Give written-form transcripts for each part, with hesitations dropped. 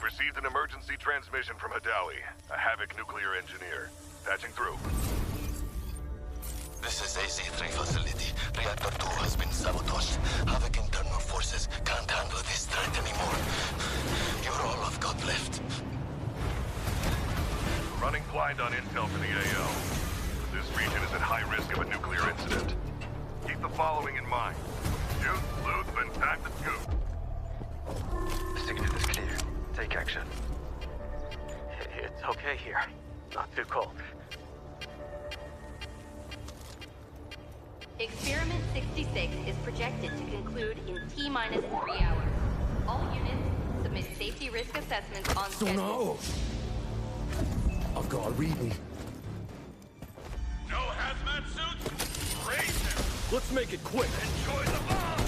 received an emergency transmission from Hadawi, a Havoc nuclear engineer. Patching through. This is AZ-3 facility. Reactor 2 has been sabotaged. Havoc internal forces can't handle this threat anymore. You're all I've got left. Running blind on intel for the AO. This region is at high risk of a nuclear incident. Keep the following in mind. Shoot, loot, then pack the scoop. The signal is clear. Take action. It's okay here. Not too cold. Experiment 66 is projected to conclude in T-minus 3 hours. All units submit safety risk assessments on schedule. I've got a reading. No hazmat suits? Raise them! Let's make it quick. Enjoy the bomb!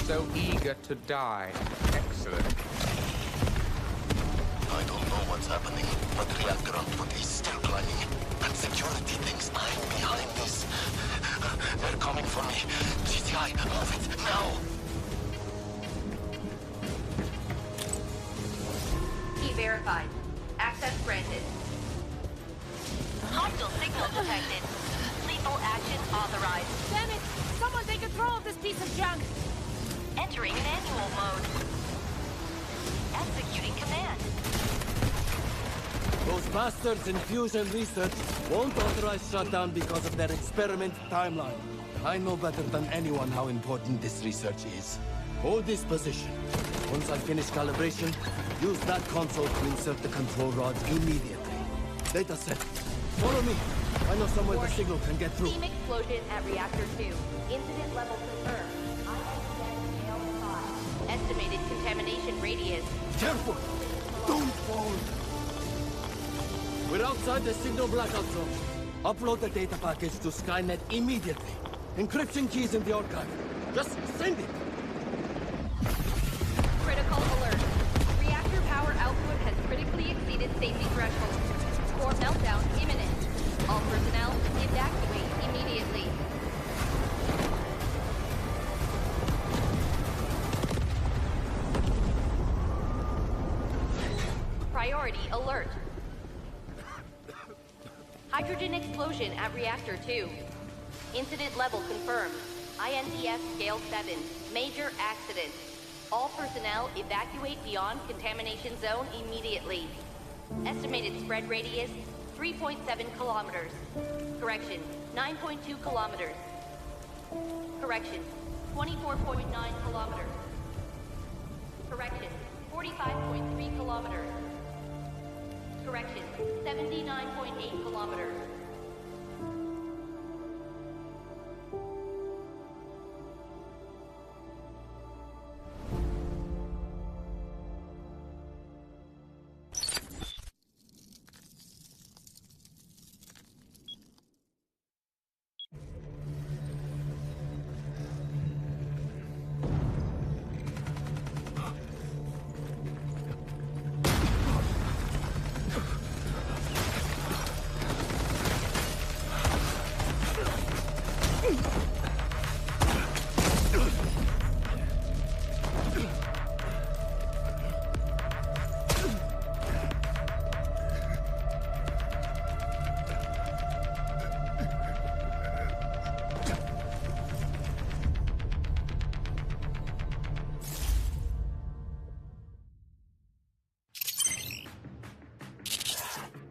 So eager to die. Excellent. I don't know what's happening, but reactor output is still climbing. And security thinks I'm behind this. They're coming for me. GTI, move it, now! Key verified. Access granted. Hostile signal detected. Lethal action authorized. Damn it! Someone take control of this piece of junk! Entering manual mode. Executing command. Those bastards in fusion research won't authorize shutdown because of their experiment timeline. I know better than anyone how important this research is. Hold this position. Once I finish calibration, use that console to insert the control rods immediately. Data set. Follow me. I know somewhere the signal can get through. Steam explosion at reactor 2. Incident level confirmed. Estimated contamination radius. Careful! Don't fall! We're outside the signal blackout zone. Upload the data package to Skynet immediately. Encryption keys in the archive. Just send it! Critical alert. Reactor power output has critically exceeded safety threshold. Core meltdown imminent. All personnel evacuate immediately. Priority alert. Hydrogen explosion at reactor 2. Incident level confirmed. INTF scale 7. Major accident. All personnel evacuate beyond contamination zone immediately. Estimated spread radius 3.7 kilometers. Correction, 9.2 kilometers. Correction, 24.9 kilometers. Correction, 45.3 kilometers. Correction, 79.8 kilometers.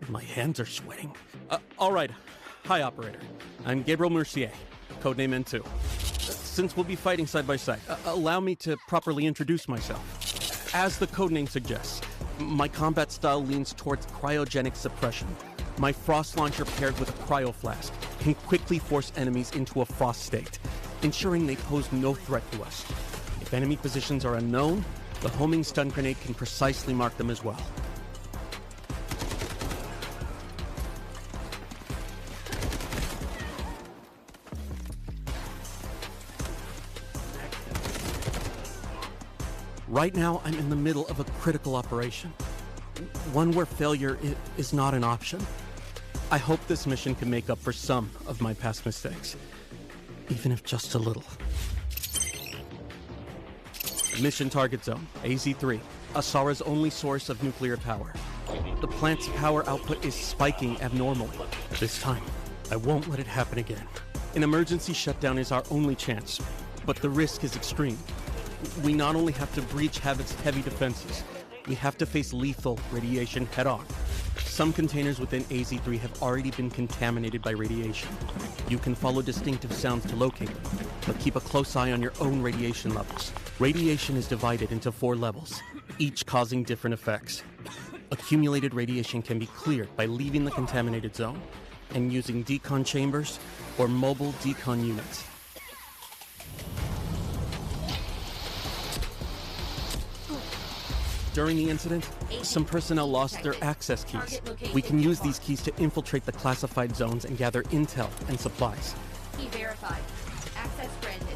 My hands are sweating. All right. Hi, Operator. I'm Gabriel Mercier, codename N2. Since we'll be fighting side by side, allow me to properly introduce myself. As the codename suggests, my combat style leans towards cryogenic suppression. My frost launcher paired with a cryo flask can quickly force enemies into a frost state, ensuring they pose no threat to us. If enemy positions are unknown, the homing stun grenade can precisely mark them as well. Right now, I'm in the middle of a critical operation. one where failure is not an option. I hope this mission can make up for some of my past mistakes, even if just a little. Mission target zone, AZ-3, Asara's only source of nuclear power. The plant's power output is spiking abnormally. This time, I won't let it happen again. An emergency shutdown is our only chance, but the risk is extreme. We not only have to breach Habit's heavy defenses, we have to face lethal radiation head-on. Some containers within AZ-3 have already been contaminated by radiation. You can follow distinctive sounds to locate them, but keep a close eye on your own radiation levels. Radiation is divided into 4 levels, each causing different effects. Accumulated radiation can be cleared by leaving the contaminated zone and using decon chambers or mobile decon units. During the incident, some personnel lost their access keys. We can use these keys to infiltrate the classified zones and gather intel and supplies. Key verified. Access granted.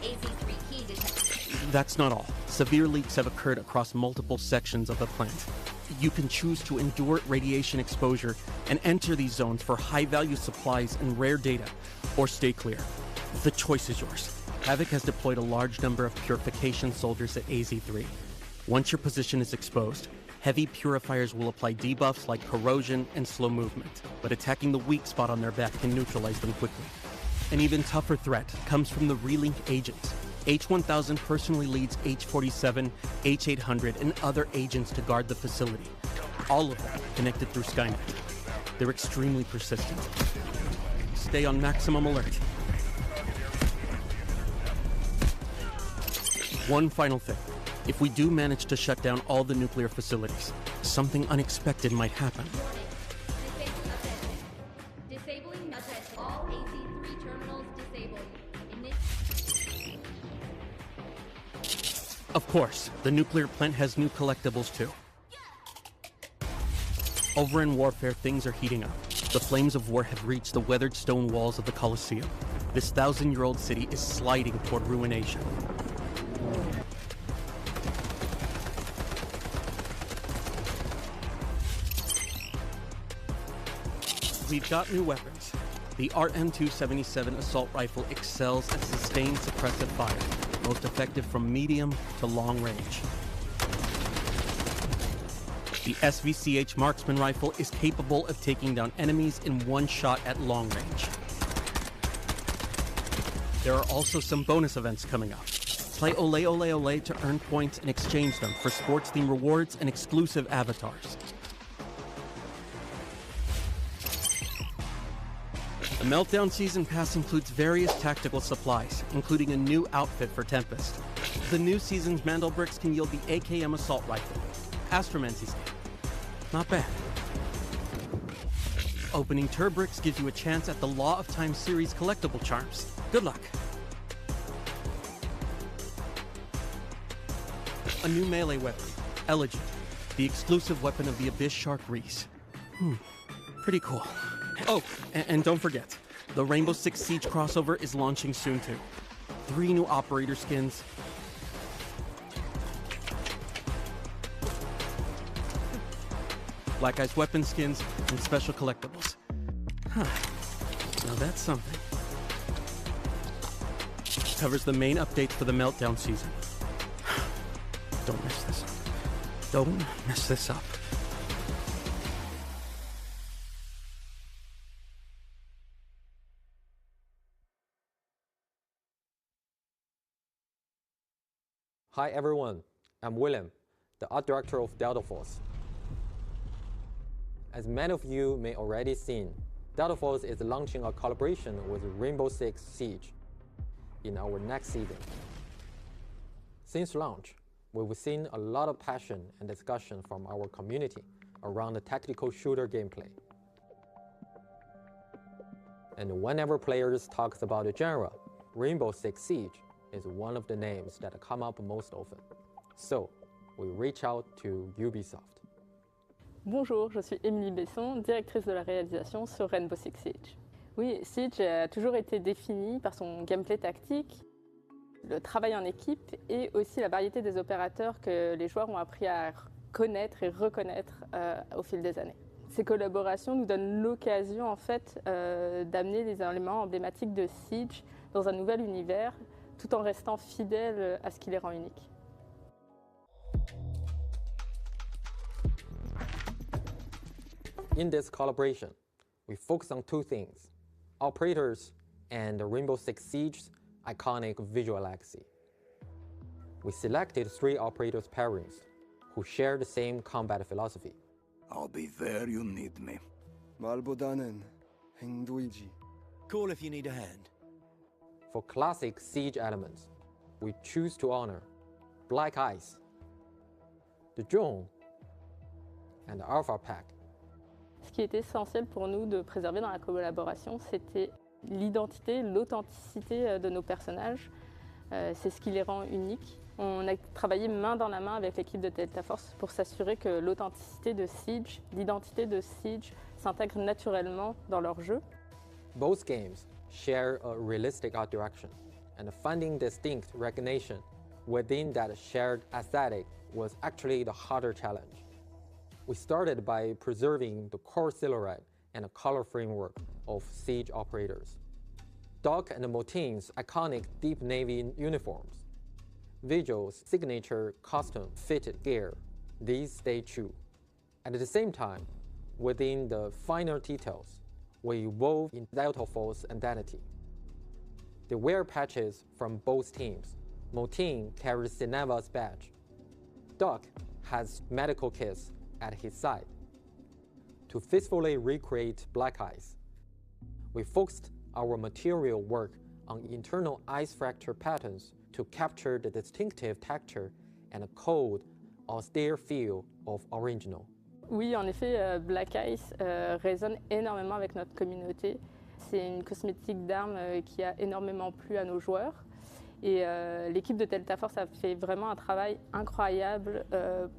AZ-3 key detected. That's not all. Severe leaks have occurred across multiple sections of the plant. You can choose to endure radiation exposure and enter these zones for high-value supplies and rare data, or stay clear. The choice is yours. Havoc has deployed a large number of purification soldiers at AZ-3. Once your position is exposed, heavy purifiers will apply debuffs like corrosion and slow movement, but attacking the weak spot on their back can neutralize them quickly. An even tougher threat comes from the relink agents. H-1000 personally leads H-47, H-800, and other agents to guard the facility. All of them connected through Skynet. They're extremely persistent. Stay on maximum alert. One final thing. If we do manage to shut down all the nuclear facilities, something unexpected might happen. Disabling message. All AZ-3 terminals disabled. Of course, the nuclear plant has new collectibles too. Over in Warfare, things are heating up. The flames of war have reached the weathered stone walls of the Colosseum. This 1,000-year-old city is sliding toward ruination. We've got new weapons. The RM-277 assault rifle excels at sustained suppressive fire, most effective from medium to long range. The SVCH marksman rifle is capable of taking down enemies in one shot at long range. There are also some bonus events coming up. Play Ole Ole Ole to earn points and exchange them for sports-themed rewards and exclusive avatars. The Meltdown Season Pass includes various tactical supplies, including a new outfit for Tempest. The new season's Mandel bricks can yield the AKM assault rifle. Astromancy skin. Not bad. Opening Turbricks gives you a chance at the Law of Time series collectible charms. Good luck. A new melee weapon, Elegant, the exclusive weapon of the Abyss Shark Reese. Pretty cool. Oh, and don't forget, the Rainbow Six Siege crossover is launching soon too. 3 new operator skins. Black Ice weapon skins and special collectibles. Now that's something. Covers the main updates for the Meltdown season. Don't mess this up. Don't mess this up. Hi everyone, I'm William, the art director of Delta Force. As many of you may already seen, Delta Force is launching a collaboration with Rainbow Six Siege in our next season. Since launch, we've seen a lot of passion and discussion from our community around the tactical shooter gameplay. And whenever players talk about the genre, Rainbow Six Siege is one of the names that come up most often. So, we reach out to Ubisoft. Bonjour, je suis Émilie Besson, directrice de la réalisation sur Rainbow Six Siege. Oui, Siege a toujours été défini par son gameplay tactique. Le travail en équipe et aussi la variété des opérateurs que les joueurs ont appris à connaître et reconnaître au fil des années. Ces collaborations nous donnent l'occasion en fait d'amener les éléments emblématiques de Siege dans un nouvel univers tout en restant fidèles à ce qui les rend uniques. In this collaboration, we focus on two things: operators and the Rainbow Six Siege's iconic visual legacy. We selected 3 operators pairings who share the same combat philosophy. I'll be there you need me. 말보다는 행동이지. Call if you need a hand. For classic Siege elements, we choose to honor Black Ice, the Drone, and the Alpha Pack. Ce qui était essentiel pour nous de préserver dans la collaboration, c'était l'identité, l'authenticité de nos personnages. C'est ce qui les rend uniques. On a travaillé main dans la main avec l'équipe de Delta Force pour s'assurer que l'authenticité de Siege, l'identité de Siege s'intègre naturellement dans leur jeu. Both games share a realistic art direction, and finding distinct recognition within that shared aesthetic was actually the harder challenge. We started by preserving the core silhouette and the color framework of Siege operators. Doc and Motin's iconic deep navy uniforms, Vigil's signature custom-fitted gear, these stay true. At the same time, within the finer details, we evolve in Delta Force identity. They wear patches from both teams. Motin carries Cineva's badge. Doc has medical kits at his side. To faithfully recreate Black Ice, we focused our material work on internal ice fracture patterns to capture the distinctive texture and cold, austere feel of original. Oui, en effet, Black Ice résonne énormément avec notre communauté. C'est une cosmétique d'armes qui a énormément plu à nos joueurs. Et l'équipe de Delta Force a fait vraiment un travail incroyable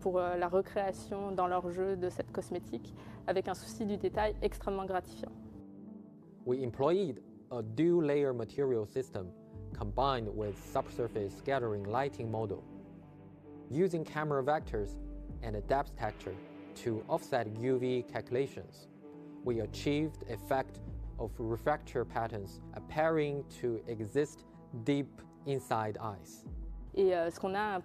pour la recréation dans leur jeu de cette cosmétique, avec un souci du détail extrêmement gratifiant. We employed a dual-layer material system combined with subsurface scattering lighting model, using camera vectors and a depth texture to offset UV calculations. We achieved effect of refractor patterns appearing to exist deep inside ice. Et ce qu'on a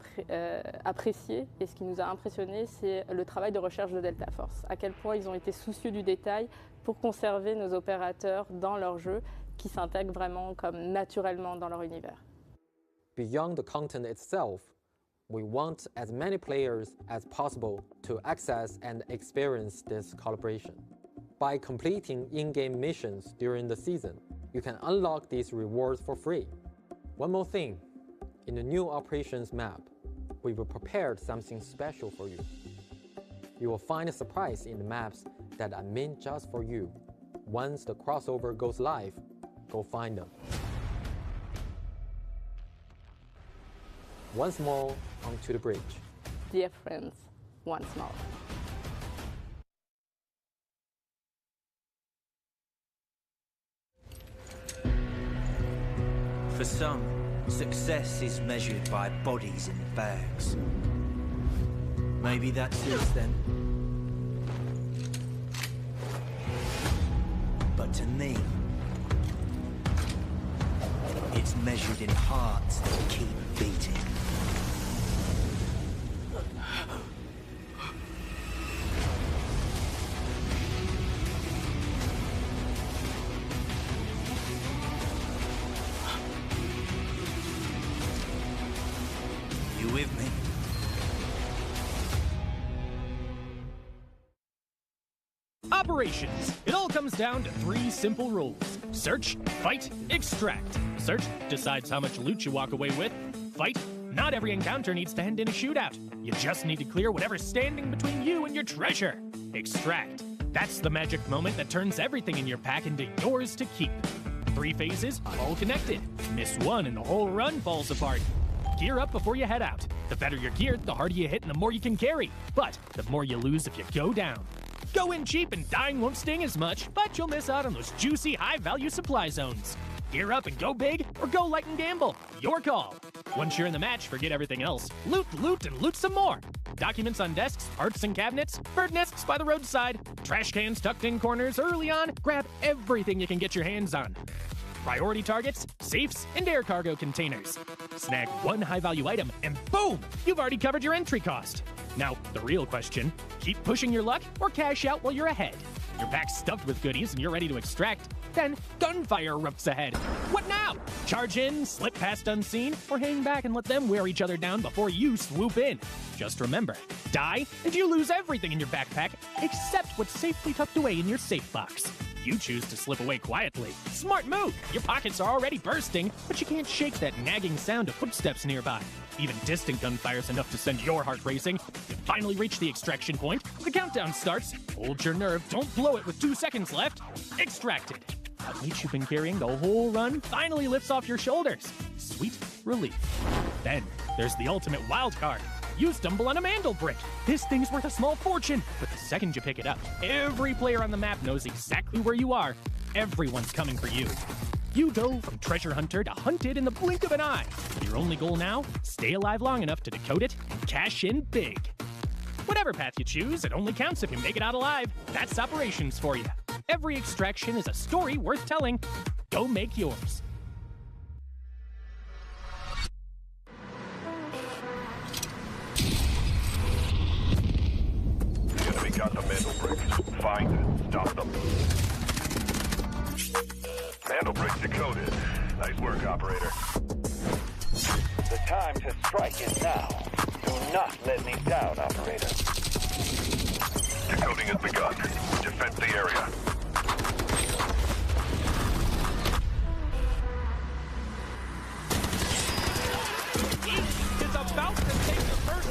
apprécié et ce qui nous a impressionné, c'est le travail de recherche de Delta Force. À quel point ils ont été soucieux du détail pour conserver nos opérateurs dans leur jeu, qui s'intègrent vraiment comme naturellement dans leur univers. Beyond the content itself, we want as many players as possible to access and experience this collaboration. By completing in-game missions during the season, you can unlock these rewards for free. One more thing, in the new operations map, we've prepared something special for you. You will find a surprise in the maps that are meant just for you. Once the crossover goes live, go find them. Once more, onto the bridge. Dear friends, once more. For some, success is measured by bodies in bags. Maybe that's it then. But to me, it's measured in hearts that keep beating. You with me? Operations. It all comes down to 3 simple rules. Search, fight, extract. Search decides how much loot you walk away with. Fight, not every encounter needs to end in a shootout. You just need to clear whatever's standing between you and your treasure. Extract. That's the magic moment that turns everything in your pack into yours to keep. 3 phases, all connected. Miss one and the whole run falls apart. Gear up before you head out. The better you're geared, the harder you hit and the more you can carry. But the more you lose if you go down. Go in cheap and dying won't sting as much, but you'll miss out on those juicy, high-value supply zones. Gear up and go big, or go light and gamble. Your call. Once you're in the match, forget everything else. Loot, loot, and loot some more. Documents on desks, parts and cabinets, bird nests by the roadside, trash cans tucked in corners early on. Grab everything you can get your hands on. Priority targets, safes, and air cargo containers. Snag one high-value item, and boom! You've already covered your entry cost. Now, the real question, keep pushing your luck or cash out while you're ahead. Your pack's stuffed with goodies and you're ready to extract. Then, gunfire erupts ahead. What now? Charge in, slip past unseen, or hang back and let them wear each other down before you swoop in. Just remember, die and you lose everything in your backpack except what's safely tucked away in your safe box. You choose to slip away quietly. Smart move! Your pockets are already bursting, but you can't shake that nagging sound of footsteps nearby. Even distant gunfire's enough to send your heart racing. You finally reach the extraction point. The countdown starts. Hold your nerve, don't blow it with 2 seconds left. Extracted. That weight you've been carrying the whole run finally lifts off your shoulders. Sweet relief. Then, there's the ultimate wild card. You stumble on a mandel brick. This thing's worth a small fortune, but the second you pick it up, every player on the map knows exactly where you are. Everyone's coming for you. You go from treasure hunter to hunted in the blink of an eye. Your only goal now? Stay alive long enough to decode it and cash in big. Whatever path you choose, it only counts if you make it out alive. That's operations for you. Every extraction is a story worth telling. Go make yours. The enemy got the mandel bricks. Find it. Stop them. Mandel bricks decoded. Nice work, operator. The time to strike is now. Do not let me down, operator. Decoding has begun. Defend the area. Is about to take the first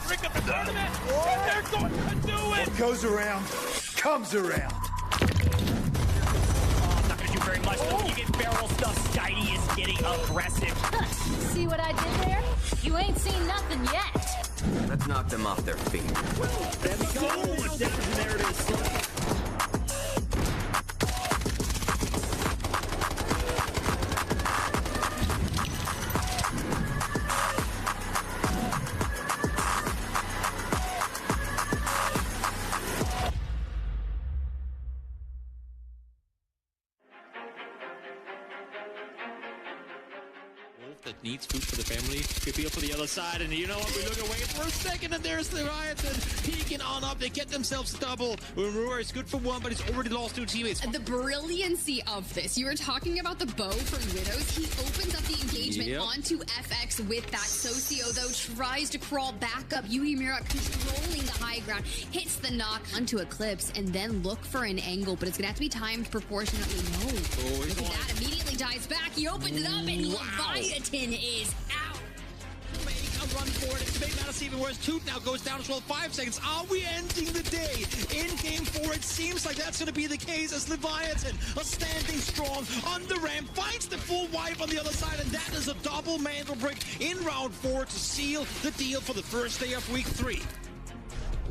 brick of the tournament. And they're going to do it. What goes around, comes around. Do very much, but when you get barrel stuff, Skydie is getting aggressive. See what I did there? You ain't seen nothing yet. Let's knock them off their feet. There we go. There it is. That needs food for the family. Could be up for the other side, and you know what? We look away for a second, and there's Leviathan peeking on up. They get themselves a double. Rumor is good for one, but he's already lost 2 teammates. The brilliancy of this. You were talking about the bow from Widows. He opens up the engagement onto FX with that. Socio, though, tries to crawl back up. Yuimura controlling the high ground. Hits the knock onto Eclipse, and then look for an angle, but it's going to have to be timed proportionately. No. Look at that. Immediately dies back. He opens it up, and Leviathan is out. Make a run for it. It's made matters even worse. Toot now goes down as well. 5 seconds. Are we ending the day? In game 4, it seems like that's going to be the case as Leviathan are standing strong on the ramp. Finds the full wipe on the other side, and that is a double mandel brick in round 4 to seal the deal for the first day of week 3.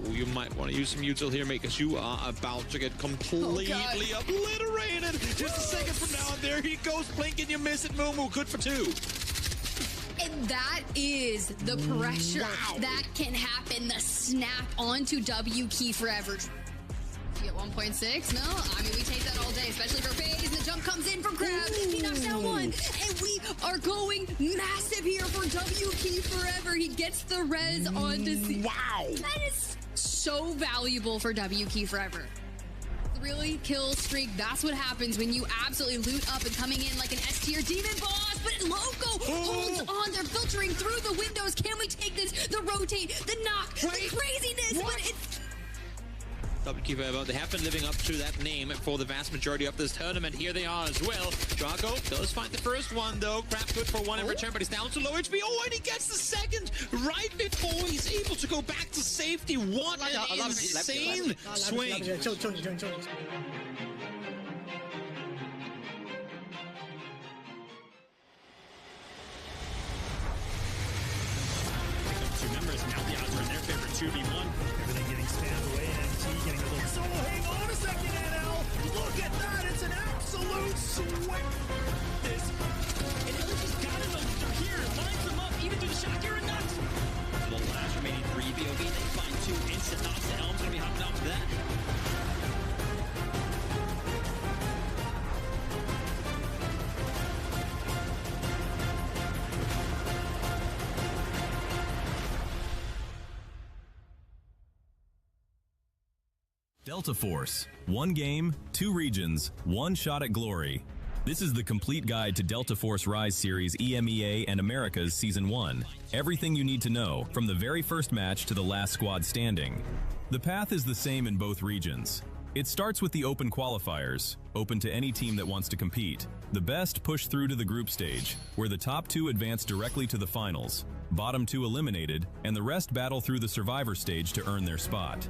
Oh, you might want to use some util here, because you are about to get completely obliterated. Just a second from now, and there he goes. Blink and you miss it. Mumu, good for 2. And that is the pressure that can happen. The snap onto W key forever. You get 1.6? No, I mean, we take that all day, especially for FaZe. And the jump comes in from Crab. He knocks down 1. And we are going massive here for W key forever. He gets the res onto C. Wow. That is so valuable for W key forever. Really kill streak. That's what happens when you absolutely loot up and coming in like an S tier demon boss. But Loco holds on. They're filtering through the windows. Can we take this? The rotate, the knock, the craziness. But it's WK forever. They have been living up to that name for the vast majority of this tournament. Here they are as well. Draco does find the first one though. Crap good for 1 in return, but he's down to low HP. Oh, and he gets the second right before he's able to go back to safety. What an insane swing. 2 members, now the odds are in their favor. 2v1. Everything getting spammed away. NT getting a little solo. Hang on a second, NL. Look at that. It's an absolute sweep. And Illich has got to know that they're here. Lines them up. Even Delta Force. 1 game, 2 regions, 1 shot at glory. This is the complete guide to Delta Force Rise Series EMEA and Americas Season 1. Everything you need to know, from the very first match to the last squad standing. The path is the same in both regions. It starts with the open qualifiers, open to any team that wants to compete. The best push through to the group stage, where the top 2 advance directly to the finals, bottom 2 eliminated, and the rest battle through the survivor stage to earn their spot.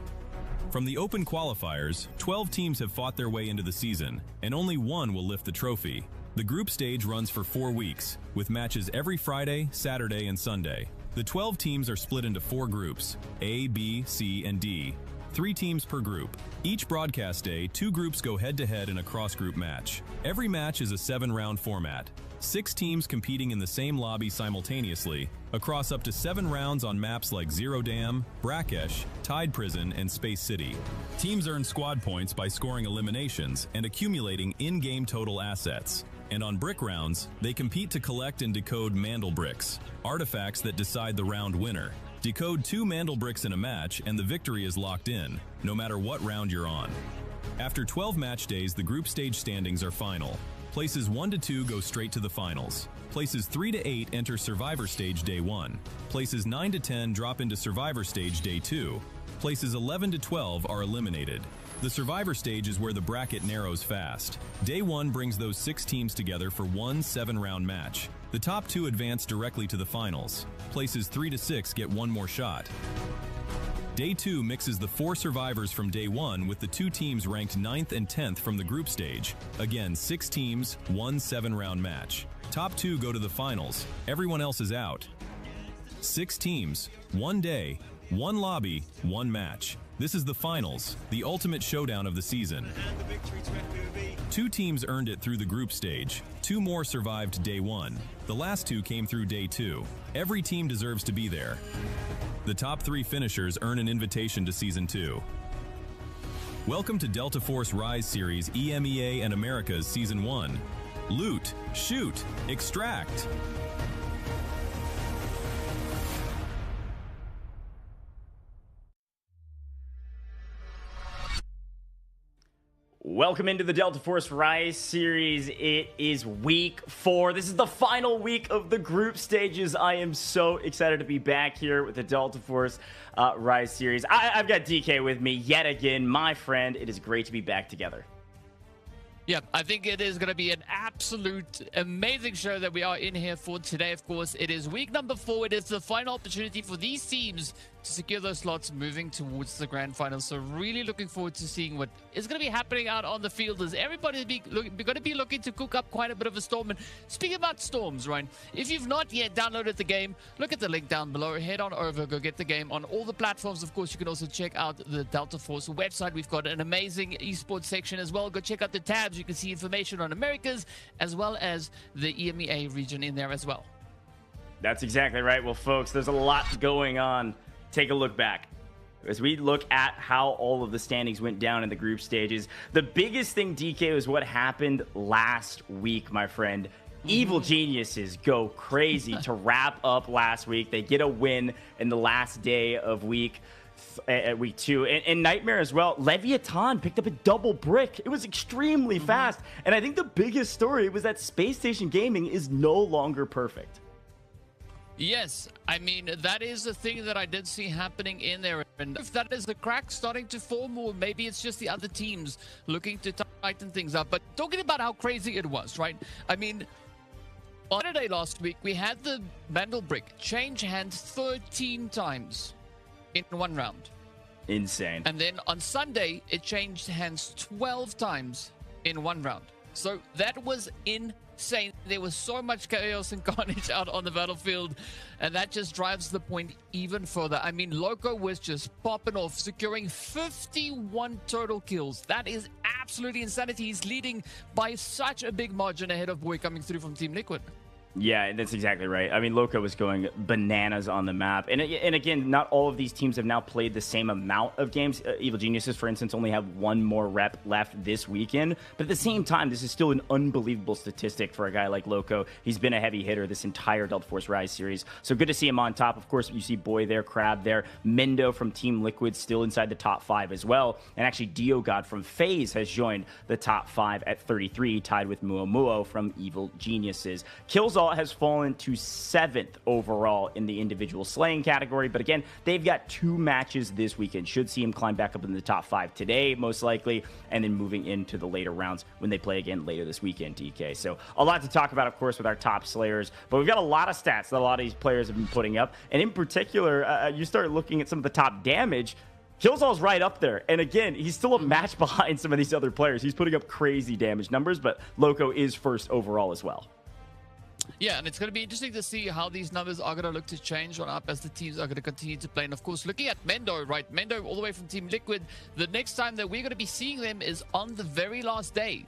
From the open qualifiers, 12 teams have fought their way into the season, and only 1 will lift the trophy. The group stage runs for 4 weeks, with matches every Friday, Saturday, and Sunday. The 12 teams are split into 4 groups, A, B, C, and D. 3 teams per group. Each broadcast day, 2 groups go head-to-head in a cross-group match. Every match is a 7-round format. 6 teams competing in the same lobby simultaneously, across up to 7 rounds on maps like Zero Dam, Brakkesh, Tide Prison, and Space City. Teams earn squad points by scoring eliminations and accumulating in-game total assets. And on brick rounds, they compete to collect and decode Mandel bricks, artifacts that decide the round winner. Decode 2 Mandel bricks in a match and the victory is locked in, no matter what round you're on. After 12 match days, the group stage standings are final. Places 1 to 2 go straight to the finals. Places 3 to 8 enter Survivor Stage Day 1. Places 9 to 10 drop into Survivor Stage Day 2. Places 11 to 12 are eliminated. The Survivor Stage is where the bracket narrows fast. Day 1 brings those 6 teams together for one 7-round match. The top 2 advance directly to the finals. Places 3 to 6 get 1 more shot. Day 2 mixes the 4 survivors from Day 1 with the 2 teams ranked 9th and 10th from the group stage. Again, 6 teams, 1 7-round match. Top 2 go to the finals. Everyone else is out. 6 teams, 1 day, 1 lobby, 1 match. This is the finals, the ultimate showdown of the season. 2 teams earned it through the group stage. 2 more survived Day 1. The last 2 came through Day 2. Every team deserves to be there. The top 3 finishers earn an invitation to Season 2. Welcome to Delta Force Rise Series EMEA and Americas Season 1. Loot, shoot, extract. Welcome into the Delta Force Rise Series. It is week 4. This is the final week of the group stages. I am so excited to be back here with the Delta Force Rise Series. I've got DK with me yet again, my friend. It is great to be back together. Yeah, I think it is going to be an absolute amazing show that we are in here for today. Of course, it is week number 4. It is the final opportunity for these teams to secure those slots moving towards the grand final. So really looking forward to seeing what is going to be happening out on the field as everybody's going to be looking to cook up quite a bit of a storm. And speaking about storms, Ryan, if you've not yet downloaded the game, look at the link down below. Head on over, go get the game on all the platforms. Of course, you can also check out the Delta Force website. We've got an amazing eSport section as well. Go check out the tabs. You can see information on Americas as well as the EMEA region in there as well. That's exactly right. Well, folks, there's a lot going on. Take a look back. As we look at how all of the standings went down in the group stages, the biggest thing, DK, was what happened last week, my friend. Evil Geniuses go crazy to wrap up last week. They get a win in the last day of week 2. And Nightmare as well. Leviathan picked up a double brick. It was extremely fast. And I think the biggest story was that Spacestation Gaming is no longer perfect. Yes, I mean, that is the thing that I did see happening in there. And if that is the crack starting to form, or maybe it's just the other teams looking to tighten things up. But talking about how crazy it was, right? I mean, on Saturday last week, we had the Mandel brick change hands 13 times in one round. Insane. And then on Sunday, it changed hands 12 times in one round. So that was insane. There was so much chaos and carnage out on the battlefield, and that just drives the point even further. I mean, Loco was just popping off, securing 51 total kills. That is absolutely insanity. He's leading by such a big margin ahead of Boy coming through from Team Liquid. Yeah, that's exactly right. I mean, Loco was going bananas on the map. And again, not all of these teams have now played the same amount of games. Evil Geniuses, for instance, only have one more rep left this weekend. But at the same time, this is still an unbelievable statistic for a guy like Loco. He's been a heavy hitter this entire Delta Force Rise series. So good to see him on top. Of course, you see Boy there, Crab there. Mendo from Team Liquid still inside the top 5 as well. And actually, Diogod from FaZe has joined the top 5 at 33, tied with Muo from Evil Geniuses. Killzall has fallen to 7th overall in the individual slaying category, but again, they've got 2 matches this weekend. Should see him climb back up in the top 5 today, most likely, and then moving into the later rounds when they play again later this weekend, DK. So a lot to talk about, of course, with our top slayers, but we've got a lot of stats that a lot of these players have been putting up, and in particular, you start looking at some of the top damage. Killzall's right up there. And again, he's still a match behind some of these other players. He's putting up crazy damage numbers, but Loco is first overall as well. Yeah, and it's going to be interesting to see how these numbers are going to look to change on up as the teams are going to continue to play. And of course, looking at Mendo, right? Mendo all the way from Team Liquid. The next time that we're going to be seeing them is on the very last day.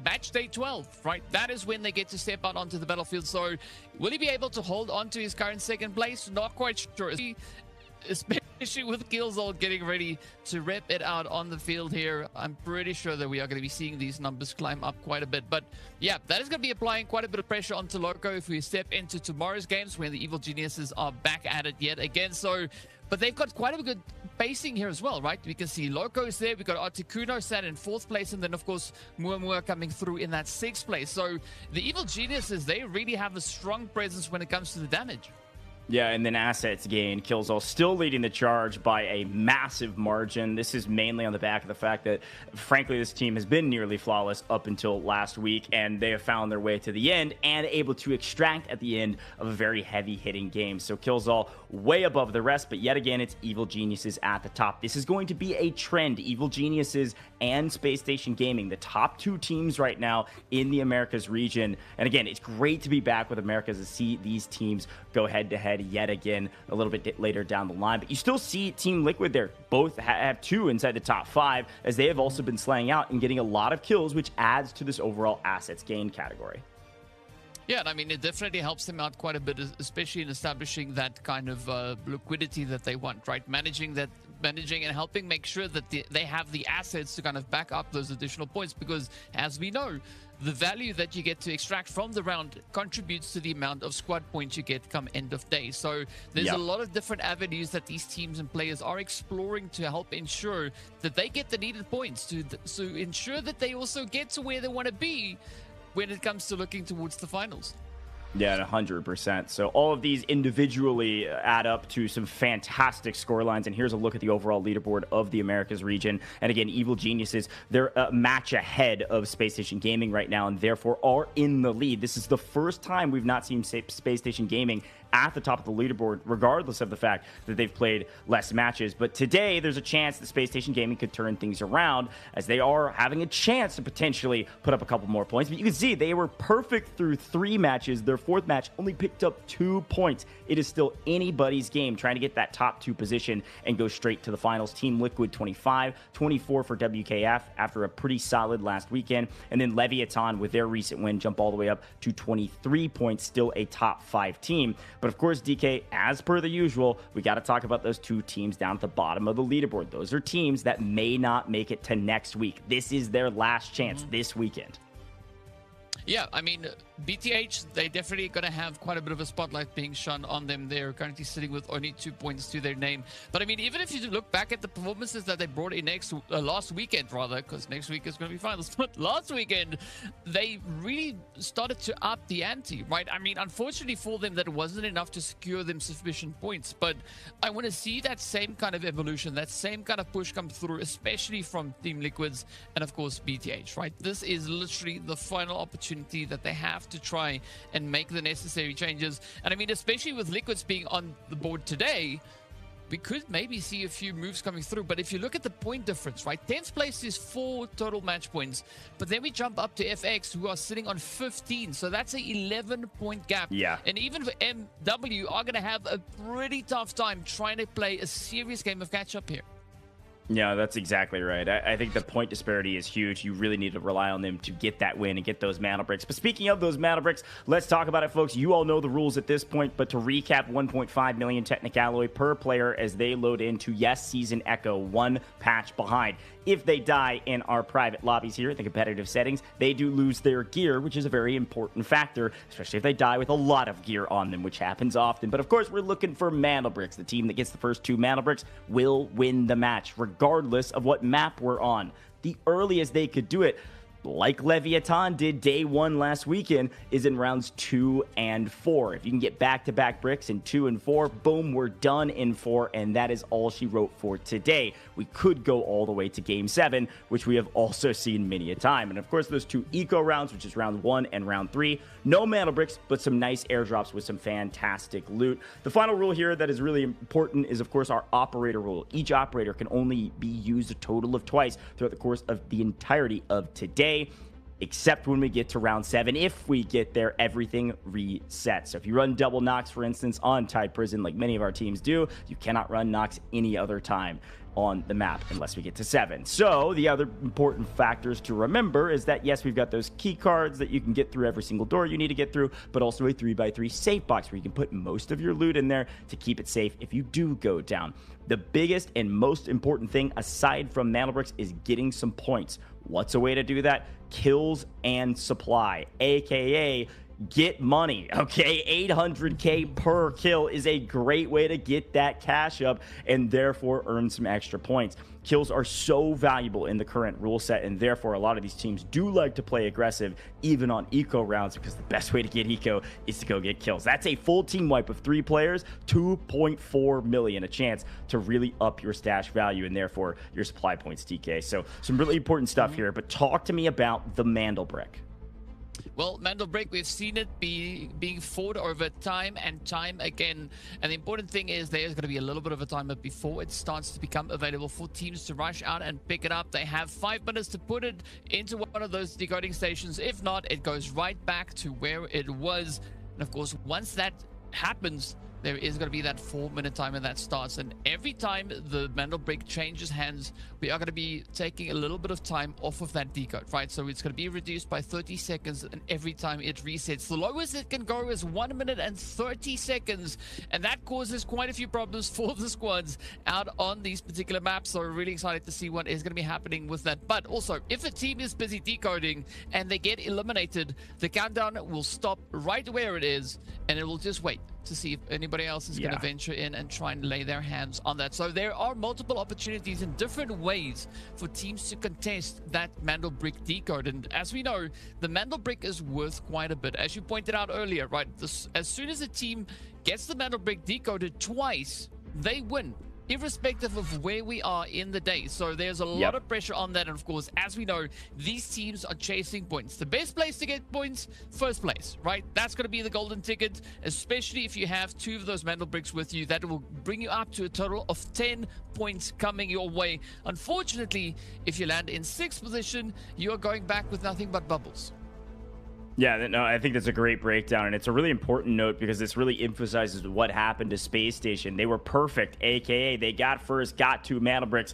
Match day 12, right? That is when they get to step out onto the battlefield. So will he be able to hold on to his current second place? Not quite sure. Especially with Killzall getting ready to rep it out on the field here. I'm pretty sure that we are going to be seeing these numbers climb up quite a bit. But yeah, that is going to be applying quite a bit of pressure onto Loco if we step into tomorrow's games when the Evil Geniuses are back at it yet again. So, but they've got quite a good pacing here as well, right? We can see Loco's there. We've got Articuno sat in 4th place. And then, of course, Muamua coming through in that 6th place. So the Evil Geniuses, they really have a strong presence when it comes to the damage. Yeah, and then assets gain. Killzall still leading the charge by a massive margin. This is mainly on the back of the fact that, frankly, this team has been nearly flawless up until last week, and they have found their way to the end and able to extract at the end of a very heavy-hitting game. So Killzall way above the rest, but yet again, it's Evil Geniuses at the top. This is going to be a trend. Evil Geniuses and Spacestation Gaming, the top 2 teams right now in the Americas region. And again, it's great to be back with Americas to see these teams go head-to-head yet again a little bit later down the line. But you still see Team Liquid there. Both have 2 inside the top 5, as they have also been slaying out and getting a lot of kills, which adds to this overall assets gain category. Yeah, and I mean, it definitely helps them out quite a bit, especially in establishing that kind of liquidity that they want, right? Managing and helping make sure that they have the assets to kind of back up those additional points, because as we know, the value that you get to extract from the round contributes to the amount of squad points you get come end of day. So there's a lot of different avenues that these teams and players are exploring to help ensure that they get the needed points to ensure that they also get to where they want to be when it comes to looking towards the finals. Yeah, 100%. So all of these individually add up to some fantastic scorelines. And here's a look at the overall leaderboard of the Americas region. And again, Evil Geniuses, they're a match ahead of Spacestation Gaming right now, and therefore are in the lead. This is the first time we've not seen Spacestation Gaming at the top of the leaderboard, regardless of the fact that they've played less matches. But today, there's a chance that Spacestation Gaming could turn things around, as they are having a chance to potentially put up a couple more points. But you can see they were perfect through 3 matches. Their 4th match only picked up 2 points. It is still anybody's game trying to get that top 2 position and go straight to the finals. Team Liquid 25, 24 for WKF after a pretty solid last weekend. And then Leviathan, with their recent win, jump all the way up to 23 points, still a top 5 team. But of course, DK, as per the usual, we got to talk about those 2 teams down at the bottom of the leaderboard. Those are teams that may not make it to next week. This is their last chance this weekend. Yeah, I mean, BTH, they definitely going to have quite a bit of a spotlight being shone on them. They're currently sitting with only 2 points to their name. But I mean, even if you look back at the performances that they brought in last weekend, rather, because next week is going to be finals, but last weekend, they really started to up the ante, right? I mean, unfortunately for them, that wasn't enough to secure them sufficient points. But I want to see that same kind of evolution, that same kind of push come through, especially from Team Liquids and, of course, BTH, right? This is literally the final opportunity that they have to try and make the necessary changes. And I mean, especially with Liquids being on the board today, we could maybe see a few moves coming through. But if you look at the point difference, right, 10th place is 4 total match points, but then we jump up to FX, who are sitting on 15, so that's a 11-point gap. Yeah, and even for MW are going to have a pretty tough time trying to play a serious game of catch up here. Yeah, that's exactly right. I think the point disparity is huge. You really need to rely on them to get that win and get those mana bricks. But speaking of those mana bricks, let's talk about it, folks. You all know the rules at this point, but to recap, 1.5 million Technic Alloy per player as they load into, yes, Season Echo, one patch behind. If they die in our private lobbies here, the competitive settings, they do lose their gear, which is a very important factor, especially if they die with a lot of gear on them, which happens often. But of course, we're looking for mana bricks. The team that gets the first 2 mana bricks will win the match, regardless of what map we're on. The earliest they could do it, like Leviathan did day 1 last weekend, is in rounds 2 and 4. If you can get back-to-back bricks in 2 and 4, boom, we're done in 4, and that is all she wrote for today. We could go all the way to game 7, which we have also seen many a time. And of course, those 2 eco rounds, which is round 1 and round 3, no mana bricks, but some nice airdrops with some fantastic loot. The final rule here that is really important is, of course, our operator rule. Each operator can only be used a total of twice throughout the course of the entirety of today, except when we get to round 7. If we get there, everything resets. So if you run double Nox, for instance, on Tide Prison, like many of our teams do, you cannot run Nox any other time on the map unless we get to 7. So the other important factors to remember is that, yes, we've got those key cards that you can get through every single door you need to get through, but also a 3x3 safe box where you can put most of your loot in there to keep it safe if you do go down. The biggest and most important thing aside from mana bricks is getting some points. What's a way to do that? Kills and supply, aka get money. Okay, 800k per kill is a great way to get that cash up and therefore earn some extra points. Kills are so valuable in the current rule set, and therefore a lot of these teams do like to play aggressive even on eco rounds, because the best way to get eco is to go get kills. That's a full team wipe of 3 players, 2.4 million, a chance to really up your stash value and therefore your supply points, TK. So some really important stuff here, but talk to me about the Mandel brick. Well, Mandel Brick, we've seen it being fought over time and time again. And the important thing is there's going to be a little bit of a timer before it starts to become available for teams to rush out and pick it up. They have 5 minutes to put it into one of those decoding stations. If not, it goes right back to where it was. And of course, once that happens, there is going to be that 4-minute timer that starts, and every time the Mandel Brick changes hands, we are going to be taking a little bit of time off of that decode, right? So it's going to be reduced by 30 seconds, and every time it resets, the lowest it can go is 1 minute and 30 seconds, and that causes quite a few problems for the squads out on these particular maps. So we're really excited to see what is going to be happening with that. But also, if a team is busy decoding and they get eliminated, the countdown will stop right where it is, and it will just wait to see if anybody else is going to venture in and try and lay their hands on that. So there are multiple opportunities in different ways for teams to contest that Mandel Brick decode. And as we know, the Mandel Brick is worth quite a bit. As you pointed out earlier, right? As soon as a team gets the Mandel Brick decoded twice, they win, irrespective of where we are in the day. So there's a lot of pressure on that. And of course, as we know, these teams are chasing points. The best place to get points, first place, right? That's going to be the golden ticket, especially if you have 2 of those Mandel Bricks with you. That will bring you up to a total of 10 points coming your way. Unfortunately, if you land in 6th position, you are going back with nothing but bubbles. Yeah, no, I think that's a great breakdown, and it's a really important note because this really emphasizes what happened to Spacestation. They were perfect, aka they got first, got 2 mana bricks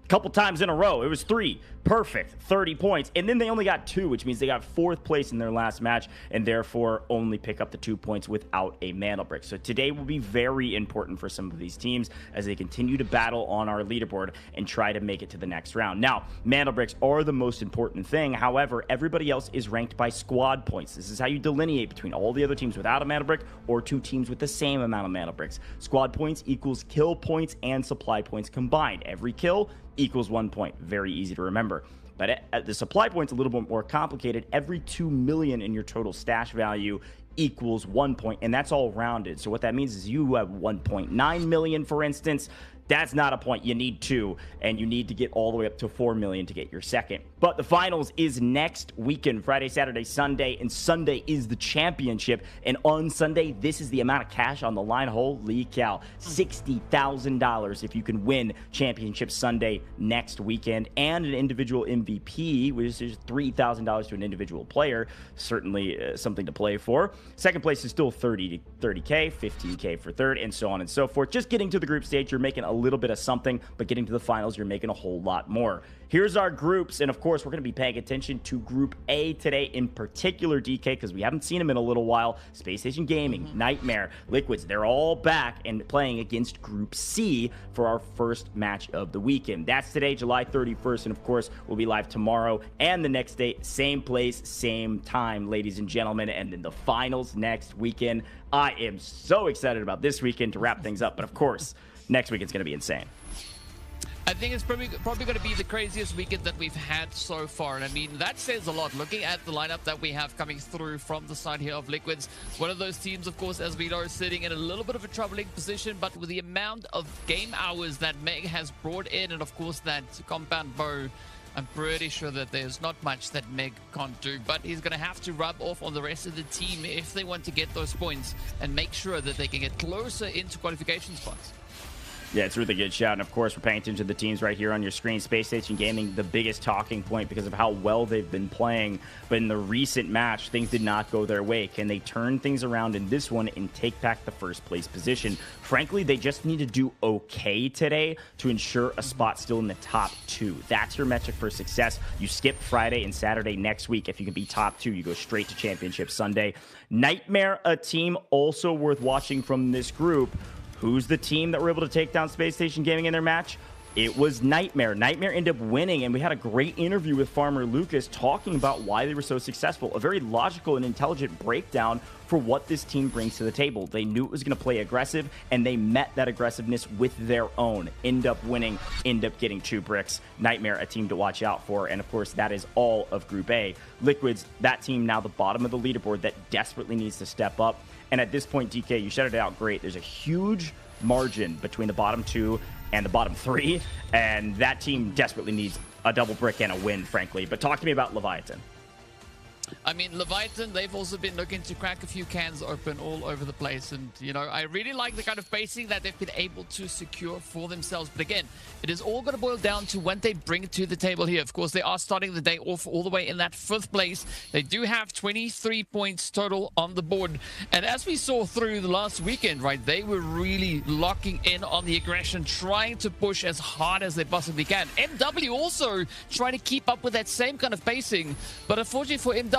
a couple times in a row. It was 3. Perfect, 30 points. And then they only got 2, which means they got 4th place in their last match and therefore only pick up the 2 points without a mana brick. So today will be very important for some of these teams as they continue to battle on our leaderboard and try to make it to the next round. Now, mana bricks are the most important thing. However, everybody else is ranked by squad points. This is how you delineate between all the other teams without a mana brick or 2 teams with the same amount of mana bricks. Squad points equals kill points and supply points combined. Every kill equals 1 point. Very easy to remember. But the supply point's a little bit more complicated. Every 2 million in your total stash value equals 1 point, and that's all rounded. So what that means is you have 1.9 million, for instance. That's not a point. You need 2, and you need to get all the way up to 4 million to get your second. But the finals is next weekend, Friday, Saturday, Sunday, and Sunday is the championship. And on Sunday, this is the amount of cash on the line. Holy cow, $60,000 if you can win championship Sunday next weekend, and an individual MVP, which is $3,000 to an individual player. Certainly something to play for. Second place is still 30K, 15K for third, and so on and so forth. Just getting to the group stage, you're making a little bit of something, but getting to the finals, you're making a whole lot more. Here's our groups, and of course, we're going to be paying attention to Group A today in particular, DK, because we haven't seen them in a little while. Spacestation Gaming, Nightmare, Liquids, they're all back and playing against Group C for our first match of the weekend. That's today, July 31st, and of course, we'll be live tomorrow and the next day, same place, same time, ladies and gentlemen, and then the finals next weekend. I am so excited about this weekend to wrap things up, but of course, next weekend's going to be insane. I think it's probably going to be the craziest weekend that we've had so far. And I mean, that says a lot. Looking at the lineup that we have coming through from the side here of Liquids, one of those teams, of course, as we know, is sitting in a little bit of a troubling position. But with the amount of game hours that Meg has brought in, and of course that compound bow, I'm pretty sure that there's not much that Meg can't do, but he's going to have to rub off on the rest of the team if they want to get those points and make sure that they can get closer into qualification spots. Yeah, it's a really good shout. And of course, we're paying attention to the teams right here on your screen. Spacestation Gaming, the biggest talking point because of how well they've been playing. But in the recent match, things did not go their way. Can they turn things around in this one and take back the first place position? Frankly, they just need to do okay today to ensure a spot still in the top 2. That's your metric for success. You skip Friday and Saturday next week. If you can be top 2, you go straight to Championship Sunday. Nightmare, a team also worth watching from this group. Who's the team that were able to take down Spacestation Gaming in their match? It was Nightmare. Nightmare ended up winning, and we had a great interview with Farmer Lucas talking about why they were so successful. A very logical and intelligent breakdown for what this team brings to the table. They knew it was going to play aggressive, and they met that aggressiveness with their own. End up winning, end up getting 2 bricks. Nightmare, a team to watch out for, and of course, that is all of Group A. Liquids, that team now the bottom of the leaderboard that desperately needs to step up. And at this point, DK, you shouted it out great. There's a huge margin between the bottom 2 and the bottom 3, and that team desperately needs a double brick and a win, frankly. But talk to me about Leviathan. I mean, Leviathan, they've also been looking to crack a few cans open all over the place. And, you know, I really like the kind of pacing that they've been able to secure for themselves. But again, it is all going to boil down to what they bring to the table here. Of course, they are starting the day off all the way in that 5th place. They do have 23 points total on the board. And as we saw through the last weekend, right, they were really locking in on the aggression, trying to push as hard as they possibly can. MW also trying to keep up with that same kind of pacing. But unfortunately for MW,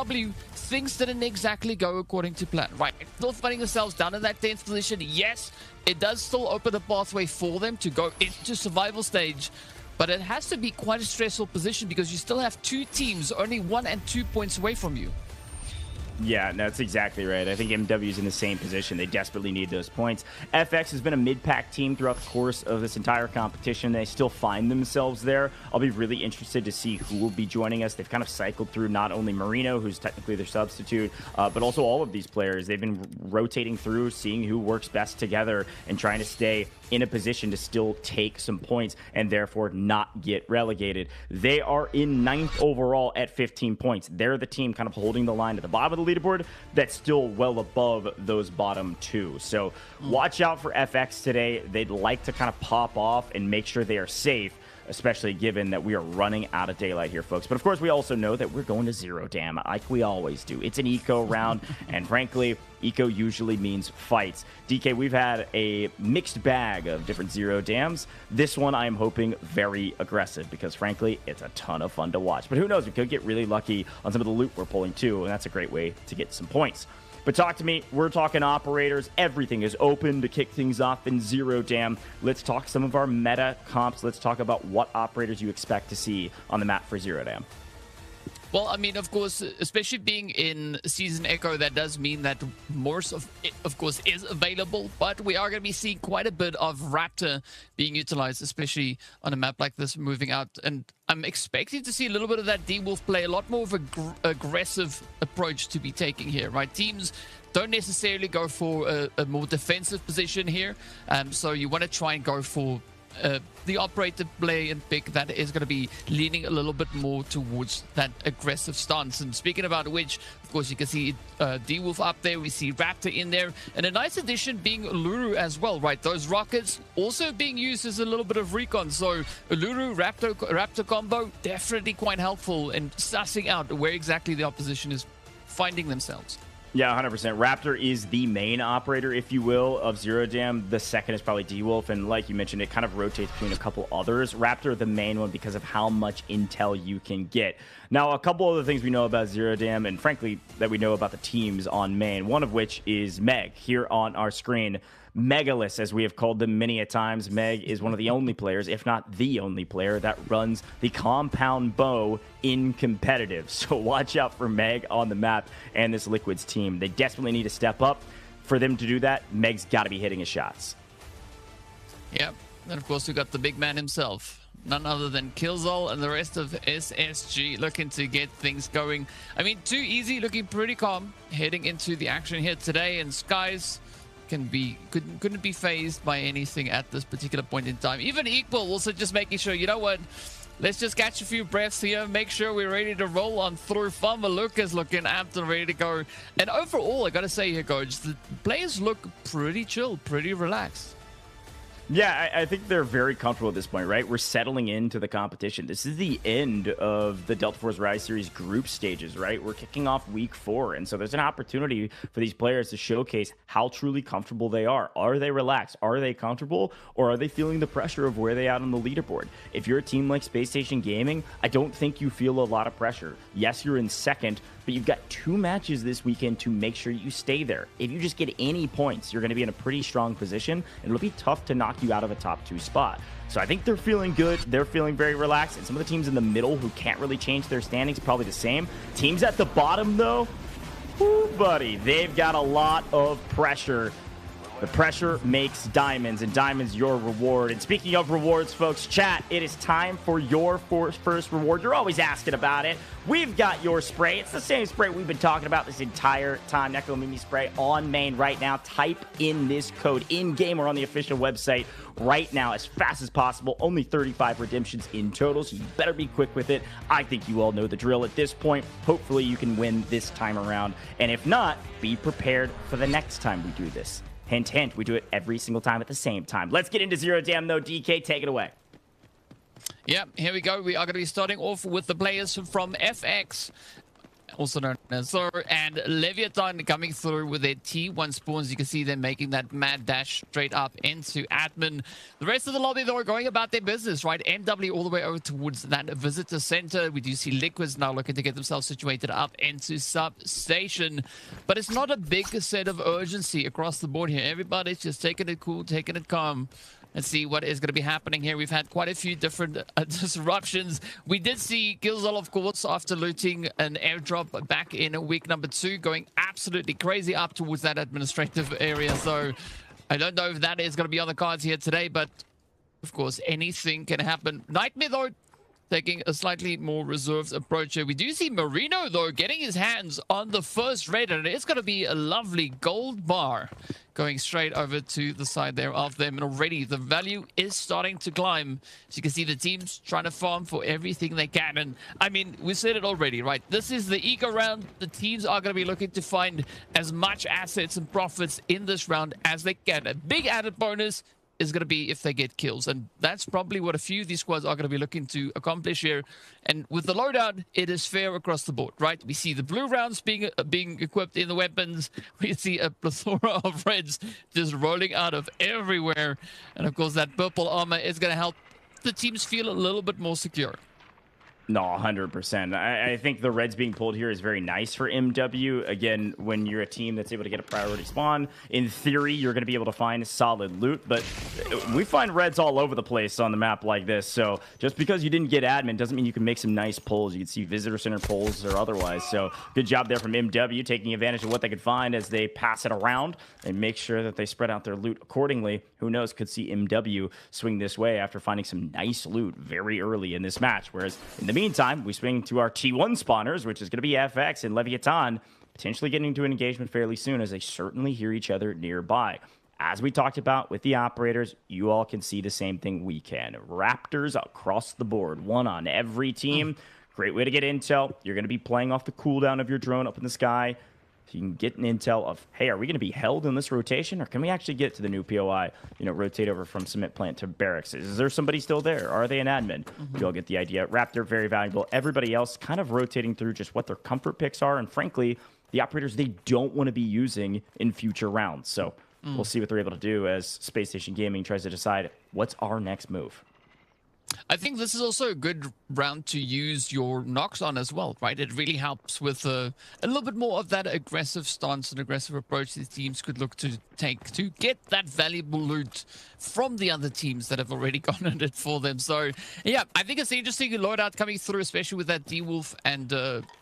things didn't exactly go according to plan. Right, still finding themselves down in that 10th position. Yes, it does still open a pathway for them to go into survival stage, but it has to be quite a stressful position because you still have 2 teams only 1 and 2 points away from you. Yeah, that's exactly right. I think MW is in the same position. They desperately need those points. FX has been a mid-pack team throughout the course of this entire competition. They still find themselves there. I'll be really interested to see who will be joining us. They've kind of cycled through not only Marino, who's technically their substitute, but also all of these players. They've been rotating through, seeing who works best together and trying to stay in a position to still take some points and therefore not get relegated. They are in 9th overall at 15 points. They're the team kind of holding the line at the bottom of the leaderboard that's still well above those bottom 2. So watch out for FX today. They'd like to kind of pop off and make sure they are safe, especially given that we are running out of daylight here, folks. But of course, we also know that we're going to 0 dam like we always do. It's an eco round, and frankly, eco usually means fights. DK, we've had a mixed bag of different 0 dams. This one, I am hoping very aggressive because, frankly, it's a ton of fun to watch. But who knows? We could get really lucky on some of the loot we're pulling, too, and that's a great way to get some points. But talk to me. We're talking operators. Everything is open to kick things off in 0 dam. Let's talk some of our meta comps. Let's talk about what operators you expect to see on the map for 0 dam. Well, I mean, of course, especially being in Season Echo, that does mean that Morse, of course, is available. But we are going to be seeing quite a bit of Raptor being utilized, especially on a map like this, moving out. And I'm expecting to see a little bit of that D-Wolf play, a lot more of an aggressive approach to be taking here, right? Teams don't necessarily go for a more defensive position here. So you want to try and go for the operator play and pick that is going to be leaning a little bit more towards that aggressive stance. And speaking about which, of course, you can see D-Wolf up there. We see Raptor in there. And a nice addition being Uluru as well, right? Those rockets also being used as a little bit of recon. So Uluru, Raptor combo, definitely quite helpful in sussing out where exactly the opposition is finding themselves. Yeah, 100%. Raptor is the main operator, if you will, of Zero Jam. The second is probably D-Wolf, and like you mentioned, it kind of rotates between a couple others. Raptor, the main one, because of how much intel you can get. Now, a couple other things we know about Zero Jam, and frankly, that we know about the teams on main, one of which is Meg, here on our screen. Megaliths, as we have called them many a times. Meg is one of the only players, if not the only player, that runs the compound bow in competitive. So watch out for Meg on the map and this Liquids team. They desperately need to step up. For them to do that, Meg's got to be hitting his shots. Yep. And of course, we got the big man himself. None other than Killzol and the rest of SSG looking to get things going. I mean, too easy, looking pretty calm, heading into the action here today. And Skies couldn't be phased by anything at this particular point in time. Even Equal also just making sure, you know what, let's just catch a few breaths here, make sure we're ready to roll on through. Farmer Lucas looking amped and ready to go. And overall, I gotta say here, Coach, the players look pretty chill, pretty relaxed. Yeah, I think they're very comfortable at this point, right? We're settling into the competition. This is the end of the Delta Force Rise Series group stages, right? We're kicking off week 4, and so there's an opportunity for these players to showcase how truly comfortable they are. Are they relaxed? Are they comfortable? Or are they feeling the pressure of where they out on the leaderboard? If you're a team like Spacestation Gaming, I don't think you feel a lot of pressure. Yes, you're in second, but you've got 2 matches this weekend to make sure you stay there. If you just get any points, you're going to be in a pretty strong position, and it'll be tough to knock you out of a top 2 spot. So I think they're feeling good. They're feeling very relaxed. And some of the teams in the middle who can't really change their standings, probably the same. Teams at the bottom, though, whoo, buddy, they've got a lot of pressure. The pressure makes diamonds, and diamonds your reward. And speaking of rewards, folks, chat, it is time for your first reward. You're always asking about it. We've got your spray. It's the same spray we've been talking about this entire time. Necromimi spray on main right now. Type in this code in-game or on the official website right now as fast as possible. Only 35 redemptions in total, so you better be quick with it. I think you all know the drill at this point. Hopefully you can win this time around. And if not, be prepared for the next time we do this. Hint, hint, we do it every single time at the same time. Let's get into Zero Jam, though. DK, take it away. Yeah, here we go. We are going to be starting off with the players from FX, also known as Thor, and Leviathan coming through with their T1 spawns. You can see them making that mad dash straight up into admin. The rest of the lobby, though, are going about their business, right? MW all the way over towards that visitor center. We do see Liquids now looking to get themselves situated up into Substation. But it's not a big set of urgency across the board here. Everybody's just taking it cool, taking it calm. Let's see what is going to be happening here. We've had quite a few different disruptions. We did see Killzol, of course, after looting an airdrop back in week number 2, going absolutely crazy up towards that administrative area. So I don't know if that is going to be on the cards here today, but of course, anything can happen. Nightmare, though, taking a slightly more reserved approach here. We do see Marino, though, getting his hands on the first red, and it's going to be a lovely gold bar going straight over to the side there of them. And already the value is starting to climb. As you can see, the team's trying to farm for everything they can. And I mean, we said it already, right? This is the eco round. The teams are going to be looking to find as much assets and profits in this round as they can. A big added bonus is going to be if they get kills, and that's probably what a few of these squads are going to be looking to accomplish here. And with the loadout, it is fair across the board, right? We see the blue rounds being equipped in the weapons. We see a plethora of reds just rolling out of everywhere, and of course that purple armor is going to help the teams feel a little bit more secure. No, 100%. I think the reds being pulled here is very nice for MW. Again, when you're a team that's able to get a priority spawn, in theory, you're going to be able to find solid loot. But we find reds all over the place on the map like this. So just because you didn't get admin doesn't mean you can make some nice pulls. You can see visitor center pulls or otherwise. So good job there from MW, taking advantage of what they could find as they pass it around and make sure that they spread out their loot accordingly. Who knows, could see MW swing this way after finding some nice loot very early in this match. Whereas in the meantime, we swing to our T1 spawners, which is going to be FX and Leviathan, potentially getting into an engagement fairly soon as they certainly hear each other nearby. As we talked about with the operators, you all can see the same thing we can. Raptors across the board, one on every team. Great way to get intel. You're going to be playing off the cooldown of your drone up in the sky. So you can get an intel of, hey, are we going to be held in this rotation, or can we actually get to the new POI, rotate over from cement plant to barracks? Is there somebody still there? Are they an admin? You all get the idea. Raptor, very valuable. Everybody else kind of rotating through just what their comfort picks are, and frankly, the operators they don't want to be using in future rounds. So we'll see what they're able to do as Space Station Gaming tries to decide what's our next move. I think this is also a good round to use your Nox on as well, right? It really helps with a little bit more of that aggressive stance and aggressive approach these teams could look to take to get that valuable loot from the other teams that have already gotten it for them. So, yeah, I think it's an interesting loadout coming through, especially with that D-Wolf and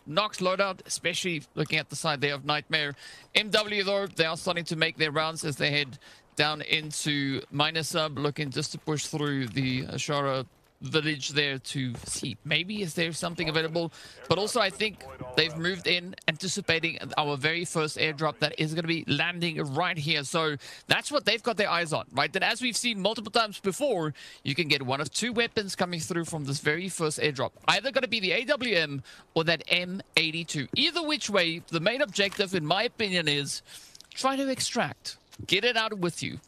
Nox loadout, especially looking at the side there of Nightmare. MW, though, they are starting to make their rounds as they head down into minus sub, looking just to push through the Ashara village there to see maybe is there something available. But also I think they've moved in anticipating our very first airdrop that is going to be landing right here. So that's what they've got their eyes on, right? That as we've seen multiple times before, you can get one of two weapons coming through from this very first airdrop. Either going to be the AWM or that M82. Either which way, the main objective in my opinion is try to extract. Get it out with you.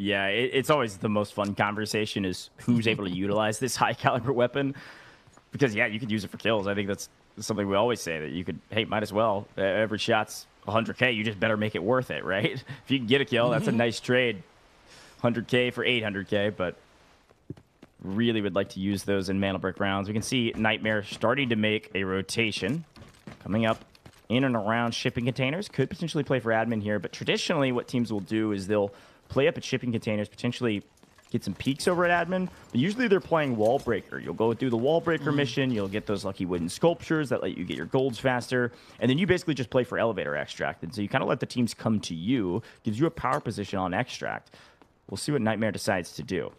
Yeah, it's always the most fun conversation is who's able to utilize this high caliber weapon. Because, yeah, you could use it for kills. I think that's something we always say, that you could, hey, might as well. Every shot's 100K. You just better make it worth it, right? If you can get a kill, that's a nice trade. 100K for 800K, but really would like to use those in Mana Brick rounds. We can see Nightmare starting to make a rotation. Coming up in and around shipping containers. Could potentially play for admin here, but traditionally what teams will do is they'll play up at shipping containers, potentially get some peaks over at admin, but usually they're playing wall breaker. You'll go through the wall breaker mission, you'll get those lucky wooden sculptures that let you get your golds faster, and then you basically just play for elevator extract. And so you kind of let the teams come to you, gives you a power position on extract. We'll see what Nightmare decides to do.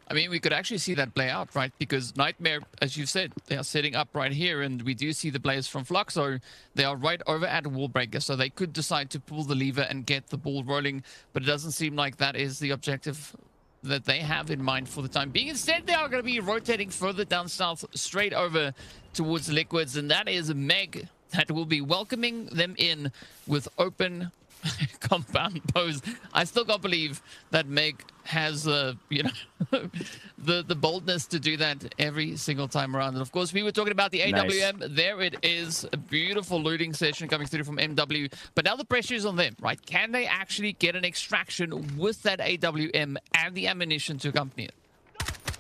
I mean, we could actually see that play out, right? Because Nightmare, as you said, they are setting up right here, and we do see the players from Fluxo. They are right over at Wallbreaker, so they could decide to pull the lever and get the ball rolling, but it doesn't seem like that is the objective that they have in mind for the time being. Instead, they are going to be rotating further down south, straight over towards Liquids, and that is Meg that will be welcoming them in with open compound pose. I still can't believe that Meg has you know, the boldness to do that every single time around. And of course we were talking about the AWM. Nice. There it is, a beautiful looting session coming through from MW, but now the pressure is on them, right? Can they actually get an extraction with that AWM and the ammunition to accompany it?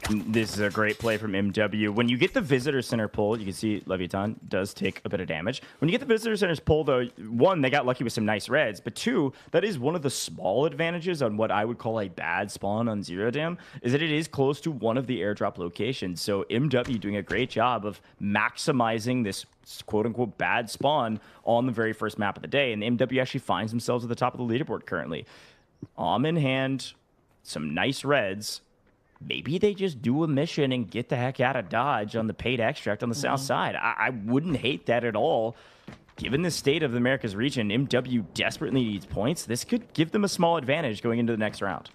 This is a great play from MW. When you get the visitor center pull, you can see Leviathan does take a bit of damage. When you get the visitor center's pull, though, one, they got lucky with some nice reds, but two, that is one of the small advantages on what I would call a bad spawn on Zero Dam, is that it is close to one of the airdrop locations. So MW doing a great job of maximizing this quote-unquote bad spawn on the very first map of the day, and MW actually finds themselves at the top of the leaderboard currently. In hand, some nice reds. Maybe they just do a mission and get the heck out of Dodge on the paid extract on the south side. I wouldn't hate that at all. Given the state of the Americas region, MW desperately needs points. This could give them a small advantage going into the next round.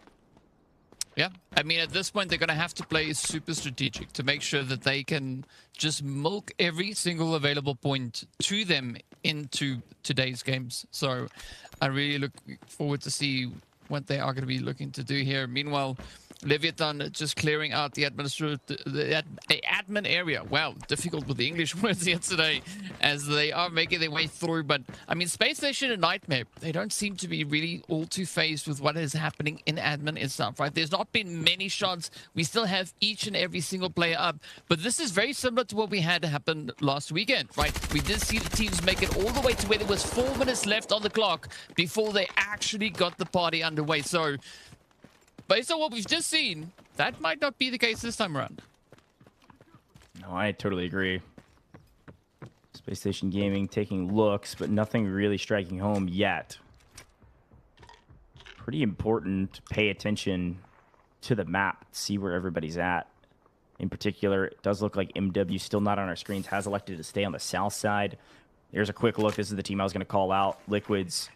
Yeah, I mean, at this point, they're going to have to play super strategic to make sure that they can just milk every single available point to them into today's games. So I really look forward to see what they are going to be looking to do here. Meanwhile, Leviathan just clearing out the admin area. Wow, difficult with the English words here today as they are making their way through. But, I mean, Spacestation and Nightmare, they don't seem to be really all too phased with what is happening in admin itself, right? There's not been many shots. We still have each and every single player up. But this is very similar to what we had happen last weekend, right? We did see the teams make it all the way to where there was 4 minutes left on the clock before they actually got the party underway. So, based on what we've just seen, that might not be the case this time around. No, I totally agree. Space Station Gaming taking looks, but nothing really striking home yet. Pretty important to pay attention to the map, see where everybody's at. In particular, it does look like MW still not on our screens, has elected to stay on the south side. There's a quick look. This is the team I was going to call out. Liquids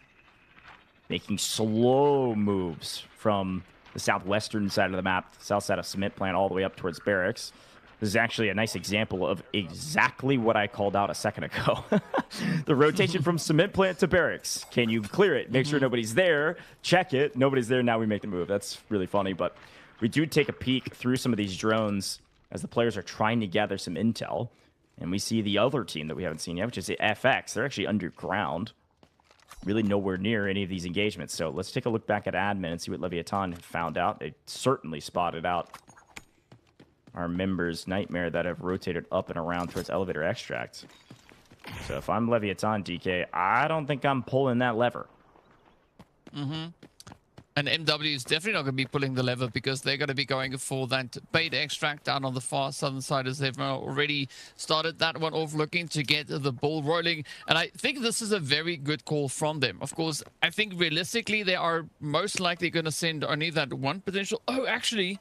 making slow moves from the southwestern side of the map, south side of Cement Plant, all the way up towards Barracks. This is actually a nice example of exactly what I called out a second ago. The rotation from Cement Plant to Barracks. Can you clear it? Make sure nobody's there. Check it. Nobody's there. Now we make the move. That's really funny. But we do take a peek through some of these drones as the players are trying to gather some intel. And we see the other team that we haven't seen yet, which is the FX. They're actually underground. Really nowhere near any of these engagements. So let's take a look back at admin and see what LEVIATAN found out. They certainly spotted out our members' Nightmare that have rotated up and around towards Elevator Extract. So if I'm LEVIATAN, DK, I don't think I'm pulling that lever. Mm-hmm. And MW is definitely not going to be pulling the lever because they're going to be going for that bait extract down on the far southern side, as they've already started that one off, looking to get the ball rolling. And I think this is a very good call from them. Of course, I think realistically they are most likely going to send only that one potential. Oh, actually,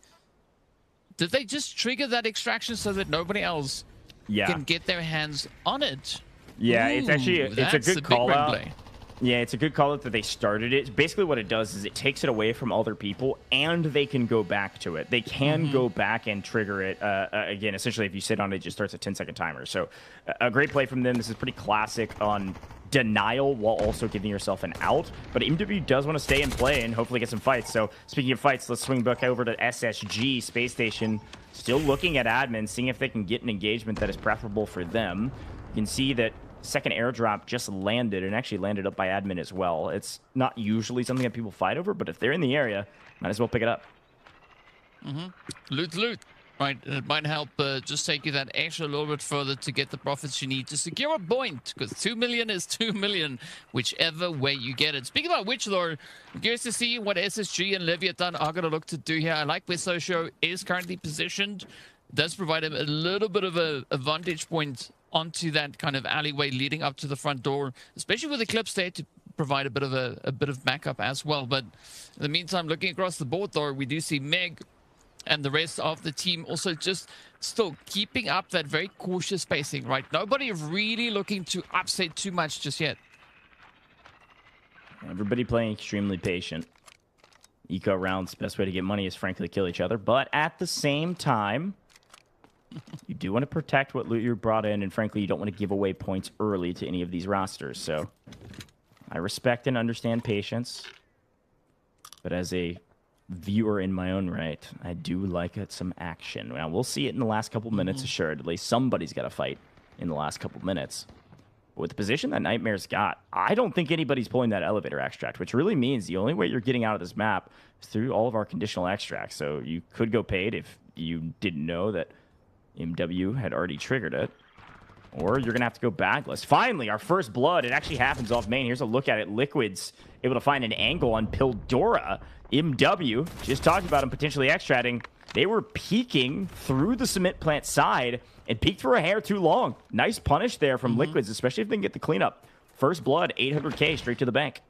did they just trigger that extraction so that nobody else can get their hands on it? Yeah, Ooh, it's actually it's a good call out. Play. Yeah, it's a good call out that they started it. Basically what it does is it takes it away from other people, and they can go back to it. They can go back and trigger it. Again, essentially, if you sit on it, it just starts a 10-second timer. So a great play from them. This is pretty classic on denial while also giving yourself an out. But MW does want to stay and play and hopefully get some fights. So speaking of fights, let's swing back over to SSG. Space Station still looking at admin, seeing if they can get an engagement that is preferable for them. You can see that second airdrop just landed, and actually landed up by admin as well. It's not usually something that people fight over, but if they're in the area, might as well pick it up. Loot. Right, it might help just take you that extra little bit further to get the profits you need to secure a point, because 2 million is 2 million, whichever way you get it. Speaking about which, though, I'm curious to see what SSG and LEVIATAN are going to look to do here. I like where Socio is currently positioned. Does provide him a little bit of a vantage point onto that kind of alleyway leading up to the front door, especially with Eclipse there to provide a bit of backup as well. But in the meantime, looking across the board, though, we do see Meg and the rest of the team also just still keeping up that very cautious spacing, right? Nobody really looking to upset too much just yet. Everybody playing extremely patient. Eco rounds, best way to get money is frankly kill each other, but at the same time, you do want to protect what loot you brought in, and frankly, you don't want to give away points early to any of these rosters. So I respect and understand patience, but as a viewer in my own right, I do like some action. Now, we'll see it in the last couple minutes, assuredly. Somebody's got to fight in the last couple minutes. But with the position that Nightmare's got, I don't think anybody's pulling that elevator extract, which really means the only way you're getting out of this map is through all of our conditional extracts. So you could go paid if you didn't know that MW had already triggered it, or you're gonna have to go backless. Finally, our first blood. It actually happens off main. Here's a look at it. Liquid's able to find an angle on Pildora. MW, just talked about him potentially extracting. They were peeking through the cement plant side and peeked for a hair too long. Nice punish there from Liquids, especially if they can get the cleanup. First blood, 800k straight to the bank.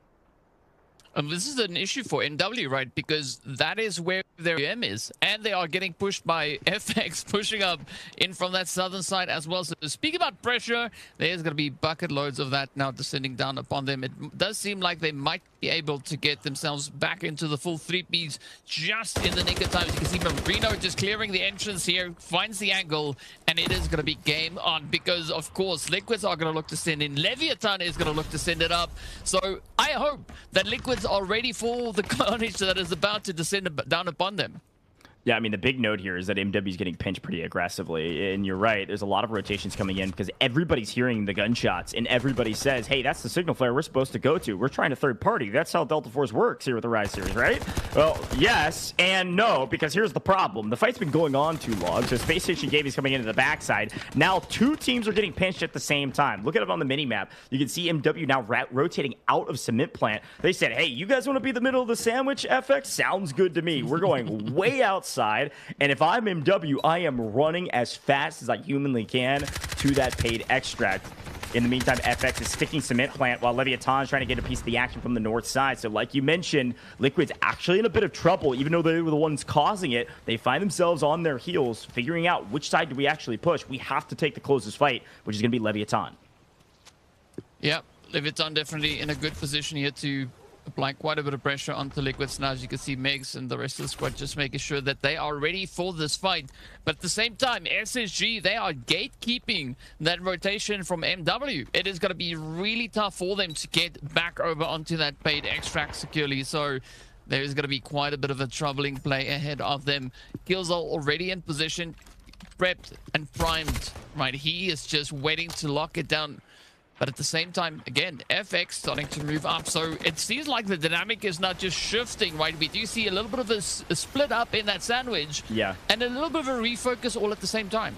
This is an issue for NW, right? Because that is where their M is. And they are getting pushed by FX, pushing up in from that southern side as well. So speaking about pressure, there's going to be bucket loads of that now descending down upon them. It does seem like they might be able to get themselves back into the full 3Ps just in the nick of time. As you can see Marino just clearing the entrance here, finds the angle, and it is going to be game on because, of course, Liquids are going to look to send in. LEVIATAN is going to look to send it up. So I hope that Liquids are ready for the carnage that is about to descend down upon them. Yeah, I mean, the big note here is that MW is getting pinched pretty aggressively. And you're right, there's a lot of rotations coming in because everybody's hearing the gunshots and everybody says, hey, that's the signal flare we're supposed to go to. We're trying to third party. That's how Delta Force works here with the Rise series, right? Well, yes and no, because here's the problem. The fight's been going on too long, so Space Station Gaming's coming into the backside. Now, two teams are getting pinched at the same time. Look at it on the mini-map. You can see MW now rotating out of Cement Plant. They said, hey, you guys want to be the middle of the sandwich, FX? Sounds good to me. We're going way outside. And if I'm MW, I am running as fast as I humanly can to that paid extract. In the meantime, FX is sticking Cement Plant while LEVIATAN is trying to get a piece of the action from the north side. So like you mentioned, Liquid's actually in a bit of trouble. Even though they were the ones causing it, they find themselves on their heels, figuring out which side do we actually push. We have to take the closest fight, which is going to be LEVIATAN. Yeah, LEVIATAN definitely in a good position here to apply quite a bit of pressure onto Liquids now. As you can see, Megs and the rest of the squad just making sure that they are ready for this fight. But at the same time, SSG, they are gatekeeping that rotation from MW. It is going to be really tough for them to get back over onto that paid extract securely. So there is going to be quite a bit of a troubling play ahead of them. Kills are already in position. prepped and primed, right? He is just waiting to lock it down. But at the same time, again, FX starting to move up. So it seems like the dynamic is not just shifting, right? We do see a little bit of a split up in that sandwich. Yeah. And a little bit of a refocus all at the same time.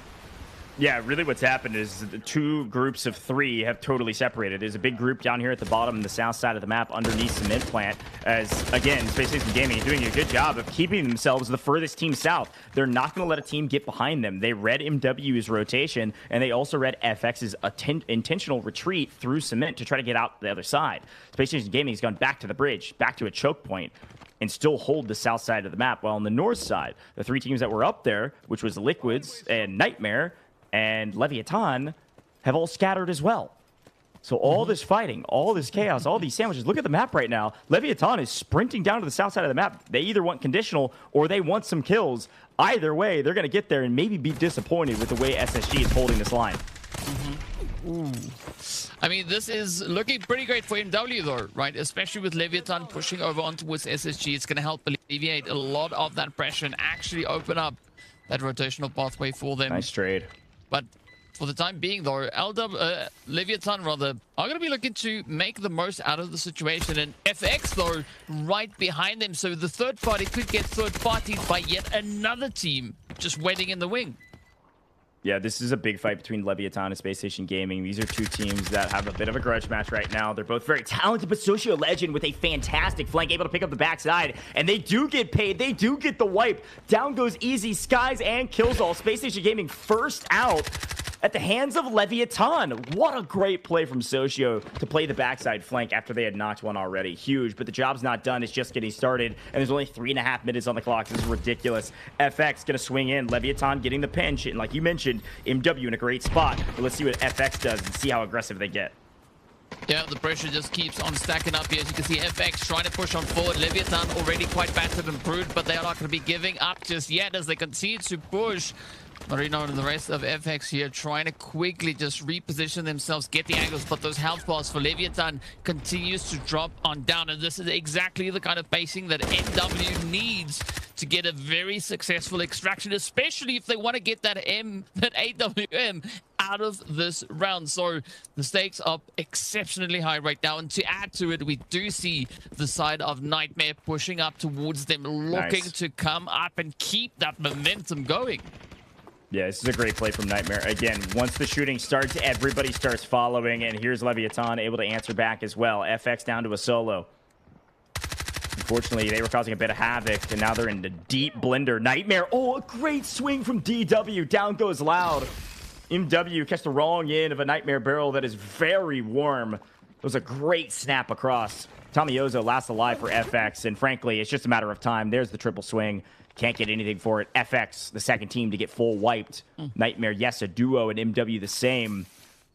Yeah, really what's happened is the two groups of three have totally separated. There's a big group down here at the bottom, the south side of the map, underneath Cement Plant, as, again, Spacestation Gaming is doing a good job of keeping themselves the furthest team south. They're not going to let a team get behind them. They read MW's rotation, and they also read FX's intentional retreat through Cement to try to get out the other side. Spacestation Gaming has gone back to the bridge, back to a choke point, and still hold the south side of the map. While on the north side, the three teams that were up there, which was Liquids and Nightmare and Leviathan, have all scattered as well. So all this fighting, all this chaos, all these sandwiches. Look at the map right now. Leviathan is sprinting down to the south side of the map. They either want conditional or they want some kills. Either way, they're going to get there and maybe be disappointed with the way SSG is holding this line. Ooh. I mean, this is looking pretty great for MW though, right? Especially with Leviathan pushing over on towards SSG. It's going to help alleviate a lot of that pressure and actually open up that rotational pathway for them. Nice trade. But for the time being, though, Leviathan, rather, are going to be looking to make the most out of the situation. And FX, though, right behind them. So the third party could get third-partied by yet another team just waiting in the wing. Yeah, this is a big fight between Leviathan and Spacestation Gaming. These are two teams that have a bit of a grudge match right now. They're both very talented, but Socio Legend with a fantastic flank, able to pick up the backside. And they do get paid. They do get the wipe. Down goes Easy, Skies, and Kills All. Spacestation Gaming first out at the hands of Leviathan. What a great play from Socio to play the backside flank after they had knocked one already. Huge, but the job's not done. It's just getting started, and there's only 3.5 minutes on the clock. This is ridiculous. FX gonna swing in. Leviathan getting the pinch, and like you mentioned, MW in a great spot. But let's see what FX does and see how aggressive they get. Yeah, the pressure just keeps on stacking up here. As you can see, FX trying to push on forward. Leviathan already quite battered and brewed, but they are not going to be giving up just yet as they continue to push. Marino and the rest of FX here trying to quickly just reposition themselves, get the angles, but those health bars for Leviathan continues to drop on down. And this is exactly the kind of pacing that MW needs to get a very successful extraction, especially if they want to get that AWM out of this round. So the stakes are exceptionally high right now. And to add to it, we do see the side of Nightmare pushing up towards them, looking to come up and keep that momentum going. Yeah, this is a great play from Nightmare. Again, once the shooting starts, everybody starts following, and here's Leviathan able to answer back as well. FX down to a solo. Unfortunately, they were causing a bit of havoc, and now they're in the deep blender. Nightmare, oh, a great swing from DW. Down goes Loud. MW catch the wrong end of a Nightmare barrel that is very warm. It was a great snap across. Tomiozo last alive for FX, and frankly, it's just a matter of time. There's the triple swing. Can't get anything for it. FX, the second team to get full wiped. Nightmare, yes, a duo, and MW the same.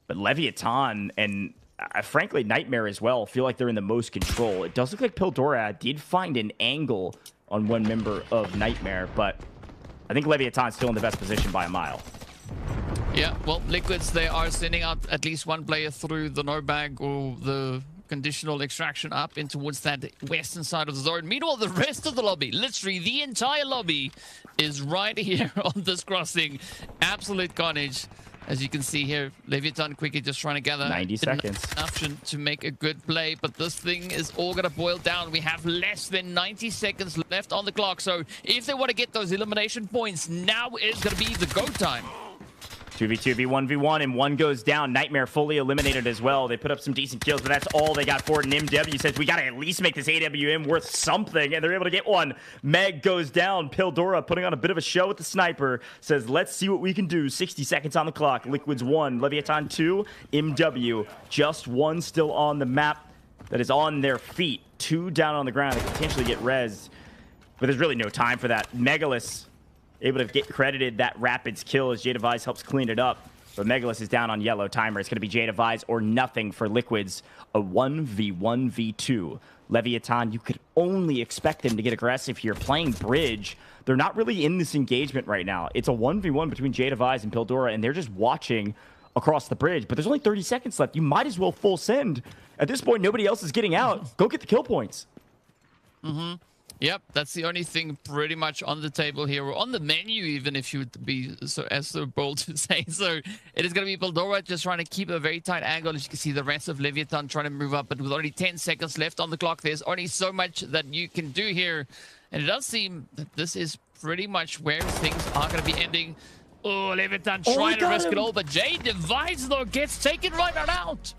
But Leviathan and, frankly, Nightmare as well feel like they're in the most control. It does look like Pildora did find an angle on one member of Nightmare, but I think Leviathan's still in the best position by a mile. Yeah, well, Liquids, they are sending out at least one player through the no bag or the conditional extraction up in towards that western side of the zone. Meanwhile, the rest of the lobby, literally the entire lobby, is right here on this crossing. Absolute carnage. As you can see here, Leviathan quickly just trying to gather 90 seconds option to make a good play, but this thing is all going to boil down. We have less than 90 seconds left on the clock, so if they want to get those elimination points, now is going to be the go time. 2v2, v1v1, and one goes down. Nightmare fully eliminated as well. They put up some decent kills, but that's all they got for it. And MW says, we got to at least make this AWM worth something, and they're able to get one. Meg goes down. Pildora putting on a bit of a show with the sniper. Says, let's see what we can do. 60 seconds on the clock. Liquids 1, Leviathan 2, MW. Just one still on the map that is on their feet. 2 down on the ground. They potentially get rezzed, but there's really no time for that. Megalus able to get credited that Rapids kill as Jadavise helps clean it up. But Megalus is down on yellow timer. It's going to be Jadavise or nothing for Liquids. A 1v1v2. Leviathan, you could only expect them to get aggressive here. Playing bridge, they're not really in this engagement right now. It's a 1v1 between Jadavise and Pildora, and they're just watching across the bridge. But there's only 30 seconds left. You might as well full send. At this point, nobody else is getting out. Go get the kill points. Yep, that's the only thing pretty much on the table here, or on the menu even, if you would be so bold to say. So it is going to be Pandora just trying to keep a very tight angle. As you can see, the rest of Leviathan trying to move up, but with only 10 seconds left on the clock, there's only so much that you can do here. And it does seem that this is pretty much where things are going to be ending. Oh, Leviathan trying to risk it all, but Jay Device, though, gets taken right out.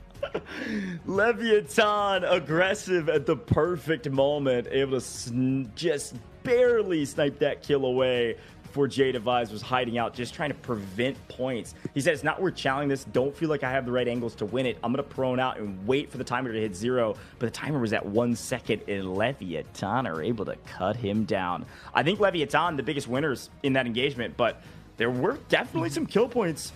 Leviathan aggressive at the perfect moment, able to just barely snipe that kill away before Jay Device was hiding out, just trying to prevent points. He said, it's not worth challenging this. Don't feel like I have the right angles to win it. I'm going to prone out and wait for the timer to hit 0. But the timer was at 1 second, and Leviathan are able to cut him down. I think Leviathan, the biggest winners in that engagement, but there were definitely some kill points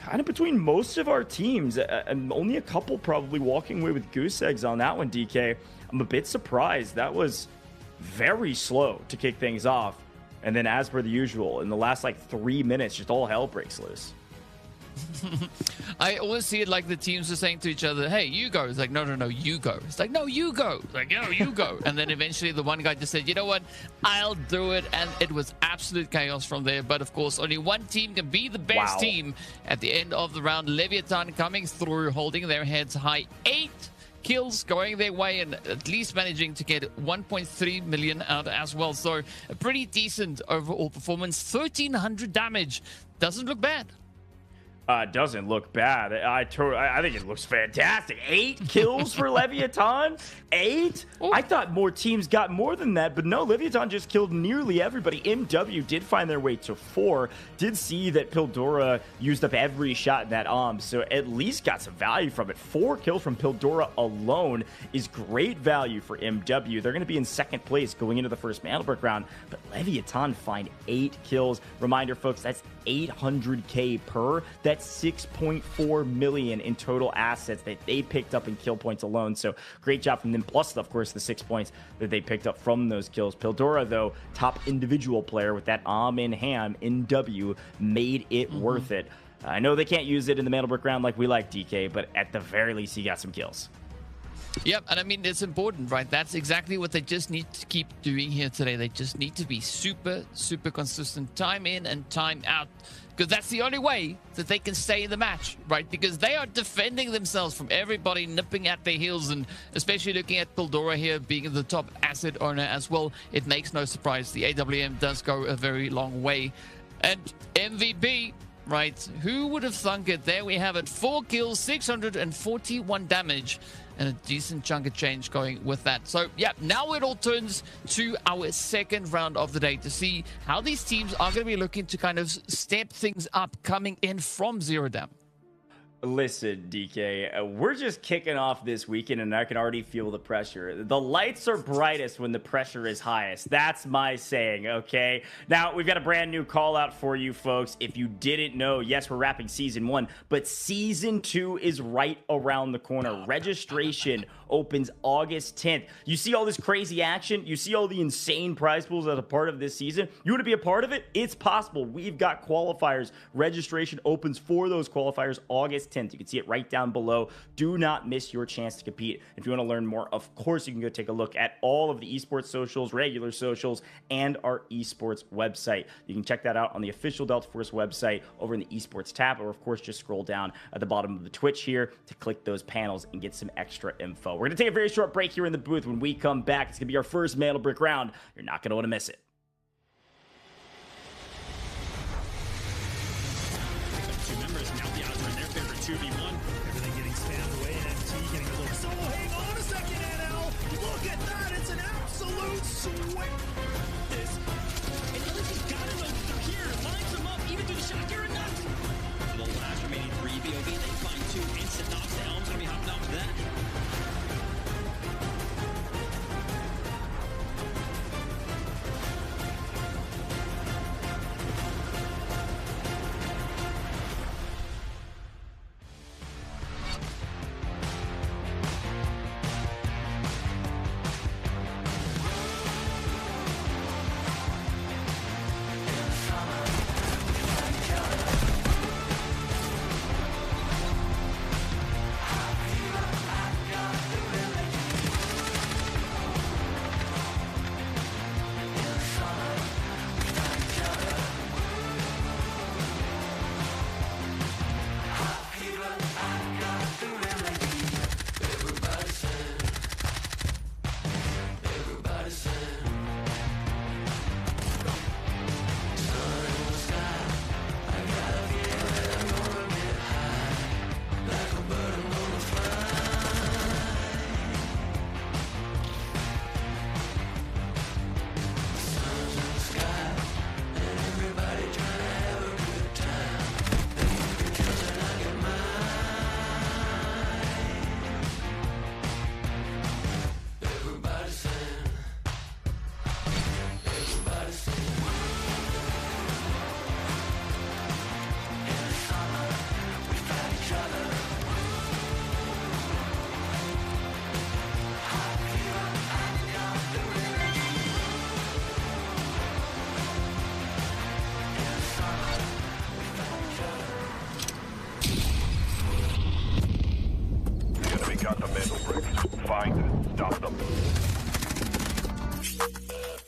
kind of between most of our teams, and only a couple probably walking away with goose eggs on that one, DK. I'm a bit surprised. That was very slow to kick things off. And then as per the usual, in the last like 3 minutes, just all hell breaks loose. I always see it like the teams are saying to each other, hey, you go. It's like, no, you go. It's like, no, you go. It's like, no, you go. And then eventually the one guy just said, you know what, I'll do it. And it was absolute chaos from there. But of course, only one team can be the best team at the end of the round. Leviathan coming through, holding their heads high. 8 kills going their way, and at least managing to get 1.3 million out as well. So a pretty decent overall performance. 1,300 damage. Doesn't look bad. Doesn't look bad. I think it looks fantastic. 8 kills for Leviathan? 8? Oh. I thought more teams got more than that, but no, Leviathan just killed nearly everybody. MW did find their way to 4. Did see that Pildora used up every shot in that so at least got some value from it. 4 kills from Pildora alone is great value for MW. They're going to be in second place going into the first Mandelbrot round, but Leviathan find 8 kills. Reminder, folks, that's 800k per. That's 6.4 million in total assets that they picked up in kill points alone. So great job from them. Plus, of course, the 6 points that they picked up from those kills. Pildora, though, top individual player with that in hand, NW, made it worth it. I know they can't use it in the Mandelbrot round like we like, DK, but at the very least, he got some kills. Yep, and I mean, it's important, right? That's exactly what they just need to keep doing here today. They just need to be super, super consistent, time in and time out, because that's the only way that they can stay in the match, right? Because they are defending themselves from everybody nipping at their heels, and especially looking at Pildora here being the top asset owner as well, it makes no surprise. The AWM does go a very long way. And MVP, right? Who would have thunk it? There we have it. 4 kills, 641 damage. And a decent chunk of change going with that. So, yeah, now it all turns to our second round of the day to see how these teams are going to be looking to kind of step things up coming in from Zero Down. Listen, DK, we're just kicking off this weekend, and I can already feel the pressure. The lights are brightest when the pressure is highest. That's my saying, okay? Now, we've got a brand new call out for you folks. If you didn't know, yes, we're wrapping Season 1, but Season 2 is right around the corner. Registration opens August 10th. You see all this crazy action? You see all the insane prize pools as a part of this season? You want to be a part of it? It's possible. We've got qualifiers. Registration opens for those qualifiers August 10th. You can see it right down below. Do not miss your chance to compete. If you want to learn more, of course, you can go take a look at all of the esports socials, regular socials, and our esports website. You can check that out on the official Delta Force website over in the esports tab, or of course, just scroll down at the bottom of the Twitch here to click those panels and get some extra info. We're going to take a very short break here in the booth. When we come back, it's going to be our first Mandelbrot round. You're not going to want to miss it. Two members now the odds are in their favor. 2v1. Everything getting spammed away. NT getting a little solo. Hang on a second, NL. Look at that. It's an absolute swing. This. And Ellis has got to know that they're here. Lines them up. Even through the shot. You're nuts. For the last remaining 3 BOV, they find 2 instant knocks. The Elm's going to be hopping off that. bricks. Find and stop them.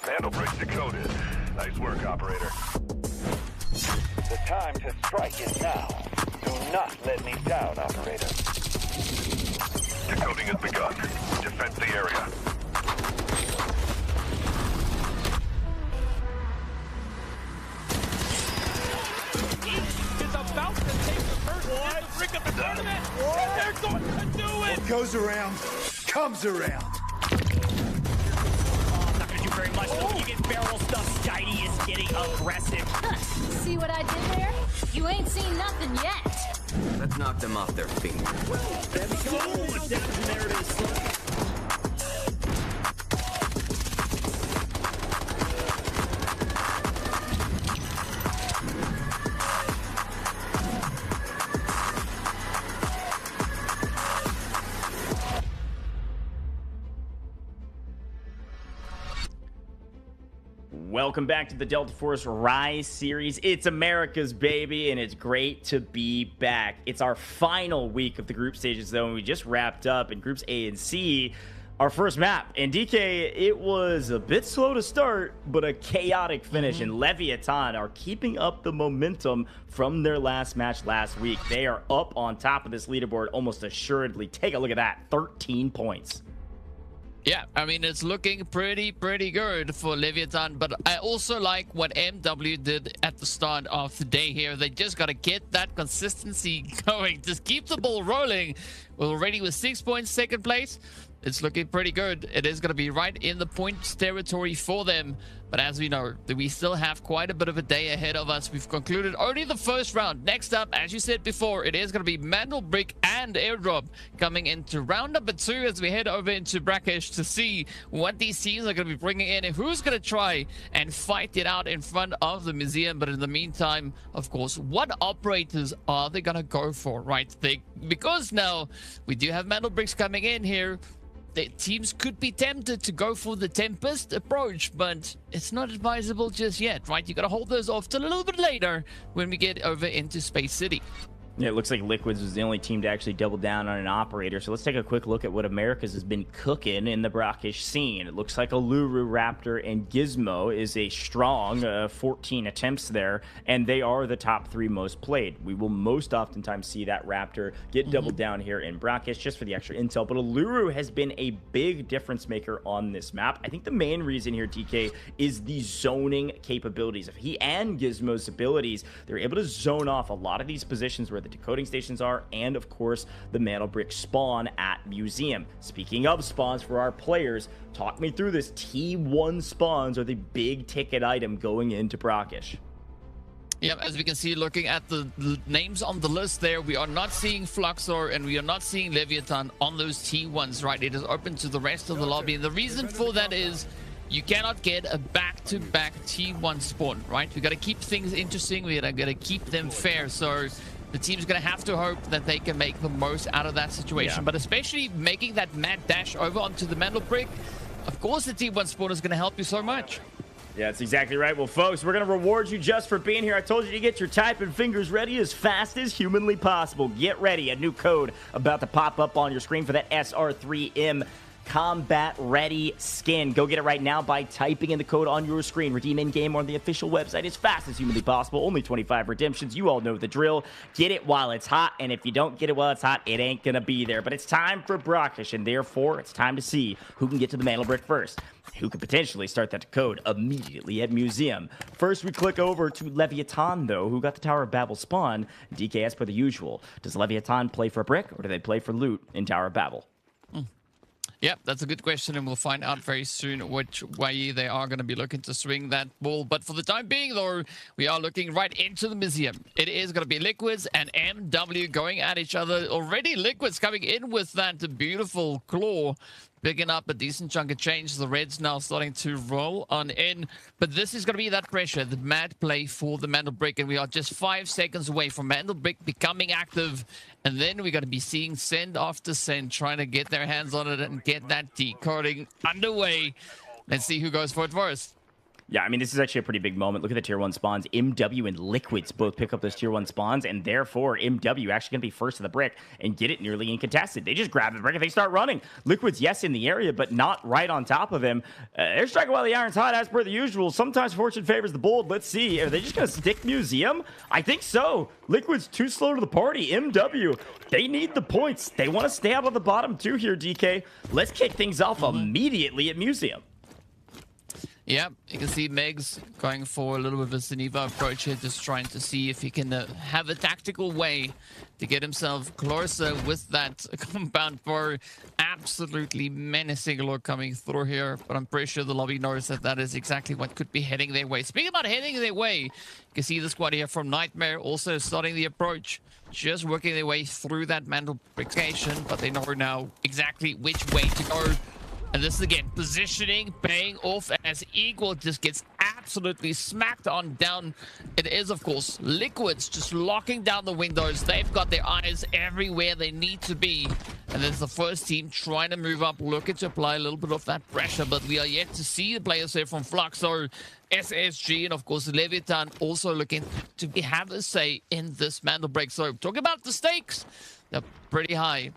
Mandel bricks decoded. Nice work, operator. The time to strike is now. Do not let me down, operator. Decoding has begun. Defend the area. Is about to take the first brick of the tournament. They're going to do it. What goes around, comes around. Not gonna do very much. Oh. You get barrel stuff. Skydie is getting aggressive. See what I did there? You ain't seen nothing yet. Let's knock them off their feet. So much damage from there it is. Welcome back to the Delta Force Rise series. It's America's baby, and it's great to be back. It's our final week of the group stages, though, and we just wrapped up in groups A and C, our first map. And DK, it was a bit slow to start, but a chaotic finish. And LEVIATAN are keeping up the momentum from their last match last week. They are up on top of this leaderboard almost assuredly. Take a look at that, 13 points. Yeah, I mean, it's looking pretty good for LEVIATAN, but I also like what MW did at the start of the day here. They just got to get that consistency going. Just keep the ball rolling. We're already with 6 points, second place. It's looking pretty good. It is going to be right in the points territory for them. But as we know, we still have quite a bit of a day ahead of us. We've concluded only the first round. Next up, as you said before, it is going to be Mandel Brick and Airdrop coming into round number 2 as we head over into Brakkesh to see what these teams are going to be bringing in and who's going to try and fight it out in front of the museum. But in the meantime, of course, what operators are they going to go for, right? Because now we do have Mandel Bricks coming in here. The teams could be tempted to go for the Tempest approach, but it's not advisable just yet, right? You got to hold those off till a little bit later when we get over into Space City. Yeah, it looks like Liquids was the only team to actually double down on an operator. So let's take a quick look at what Americas has been cooking in the Brakkesh scene. It looks like Alluru, Raptor, and Gizmo is a strong 14 attempts there, and they are the top 3 most played. We will most oftentimes see that Raptor get doubled down here in Brakkesh just for the extra intel, but Alluru has been a big difference maker on this map. I think the main reason here, DK, is the zoning capabilities. If he and Gizmo's abilities, they're able to zone off a lot of these positions where the decoding stations are, and of course the Mandel Brick spawn at museum. Speaking of spawns for our players, talk me through this. T1 spawns are the big ticket item going into Brakkesh. Yeah, as we can see, looking at the names on the list there, we are not seeing Fluxo and we are not seeing LEVIATAN on those T1s, right? It is open to the rest of the lobby, and the reason for that is you cannot get a back-to-back T1 spawn, right? We got to keep things interesting. We got to keep them fair. So the team's going to have to hope that they can make the most out of that situation. Yeah. But especially making that mad dash over onto the Mandel Brick, of course the T1 spawn is going to help you so much. Yeah, that's exactly right. Well, folks, we're going to reward you just for being here. I told you to get your typing fingers ready as fast as humanly possible. Get ready. A new code about to pop up on your screen for that SR3M Combat Ready skin. Go get it right now by typing in the code on your screen. Redeem in-game on the official website as fast as humanly possible. Only 25 redemptions. You all know the drill. Get it while it's hot, and if you don't get it while it's hot, it ain't gonna be there. But it's time for Brakkesh, and therefore it's time to see who can get to the Mandel Brick first. Who could potentially start that code immediately at Museum. First, we click over to LEVIATAN, though, who got the Tower of Babel spawn. DK, as per the usual, does LEVIATAN play for a brick, or do they play for loot in Tower of Babel? Yeah, that's a good question, and we'll find out very soon which way they are going to be looking to swing that ball. But for the time being, though, we are looking right into the museum. It is going to be Liquids and MW going at each other. Already Liquids coming in with that beautiful claw, picking up a decent chunk of change. The Reds now starting to roll on in. But this is going to be that pressure, the mad play for the Mandel Brick. And we are just 5 seconds away from Mandel Brick becoming active. And then we're going to be seeing send after send, trying to get their hands on it and get that decoding underway. Let's see who goes for it first. Yeah, I mean, this is actually a pretty big moment. Look at the tier 1 spawns. MW and Liquids both pick up those tier 1 spawns, and therefore MW actually going to be first to the brick and get it nearly uncontested. They just grab the brick and they start running. Liquids, yes, in the area, but not right on top of him. They're striking while the iron's hot, as per the usual. Sometimes fortune favors the bold. Let's see. Are they just going to stick Museum? I think so. Liquids too slow to the party. MW, they need the points. They want to stay out of the bottom two here, DK. Let's kick things off immediately at Museum. Yeah, you can see Megs going for a little bit of a Zeneva approach here, just trying to see if he can have a tactical way to get himself closer with that compound for absolutely menacing look coming through here. But I'm pretty sure the lobby knows that that is exactly what could be heading their way. Speaking about heading their way, you can see the squad here from Nightmare also starting the approach, just working their way through that mantle brickation, but they know now exactly which way to go. And this is, again, positioning, paying off as Eagle just gets absolutely smacked on down. It is, of course, Liquids just locking down the windows. They've got their eyes everywhere they need to be. And there's the first team trying to move up, looking to apply a little bit of that pressure. But we are yet to see the players here from Fluxo, SSG, and, of course, Leviathan also looking to have a say in this mantle break. So, talking about the stakes, they're pretty high.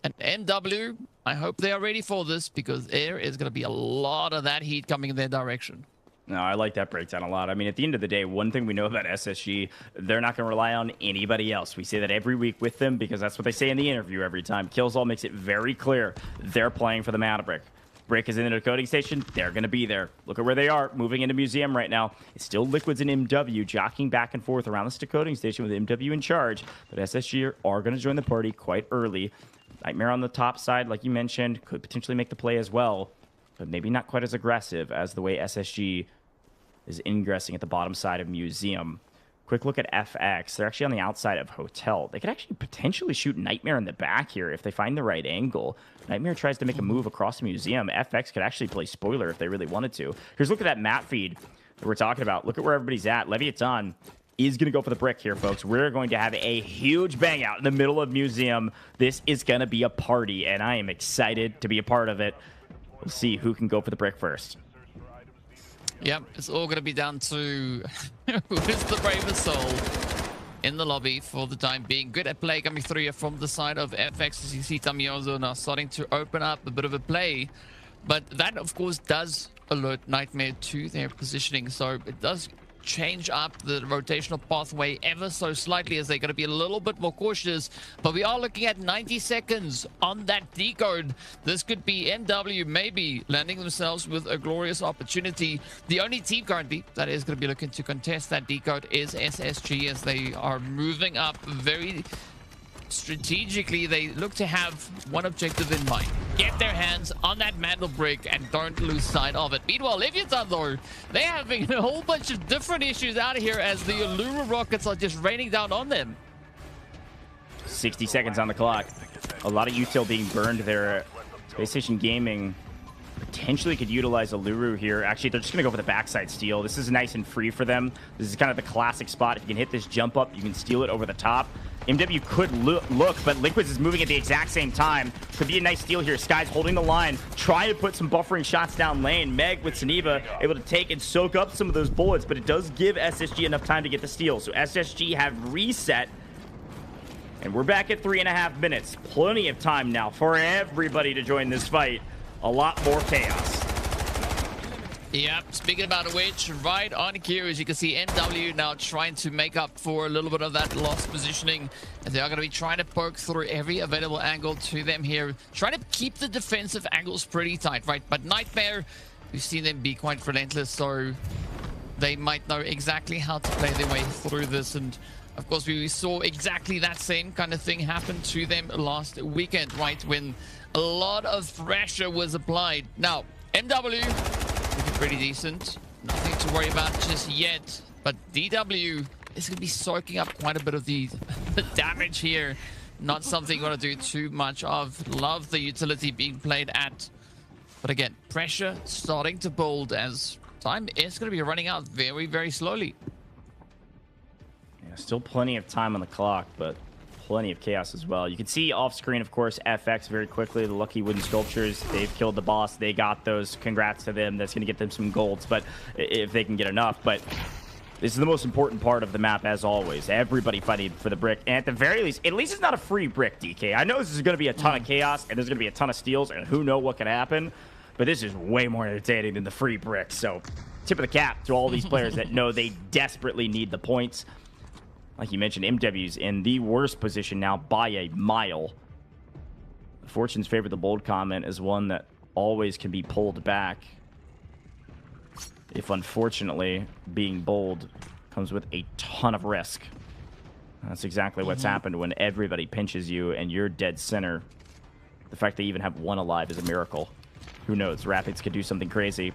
And NW, I hope they are ready for this, because there is going to be a lot of that heat coming in their direction. No, I like that breakdown a lot. I mean, at the end of the day, one thing we know about SSG, they're not going to rely on anybody else. We say that every week with them because that's what they say in the interview every time. Killzall makes it very clear they're playing for the mana brick. Brick is in the decoding station. They're going to be there. Look at where they are, moving into Museum right now. It's still Liquids and MW jockeying back and forth around this decoding station with MW in charge. But SSG are going to join the party quite early. Nightmare on the top side, like you mentioned, could potentially make the play as well, but maybe not quite as aggressive as the way SSG is ingressing at the bottom side of Museum. Quick look at FX. They're actually on the outside of Hotel. They could actually potentially shoot Nightmare in the back here if they find the right angle. Nightmare tries to make a move across Museum. FX could actually play spoiler if they really wanted to. Here's a look at that map feed that we're talking about. Look at where everybody's at. Leviathan is going to go for the brick here, folks. We're going to have a huge bang out in the middle of Museum. This is going to be a party, and I am excited to be a part of it. We'll see who can go for the brick first. Yep, it's all going to be down to who is the bravest soul in the lobby for the time being. Good at play coming through here from the side of FX, as you see Tamiozo now starting to open up a bit of a play. But that, of course, does alert Nightmare to their positioning, so it does change up the rotational pathway ever so slightly, as they're going to be a little bit more cautious. But we are looking at 90 seconds on that decode. This could be NW maybe landing themselves with a glorious opportunity. The only team currently that is going to be looking to contest that decode is SSG, as they are moving up very strategically. They look to have one objective in mind: get their hands on that mantle brick and don't lose sight of it. Meanwhile, Leviathan, though, they're having a whole bunch of different issues out of here as the Allura rockets are just raining down on them. 60 seconds on the clock. A lot of util being burned there. Spacestation Gaming potentially could utilize Allura here. Actually, they're just going to go for the backside steal. This is nice and free for them. This is kind of the classic spot. If you can hit this jump up, you can steal it over the top. MW could look, but Liquids is moving at the exact same time. Could be a nice steal here. Sky's holding the line, trying to put some buffering shots down lane. Meg with Zeneva able to take and soak up some of those bullets, but it does give SSG enough time to get the steal. So SSG have reset, and we're back at 3.5 minutes. Plenty of time now for everybody to join this fight. A lot more chaos. Yep, speaking about which, right on cue, as you can see, NW now trying to make up for a little bit of that lost positioning. And they are going to be trying to poke through every available angle to them here. Trying to keep the defensive angles pretty tight, right? But Nightmare, we've seen them be quite relentless, so they might know exactly how to play their way through this. And of course, we saw exactly that same kind of thing happen to them last weekend, right? When a lot of pressure was applied. Now, MW, looking pretty decent. Nothing to worry about just yet. But DW is going to be soaking up quite a bit of the damage here. Not something you want to do too much of. Love the utility being played at. But again, pressure starting to build as time is going to be running out very, very slowly. Yeah, still plenty of time on the clock, but plenty of chaos as well. You can see off screen, of course, FX very quickly. The lucky wooden sculptures, they've killed the boss. They got those. Congrats to them. That's going to get them some golds, but if they can get enough. But this is the most important part of the map, as always. Everybody fighting for the brick. And at the very least it's not a free brick, DK. I know this is going to be a ton of chaos, and there's going to be a ton of steals, and who knows what can happen. But this is way more entertaining than the free brick. So tip of the cap to all these players that know they desperately need the points. Like you mentioned, MW's in the worst position now by a mile. Fortune's favor the bold comment is one that always can be pulled back if, unfortunately, being bold comes with a ton of risk. That's exactly what's happened when everybody pinches you and you're dead center. The fact that you even have one alive is a miracle. Who knows? Rapids could do something crazy.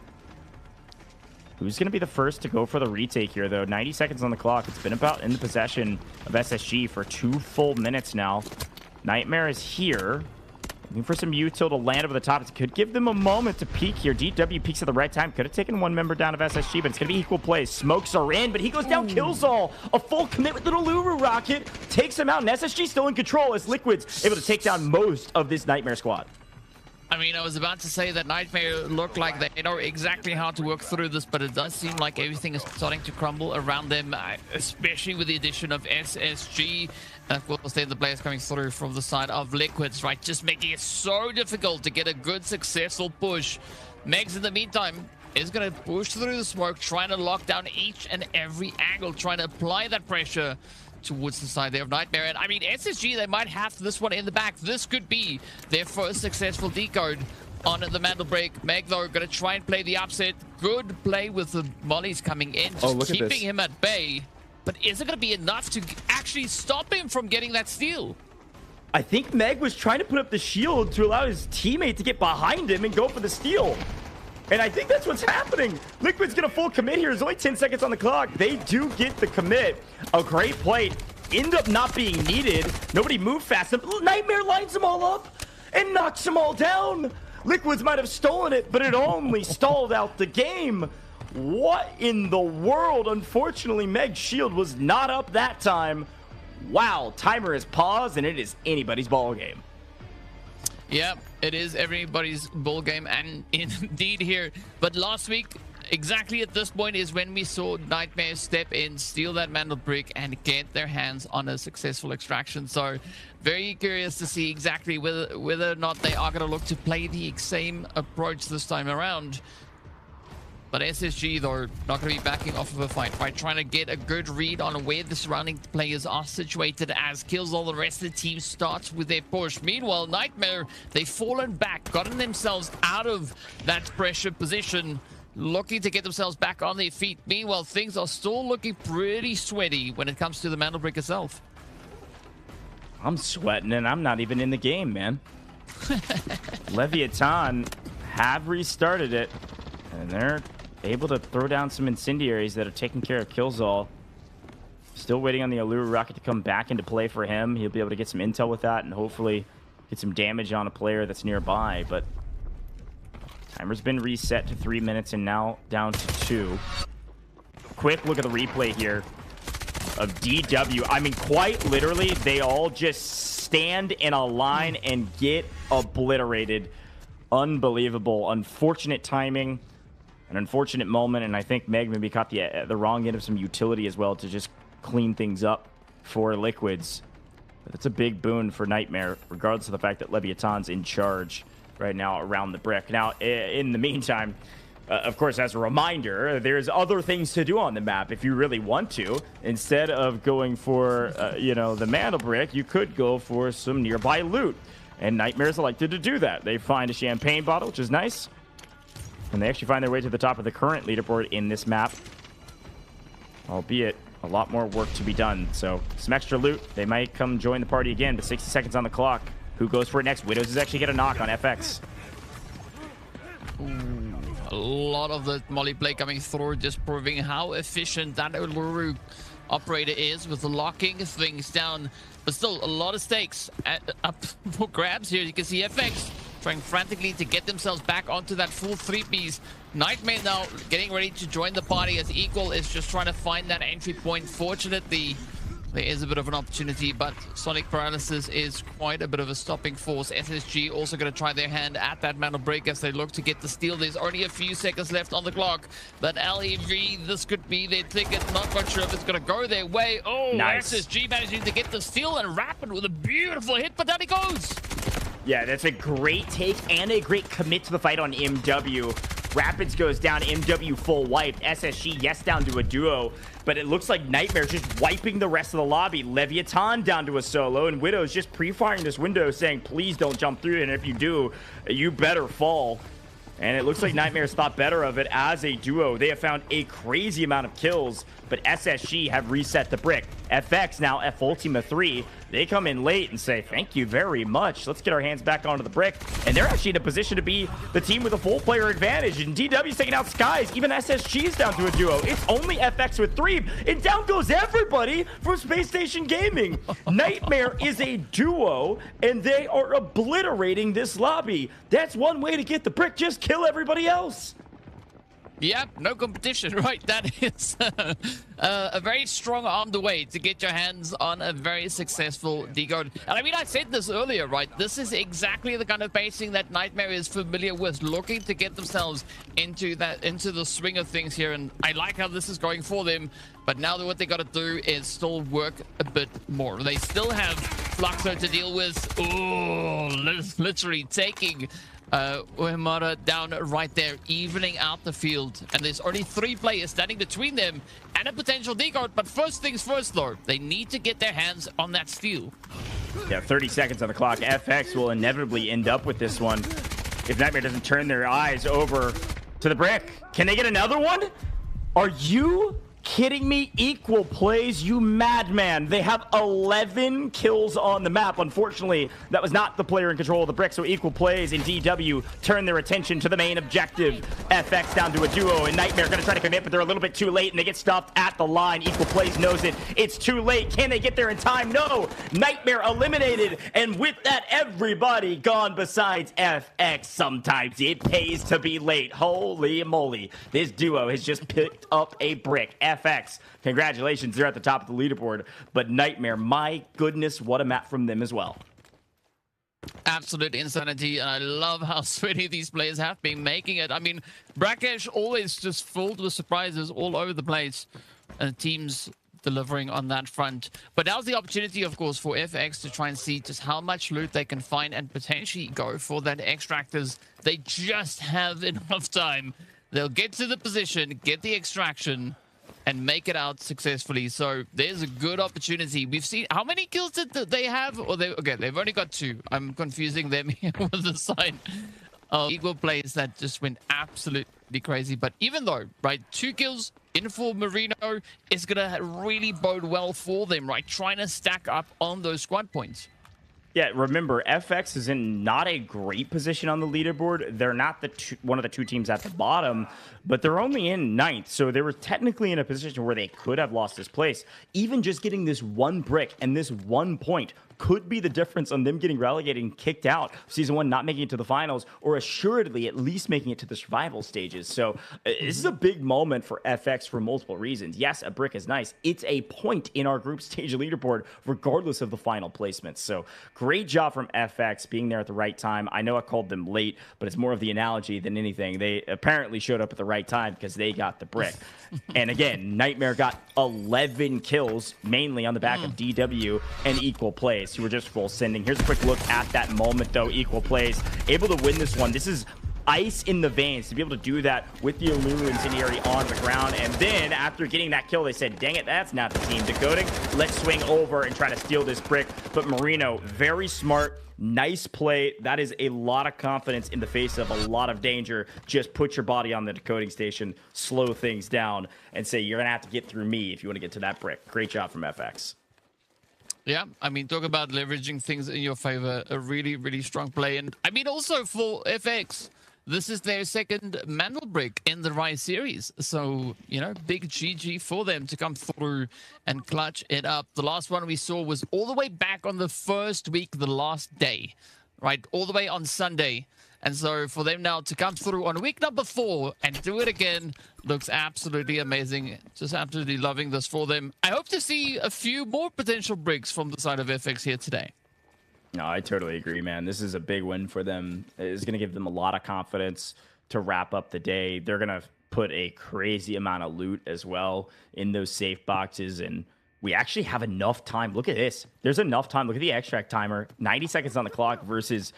Who's going to be the first to go for the retake here, though? 90 seconds on the clock. It's been about in the possession of SSG for 2 full minutes now. Nightmare is here. Looking for some util to land over the top. It could give them a moment to peek here. DW peeks at the right time. Could have taken one member down of SSG, but it's going to be equal plays. Smokes are in, but he goes down, kills all. A full commit with the Lulu rocket. Takes him out, and SSG still in control as Liquid's able to take down most of this Nightmare squad. I mean, I was about to say that Nightmare look like they know exactly how to work through this, but it does seem like everything is starting to crumble around them, especially with the addition of SSG. And of course, then the players coming through from the side of Liquids, right? Just making it so difficult to get a good, successful push. Megs, in the meantime, is going to push through the smoke, trying to lock down each and every angle, trying to apply that pressure towards the side there of Nightmare. And I mean, SSG, they might have this one in the back. This could be their first successful decode on the Mantle Break. Meg, though, going to try and play the upset. Good play with the mollies coming in, just keeping him at bay. But is it going to be enough to actually stop him from getting that steal? I think Meg was trying to put up the shield to allow his teammate to get behind him and go for the steal. And I think that's what's happening. Liquid's gonna full commit here. There's only 10 seconds on the clock. They do get the commit. A great play. End up not being needed. Nobody moved fast enough. Nightmare lines them all up and knocks them all down. Liquids might have stolen it, but it only stalled out the game. What in the world? Unfortunately, Meg's shield was not up that time. Wow, timer is paused, and it is anybody's ball game. Yeah, it is everybody's ball game, and indeed here. But last week, exactly at this point, is when we saw Nightmare step in, steal that Mantle Brick, and get their hands on a successful extraction. So, very curious to see exactly whether or not they are going to look to play the same approach this time around. But SSG, though, not going to be backing off of a fight, right? Trying to get a good read on where the surrounding players are situated as kills all the rest of the team starts with their push. Meanwhile, Nightmare, they've fallen back, gotten themselves out of that pressure position, looking to get themselves back on their feet. Meanwhile, things are still looking pretty sweaty when it comes to the Mantle Brick itself. I'm sweating, and I'm not even in the game, man. Leviathan have restarted it, and they're able to throw down some incendiaries that are taking care of Killzall. Still waiting on the Allure rocket to come back into play for him. He'll be able to get some intel with that and hopefully get some damage on a player that's nearby. But timer's been reset to 3 minutes and now down to 2. Quick look at the replay here of DW. I mean, quite literally, they all just stand in a line and get obliterated. Unbelievable. Unfortunate timing. An unfortunate moment, and I think Meg maybe caught the wrong end of some utility as well to just clean things up for Liquids. But that's a big boon for Nightmare, regardless of the fact that Leviatan's in charge right now around the brick. Now, in the meantime, of course, as a reminder, there's other things to do on the map if you really want to. Instead of going for, the Mantle Brick, you could go for some nearby loot. And Nightmare's elected to do that. They find a champagne bottle, which is nice. And they actually find their way to the top of the current leaderboard in this map. Albeit a lot more work to be done. So some extra loot. They might come join the party again, but 60 seconds on the clock. Who goes for it next? Widows is actually get a knock on FX. Ooh, a lot of the molly play coming through, just proving how efficient that Uluru operator is with locking things down. But still, a lot of stakes up for grabs here. You can see FX trying frantically to get themselves back onto that full 3-piece. Nightmare now getting ready to join the party as Equal is just trying to find that entry point. Fortunately, there is a bit of an opportunity, but Sonic Paralysis is quite a bit of a stopping force. SSG also going to try their hand at that Mantle Break as they look to get the steal. There's only a few seconds left on the clock, but LEV, this could be their ticket. Not quite sure if it's going to go their way. Oh, nice. SSG managing to get the steal, and Rapid with a beautiful hit, but down he goes. Yeah, that's a great take and a great commit to the fight on MW. Rapids goes down, MW full wiped. SSG, yes, down to a duo, but it looks like Nightmare just wiping the rest of the lobby. Leviathan down to a solo, and Widow's just pre-firing this window saying, please don't jump through, and if you do, you better fall. And it looks like Nightmare's thought better of it as a duo. They have found a crazy amount of kills, but SSG have reset the brick. FX now F Ultima 3. They come in late and say, thank you very much. Let's get our hands back onto the brick. And they're actually in a position to be the team with a full player advantage. And DW's taking out Skies. Even SSG is down to a duo. It's only FX with 3. And down goes everybody from Spacestation Gaming. Nightmare is a duo, and they are obliterating this lobby. That's one way to get the brick. Just kill everybody else. Yeah, no competition, right? That is a very strong armed way to get your hands on a very successful decode. And I mean, I said this earlier, right? This is exactly the kind of pacing that Nightmare is familiar with, looking to get themselves into the swing of things here. And I like how this is going for them. But now what they got to do is still work a bit more. They still have Fluxo to deal with. Oh, literally taking Uemura down right there, evening out the field. And there's only 3 players standing between them and a potential decode. But first things first, though, they need to get their hands on that steal. Yeah, 30 seconds on the clock. FX will inevitably end up with this one if Nightmare doesn't turn their eyes over to the brick. Can they get another one? Are you kidding me? Equal plays, you madman. They have 11 kills on the map. Unfortunately, that was not the player in control of the brick, so equal plays and DW turn their attention to the main objective. FX down to a duo, and Nightmare going to try to commit, but they're a little bit too late, and they get stopped at the line. Equal plays knows it. It's too late. Can they get there in time? No. Nightmare eliminated, and with that, everybody gone besides FX. Sometimes it pays to be late. Holy moly. This duo has just picked up a brick. FX, congratulations, they're at the top of the leaderboard. But Nightmare, my goodness, what a map from them as well. Absolute insanity, and I love how sweaty these players have been making it. I mean, Brakkesh always just filled with surprises all over the place, and teams delivering on that front. But now's the opportunity, of course, for FX to try and see just how much loot they can find and potentially go for that extractors. They just have enough time. They'll get to the position, get the extraction, and make it out successfully. So there's a good opportunity. We've seen how many kills did they have? Or okay, they've only got 2. I'm confusing them here with the sign of equal plays that just went absolutely crazy. But even though, right, 2 kills in for Marino is gonna really bode well for them, right? Trying to stack up on those squad points. Yeah, remember, FX is in not a great position on the leaderboard. They're not one of the 2 teams at the bottom, but they're only in 9th. So they were technically in a position where they could have lost this place. Even just getting this 1 brick and this 1 point could be the difference on them getting relegated and kicked out of Season 1, not making it to the finals, or assuredly at least making it to the survival stages. So this is a big moment for FX for multiple reasons. Yes, a brick is nice. It's a point in our group stage leaderboard, regardless of the final placements. So great job from FX being there at the right time. I know I called them late, but it's more of the analogy than anything. They apparently showed up at the right time because they got the brick. And again, Nightmare got 11 kills, mainly on the back of DW and equal plays, who were just full sending. Here's a quick look at that moment, though. Equal plays, able to win this one. This is ice in the veins to be able to do that with the Illumine Incendiary on the ground. And then after getting that kill, they said, dang it, that's not the team decoding. Let's swing over and try to steal this brick. But Marino, very smart. Nice play. That is a lot of confidence in the face of a lot of danger. Just put your body on the decoding station, slow things down, and say, you're going to have to get through me if you want to get to that brick. Great job from FX. Yeah, I mean, talk about leveraging things in your favor. A really, really strong play. And I mean, also for FX, this is their 2nd Mantle Break in the Rise series. So, you know, big GG for them to come through and clutch it up. The last one we saw was all the way back on the first week, the last day. right? All the way on Sunday. And so for them now to come through on week number 4 and do it again looks absolutely amazing. Just absolutely loving this for them. I hope to see a few more potential breaks from the side of FX here today. No, I totally agree, man. This is a big win for them. It's going to give them a lot of confidence to wrap up the day. They're going to put a crazy amount of loot as well in those safe boxes. And we actually have enough time. Look at this. There's enough time. Look at the extract timer. 90 seconds on the clock versus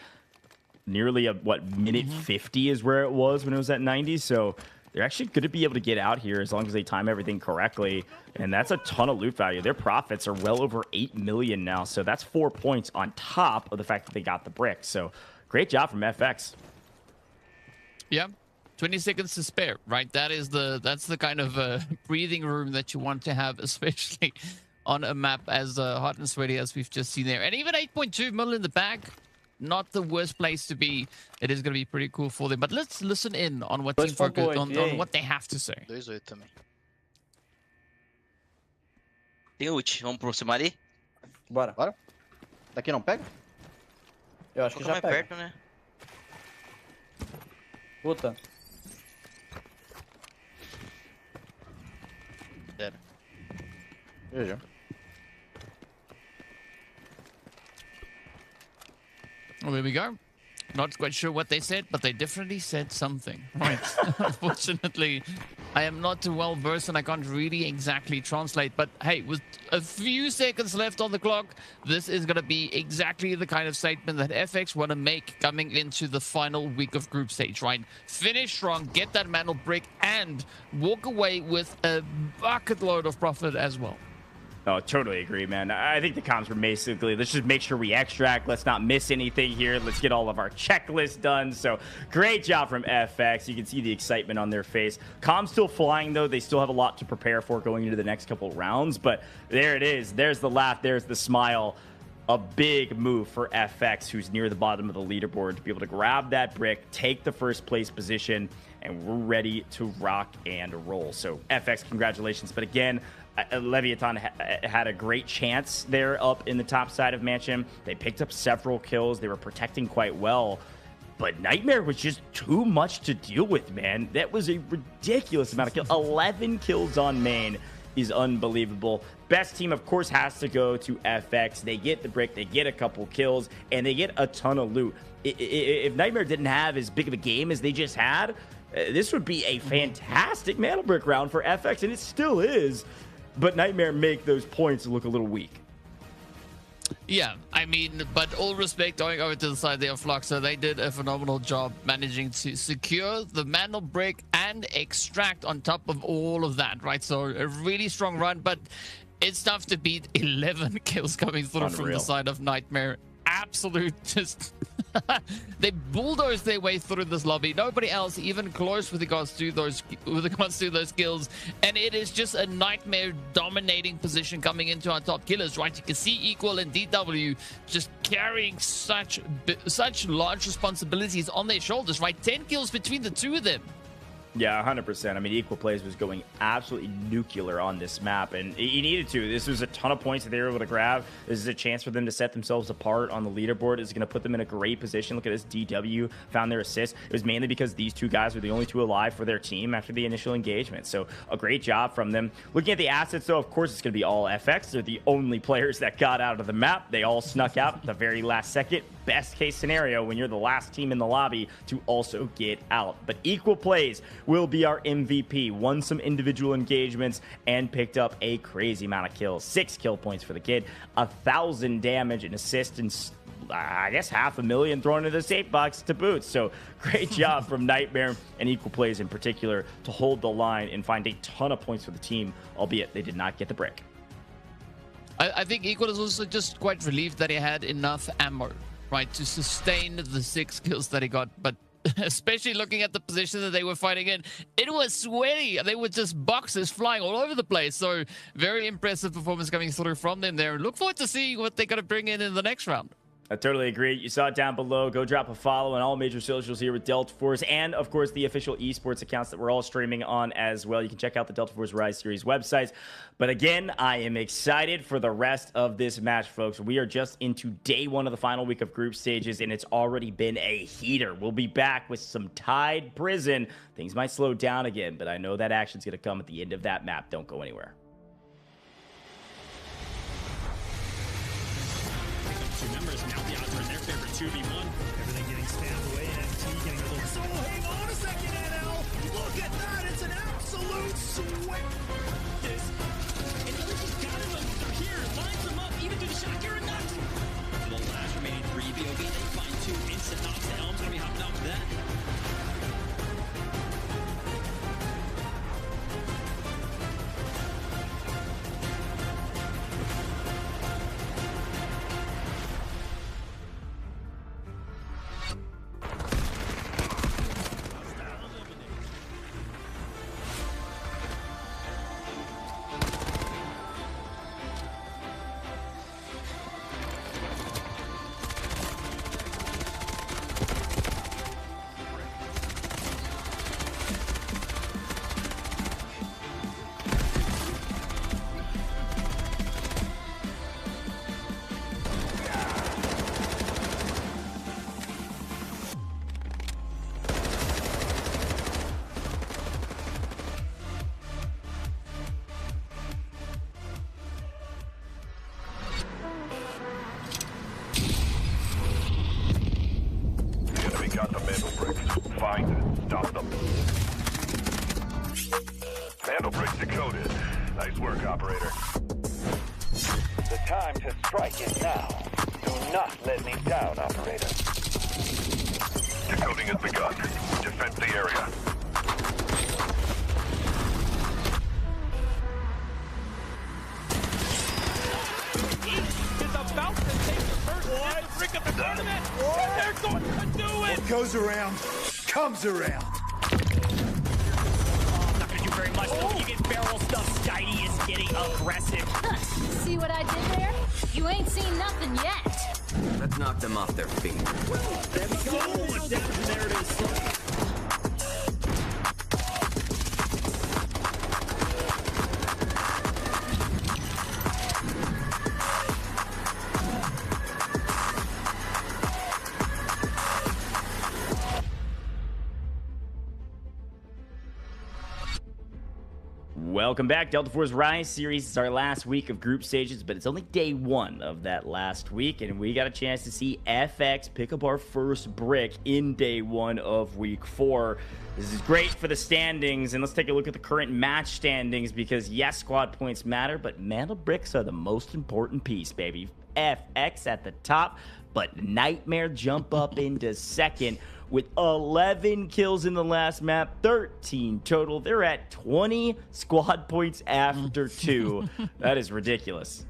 nearly a, minute 50 is where it was when it was at 90. So they're actually going to be able to get out here as long as they time everything correctly. And that's a ton of loot value. Their profits are well over 8 million now. So that's 4 points on top of the fact that they got the brick. So great job from FX. Yeah. 20 seconds to spare, right? That's the kind of breathing room that you want to have, especially on a map as hot and sweaty as we've just seen there. And even 8.2 mil in the bag, not the worst place to be. It is going to be pretty cool for them. But let's listen in on what Team Focus, on what they have to say. 2-8 também. Tem ult, vamos aproximar ali? Bora. Bora? Daqui não pega? Eu acho que já mais pega. perto, né? Puta. Zero. GG. Well, there we go. Not quite sure what they said, but they definitely said something. Right. Unfortunately, I am not too well versed and I can't really exactly translate. But hey, with a few seconds left on the clock, this is going to be exactly the kind of statement that FX want to make coming into the final week of group stage, right? Finish strong, get that mantle brick, and walk away with a bucket load of profit as well. Oh, totally agree, man. I think the comms were basically, let's just make sure we extract. Let's not miss anything here. Let's get all of our checklists done. So great job from FX. You can see the excitement on their face. Comms still flying, though. They still have a lot to prepare for going into the next couple rounds. But there it is. There's the laugh. There's the smile. A big move for FX, who's near the bottom of the leaderboard, to be able to grab that brick, take the first place position, and we're ready to rock and roll. So FX, congratulations. But again, LEVIATAN had a great chance there up in the top side of Mansion. They picked up several kills. They were protecting quite well. But Nightmare was just too much to deal with, man. That was a ridiculous amount of kills. 11 kills on main is unbelievable. Best team, of course, has to go to FX. They get the brick, they get a couple kills, and they get a ton of loot. If Nightmare didn't have as big of a game as they just had, this would be a fantastic Mantle Brick round for FX, and it still is. But Nightmare make those points look a little weak. Yeah, I mean, but all respect going over to the side there of Fluxo, they did a phenomenal job managing to secure the Mantle Brick and extract on top of all of that, right? So a really strong run, but it's tough to beat 11 kills coming through from the side of Nightmare. Absolute just they bulldozed their way through this lobby. Nobody else even close with regards to those kills, and it is just a Nightmare dominating position coming into our top killers, right? You can see Equal and DW just carrying such large responsibilities on their shoulders, right? 10 kills between the two of them. Yeah, 100%. I mean, Equal Plays was going absolutely nuclear on this map, and he needed to. This was a ton of points that they were able to grab. This is a chance for them to set themselves apart on the leaderboard. It's going to put them in a great position. Look at this. DW found their assist. It was mainly because these two guys were the only two alive for their team after the initial engagement. So a great job from them. Looking at the assets, though, of course, it's going to be all FX. They're the only players that got out of the map. They all snuck out at the very last second. Best case scenario when you're the last team in the lobby to also get out. But Equal Plays will be our MVP. Won some individual engagements and picked up a crazy amount of kills. 6 kill points for the kid, 1,000 damage and assist, and I guess 500,000 thrown into the safe box to boot. So great job from Nightmare and Equal Plays in particular to hold the line and find a ton of points for the team, albeit they did not get the brick. I think Equal is also just quite relieved that he had enough ammo, right, to sustain the 6 kills that he got. But especially looking at the position that they were fighting in, it was sweaty. They were just boxes flying all over the place. So very impressive performance coming through from them there. Look forward to seeing what they're going to bring in the next round. I totally agree. You saw it down below. Go drop a follow on all major socials here with Delta Force, and of course the official esports accounts that we're all streaming on as well. You can check out the Delta Force Rise Series websites. But again, I am excited for the rest of this match, folks. We are just into day one of the final week of group stages, and it's already been a heater. We'll be back with some Tide Prison. Things might slow down again, but I know that action's going to come at the end of that map. Don't go anywhere. Two members, now the odds are in their favor, 2v1. Everything getting spammed away, NT getting a little solo. Hang on a second, NL! Look at that, it's an absolute sweat! This, and Ellis got it, they're here, lines them up, even to the shot, you're nuts! For the last remaining 3 BOB, they find 2 instant knocks, the Helm's gonna be hopping out with that. Got the mantle brick. Find it. Stop them. Mantle bricks decoded. Nice work, operator. The time to strike is now. Do not let me down, operator. Decoding has begun. Defend the area. Is about to take the first brick of the tournament. They're going to do it. What goes around, comes around. Not gonna do very much. You get barrel stuff. Skydie is getting aggressive. See what I did there? You ain't seen nothing yet. Let's knock them off their feet. There we go. There it is. Welcome back. Delta Force Rise Series is our last week of group stages, but it's only day one of that last week, and we got a chance to see FX pick up our first brick in day one of week 4. This is great for the standings, and let's take a look at the current match standings, because yes, squad points matter, but mantle bricks are the most important piece, baby. FX at the top, but Nightmare jump up into second with 11 kills in the last map, 13 total. They're at 20 squad points after 2. That is ridiculous.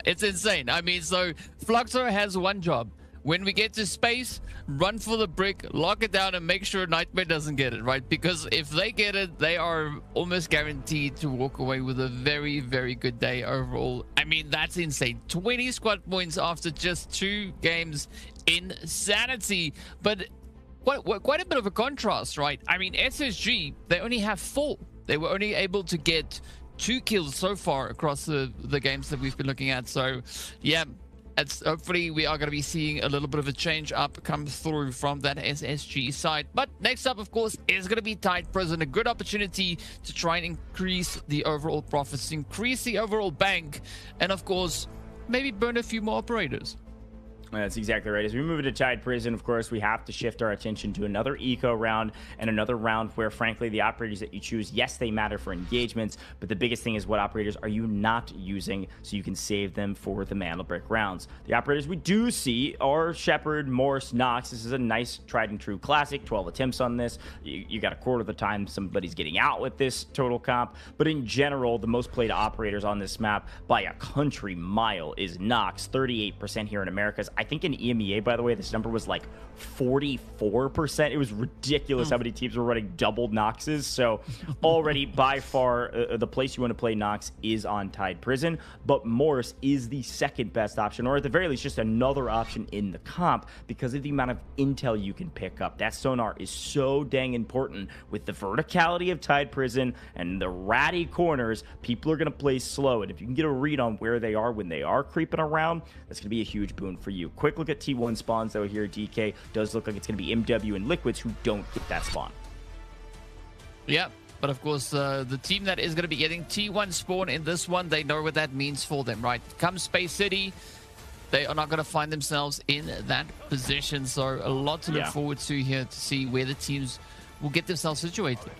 It's insane. I mean, so Fluxo has one job. When we get to space, run for the brick, lock it down, and make sure Nightmare doesn't get it, right? Because if they get it, they are almost guaranteed to walk away with a very, very good day overall. I mean, that's insane. 20 squad points after just 2 games. Insanity. But quite a bit of a contrast, right? I mean, SSG, they only have 4. They were only able to get 2 kills so far across the games that we've been looking at. So, yeah. Hopefully we are going to be seeing a little bit of a change up come through from that SSG side. But next up, of course, is going to be Tide Prison. A good opportunity to try and increase the overall profits, increase the overall bank, and of course, maybe burn a few more operators. That's exactly right. As we move into Tide Prison, of course, we have to shift our attention to another eco round and another round where, frankly, the operators that you choose, yes, they matter for engagements, but the biggest thing is what operators are you not using so you can save them for the mantle brick rounds. The operators we do see are Shepard, Morse, Nox. This is a nice tried and true classic. 12 attempts on this. You got a quarter of the time somebody's getting out with this total comp, but in general, the most played operators on this map by a country mile is Nox, 38% here in Americas. I think in EMEA, by the way, this number was like 44%. It was ridiculous how many teams were running double Noxes. So already by far the place you want to play Nox is on Tide Prison, but Morse is the second best option, or at the very least just another option in the comp because of the amount of intel you can pick up. That sonar is so dang important with the verticality of Tide Prison and the ratty corners. People are going to play slow, and if you can get a read on where they are when they are creeping around, that's going to be a huge boon for you. Quick look at T1 spawns though here. DK does look like it's going to be MW and Liquids who don't get that spawn. Yeah, but of course the team that is going to be getting T1 spawn in this one, they know what that means for them, right? Come Space City, they are not going to find themselves in that position, so a lot to look forward to here to see where the teams will get themselves situated.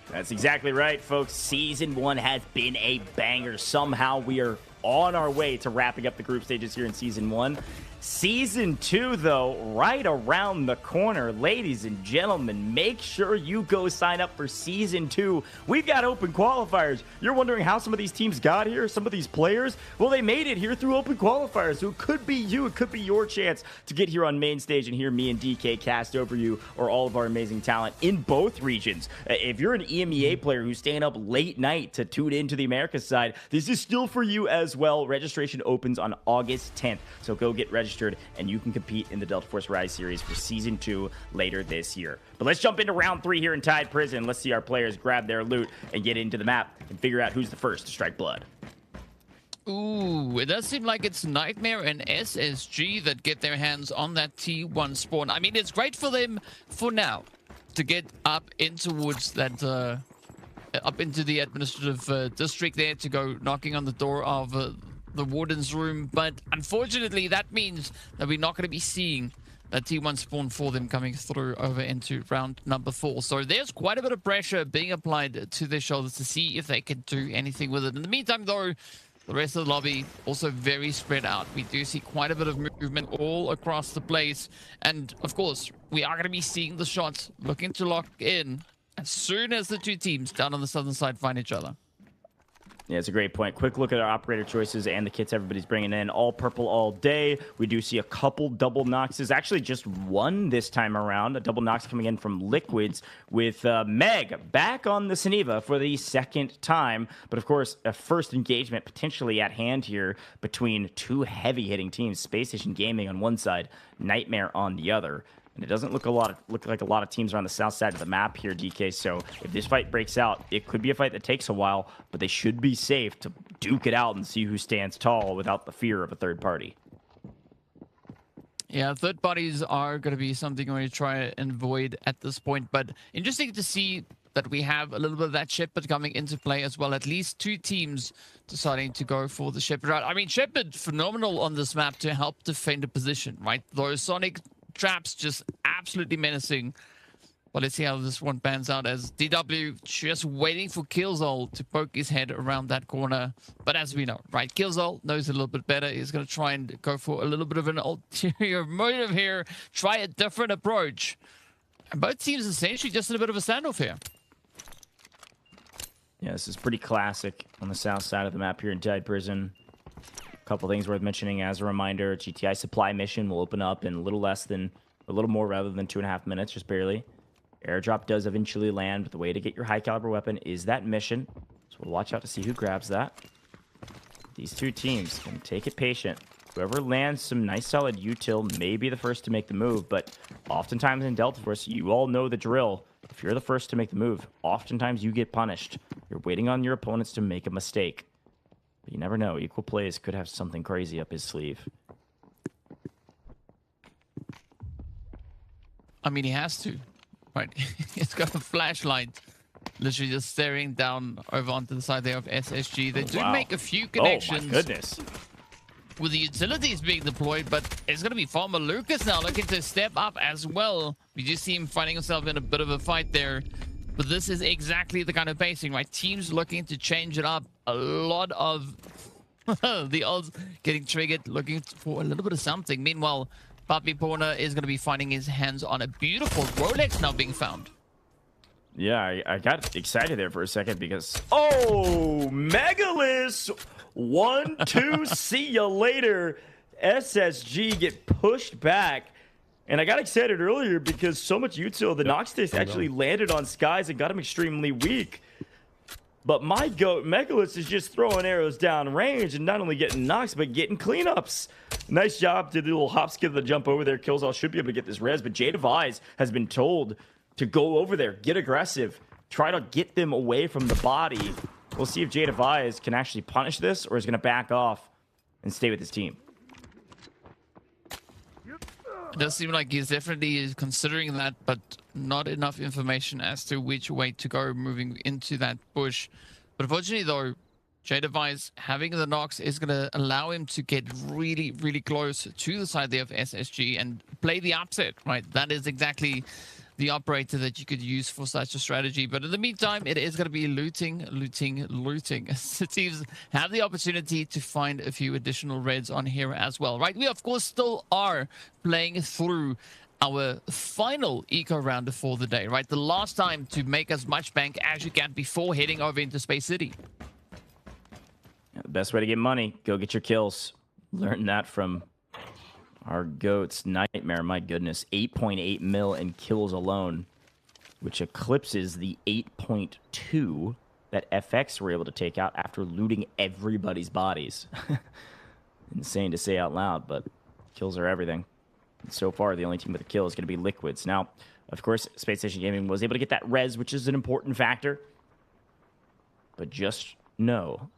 That's exactly right, folks. Season 1 has been a banger. Somehow we are on our way to wrapping up the group stages here in Season 1. Season 2, though, right around the corner. Ladies and gentlemen, make sure you go sign up for Season 2. We've got open qualifiers. You're wondering how some of these teams got here, some of these players? Well, they made it here through open qualifiers, so it could be you. It could be your chance to get here on main stage and hear me and DK cast over you or all of our amazing talent in both regions. If you're an EMEA player who's staying up late night to tune into the Americas side, this is still for you as well. Registration opens on August 10th, so go get registered and you can compete in the Delta Force Rise series for Season 2 later this year. But let's jump into round 3 here in Tide Prison. Let's see our players grab their loot and get into the map and figure out who's the first to strike blood. Ooh, it does seem like it's Nightmare and SSG that get their hands on that T1 spawn. I mean, it's great for them for now to get up in towards that up into the administrative district there, to go knocking on the door of the warden's room, but unfortunately that means that we're not going to be seeing that T1 spawn for them coming through over into round number 4. So there's quite a bit of pressure being applied to their shoulders to see if they can do anything with it. In the meantime, though, the rest of the lobby also very spread out. We do see quite a bit of movement all across the place, and of course we are going to be seeing the shots looking to lock in as soon as the two teams down on the southern side find each other. Yeah, it's a great point. Quick look at our operator choices and the kits everybody's bringing in. All purple all day. We do see a couple double Noxes. Actually, just one this time around. A double Nox coming in from Liquids with Meg back on the Saniva for the second time. But of course, a first engagement potentially at hand here between two heavy-hitting teams. Spacestation Gaming on one side, Nightmare on the other. And it doesn't look like a lot of teams are on the south side of the map here, DK. So if this fight breaks out, it could be a fight that takes a while, but they should be safe to duke it out and see who stands tall without the fear of a third party. Yeah, third parties are going to be something we're going to try and avoid at this point. But interesting to see that we have a little bit of that Shepherd coming into play as well. At least two teams deciding to go for the Shepherd route. I mean, Shepherd, phenomenal on this map to help defend a position, right? Those Sonic traps just absolutely menacing. But let's see how this one pans out, as DW just waiting for Killzol to poke his head around that corner. But as we know, right, Killzol knows a little bit better. He's going to try and go for a little bit of an ulterior motive here, try a different approach. And both teams essentially just in a bit of a standoff here. Yeah, this is pretty classic on the south side of the map here in Tide Prison. Couple things worth mentioning as a reminder: GTI supply mission will open up in a little more rather than 2.5 minutes, just barely. Airdrop does eventually land, but the way to get your high caliber weapon is that mission. So we'll watch out to see who grabs that. These two teams can take it patient. Whoever lands some nice solid util may be the first to make the move, but oftentimes in Delta Force, you all know the drill. If you're the first to make the move, oftentimes you get punished. You're waiting on your opponents to make a mistake. But you never know. Equal Plays could have something crazy up his sleeve. I mean, he has to. Right. He's got a flashlight. Literally just staring down over onto the side there of SSG. They do make a few connections. Oh, my goodness. With the utilities being deployed, but it's going to be Farmer Lucas now looking to step up as well. We just see him finding himself in a bit of a fight there. But this is exactly the kind of pacing, right? Teams looking to change it up. A lot of the odds getting triggered, looking for a little bit of something. Meanwhile, Papi Porner is going to be finding his hands on a beautiful Rolex now being found. Yeah, I got excited there for a second because... Oh, Megalith! 1-2, see you later. SSG get pushed back. And I got excited earlier because so much util, the Nox disc actually landed on Skies and got him extremely weak. But my goat, Megalith, is just throwing arrows down range and not only getting knocks, but getting cleanups. Nice job. Did the little hop skip the jump over there. Killzall should be able to get this res, but Jadevise has been told to go over there, get aggressive, try to get them away from the body. We'll see if Jadevise can actually punish this or is going to back off and stay with his team. It does seem like he's definitely considering that, but not enough information as to which way to go moving into that bush. But unfortunately, though, Jadevise having the Nox is going to allow him to get really, really close to the side there of SSG and play the upset, right? That is exactly the operator that you could use for such a strategy. But in the meantime, it is going to be looting. The teams have the opportunity to find a few additional reds on here as well, right? We, of course, still are playing through our final eco rounder for the day, right? The last time to make as much bank as you can before heading over into Space City. Yeah, the best way to get money, go get your kills. Learn that from our GOAT's Nightmare. My goodness, 8.8 mil in kills alone, which eclipses the 8.2 that FX were able to take out after looting everybody's bodies. Insane to say out loud, but kills are everything. And so far, the only team with a kill is going to be Liquids. Now, of course, Spacestation Gaming was able to get that res, which is an important factor. But just know,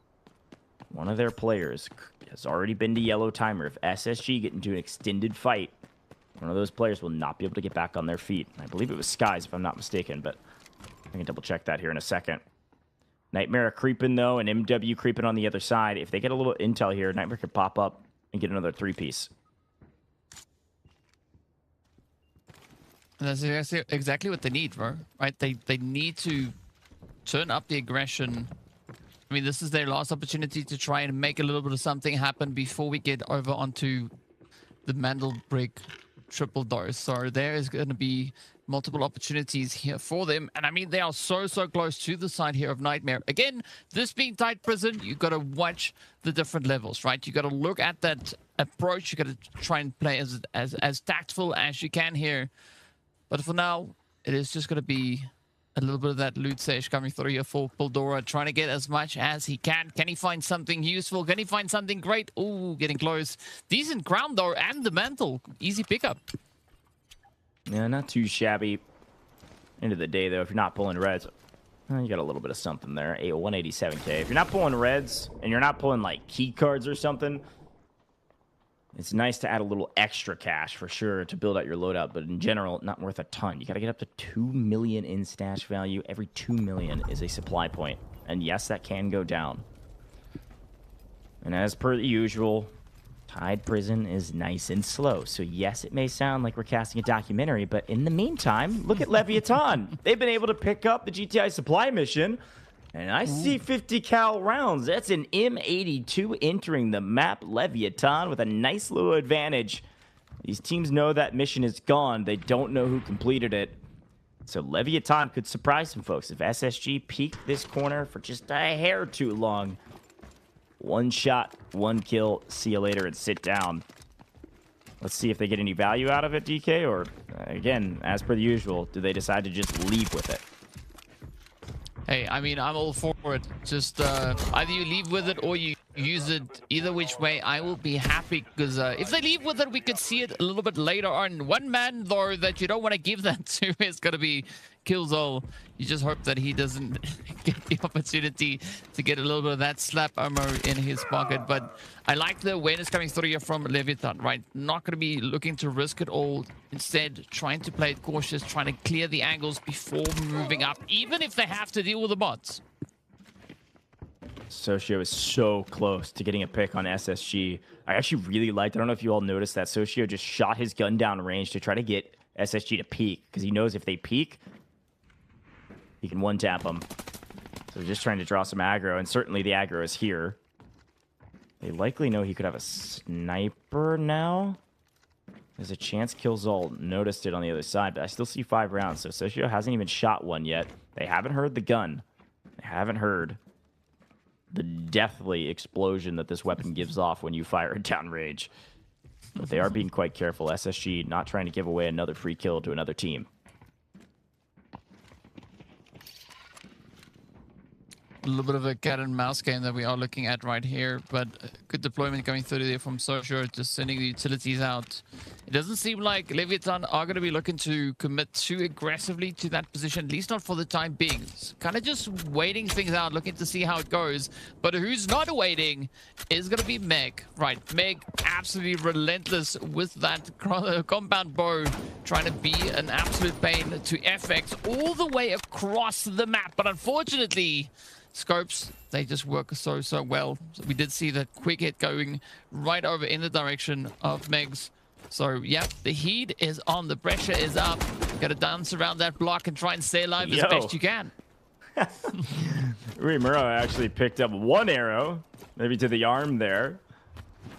one of their players has already been to yellow timer. If SSG get into an extended fight, one of those players will not be able to get back on their feet. I believe it was Skies, if I'm not mistaken, but I can double check that here in a second. Nightmare creeping, though, and MW creeping on the other side. If they get a little intel here, Nightmare could pop up and get another 3-piece. And that's exactly what they need, bro. Right? They need to turn up the aggression. I mean, this is their last opportunity to try and make a little bit of something happen before we get over onto the Mandelbrick triple dose. So there is going to be multiple opportunities here for them. And I mean, they are so close to the side here of Nightmare. Again, this being tight prison, you got to watch the different levels, right? You got to look at that approach. You got to try and play as tactful as you can here. But for now, it is just going to be a little bit of that loot sesh coming through here for Pildora, trying to get as much as he can. Can he find something useful? Can he find something great? Ooh, getting close. Decent ground, though, and the mantle. Easy pickup. Yeah, not too shabby. End of the day, though, if you're not pulling reds, you got a little bit of something there. 187k. If you're not pulling reds, and you're not pulling, like, key cards or something, it's nice to add a little extra cash for sure to build out your loadout, but in general, not worth a ton. You got to get up to 2 million in stash value. Every 2 million is a supply point. And yes, that can go down. And as per the usual, Tide Prison is nice and slow. So yes, it may sound like we're casting a documentary, but in the meantime, look at Leviathan. They've been able to pick up the GTI supply mission. And I see 50 cal rounds. That's an M82 entering the map. Leviathan with a nice little advantage. These teams know that mission is gone. They don't know who completed it. So Leviathan could surprise some folks. If SSG peeked this corner for just a hair too long. One shot, one kill, see you later and sit down. Let's see if they get any value out of it, DK, or again, as per the usual, do they decide to just leave with it? Hey, I mean, I'm all for it. Just either you leave with it or you use it. Either which way, I will be happy. Because if they leave with it, we could see it a little bit later on. One man, though, that you don't want to give that to is going to be Killzall. You just hope that he doesn't get the opportunity to get a little bit of that slap ammo in his pocket. But I like the awareness coming through here from Leviathan, right? Not going to be looking to risk it all. Instead, trying to play it cautious, trying to clear the angles before moving up, even if they have to deal with the bots. Socio is so close to getting a pick on SSG. I actually really liked, I don't know if you all noticed that Socio just shot his gun down range to try to get SSG to peek, because he knows if they peek, he can one-tap them. So just trying to draw some aggro, and certainly the aggro is here. They likely know he could have a sniper now. There's a chance Killzall noticed it on the other side, but I still see 5 rounds, so Socio hasn't even shot one yet. They haven't heard the gun. They haven't heard the deathly explosion that this weapon gives off when you fire it downrange. But they are being quite careful. SSG not trying to give away another free kill to another team. A little bit of a cat and mouse game that we are looking at right here, but good deployment going through there from Socio, just sending the utilities out. It doesn't seem like Leviathan are going to be looking to commit too aggressively to that position, at least not for the time being. Kind of just waiting things out, looking to see how it goes. But who's not waiting is going to be Meg. Right, Meg absolutely relentless with that compound bow, trying to be an absolute pain to FX all the way across the map. But unfortunately, scopes, they just work so well. So we did see the quick hit going right over in the direction of Megs. So yeah, the heat is on, the pressure is up. Gotta dance around that block and try and stay alive as best you can. Uemura actually picked up one arrow, maybe to the arm there,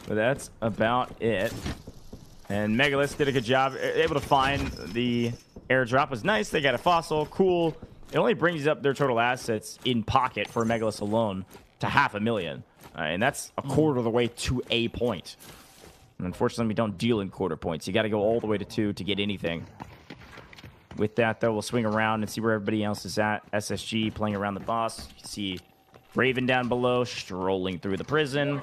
but that's about it. And Megalith did a good job, able to find the airdrop. Was nice. They got a fossil, cool. It only brings up their total assets in pocket for Megalith alone to 500,000. And that's a quarter of the way to a point. And unfortunately, we don't deal in quarter points. You got to go all the way to 2 to get anything. With that, though, we'll swing around and see where everybody else is at. SSG playing around the boss. You can see Raven down below, strolling through the prison.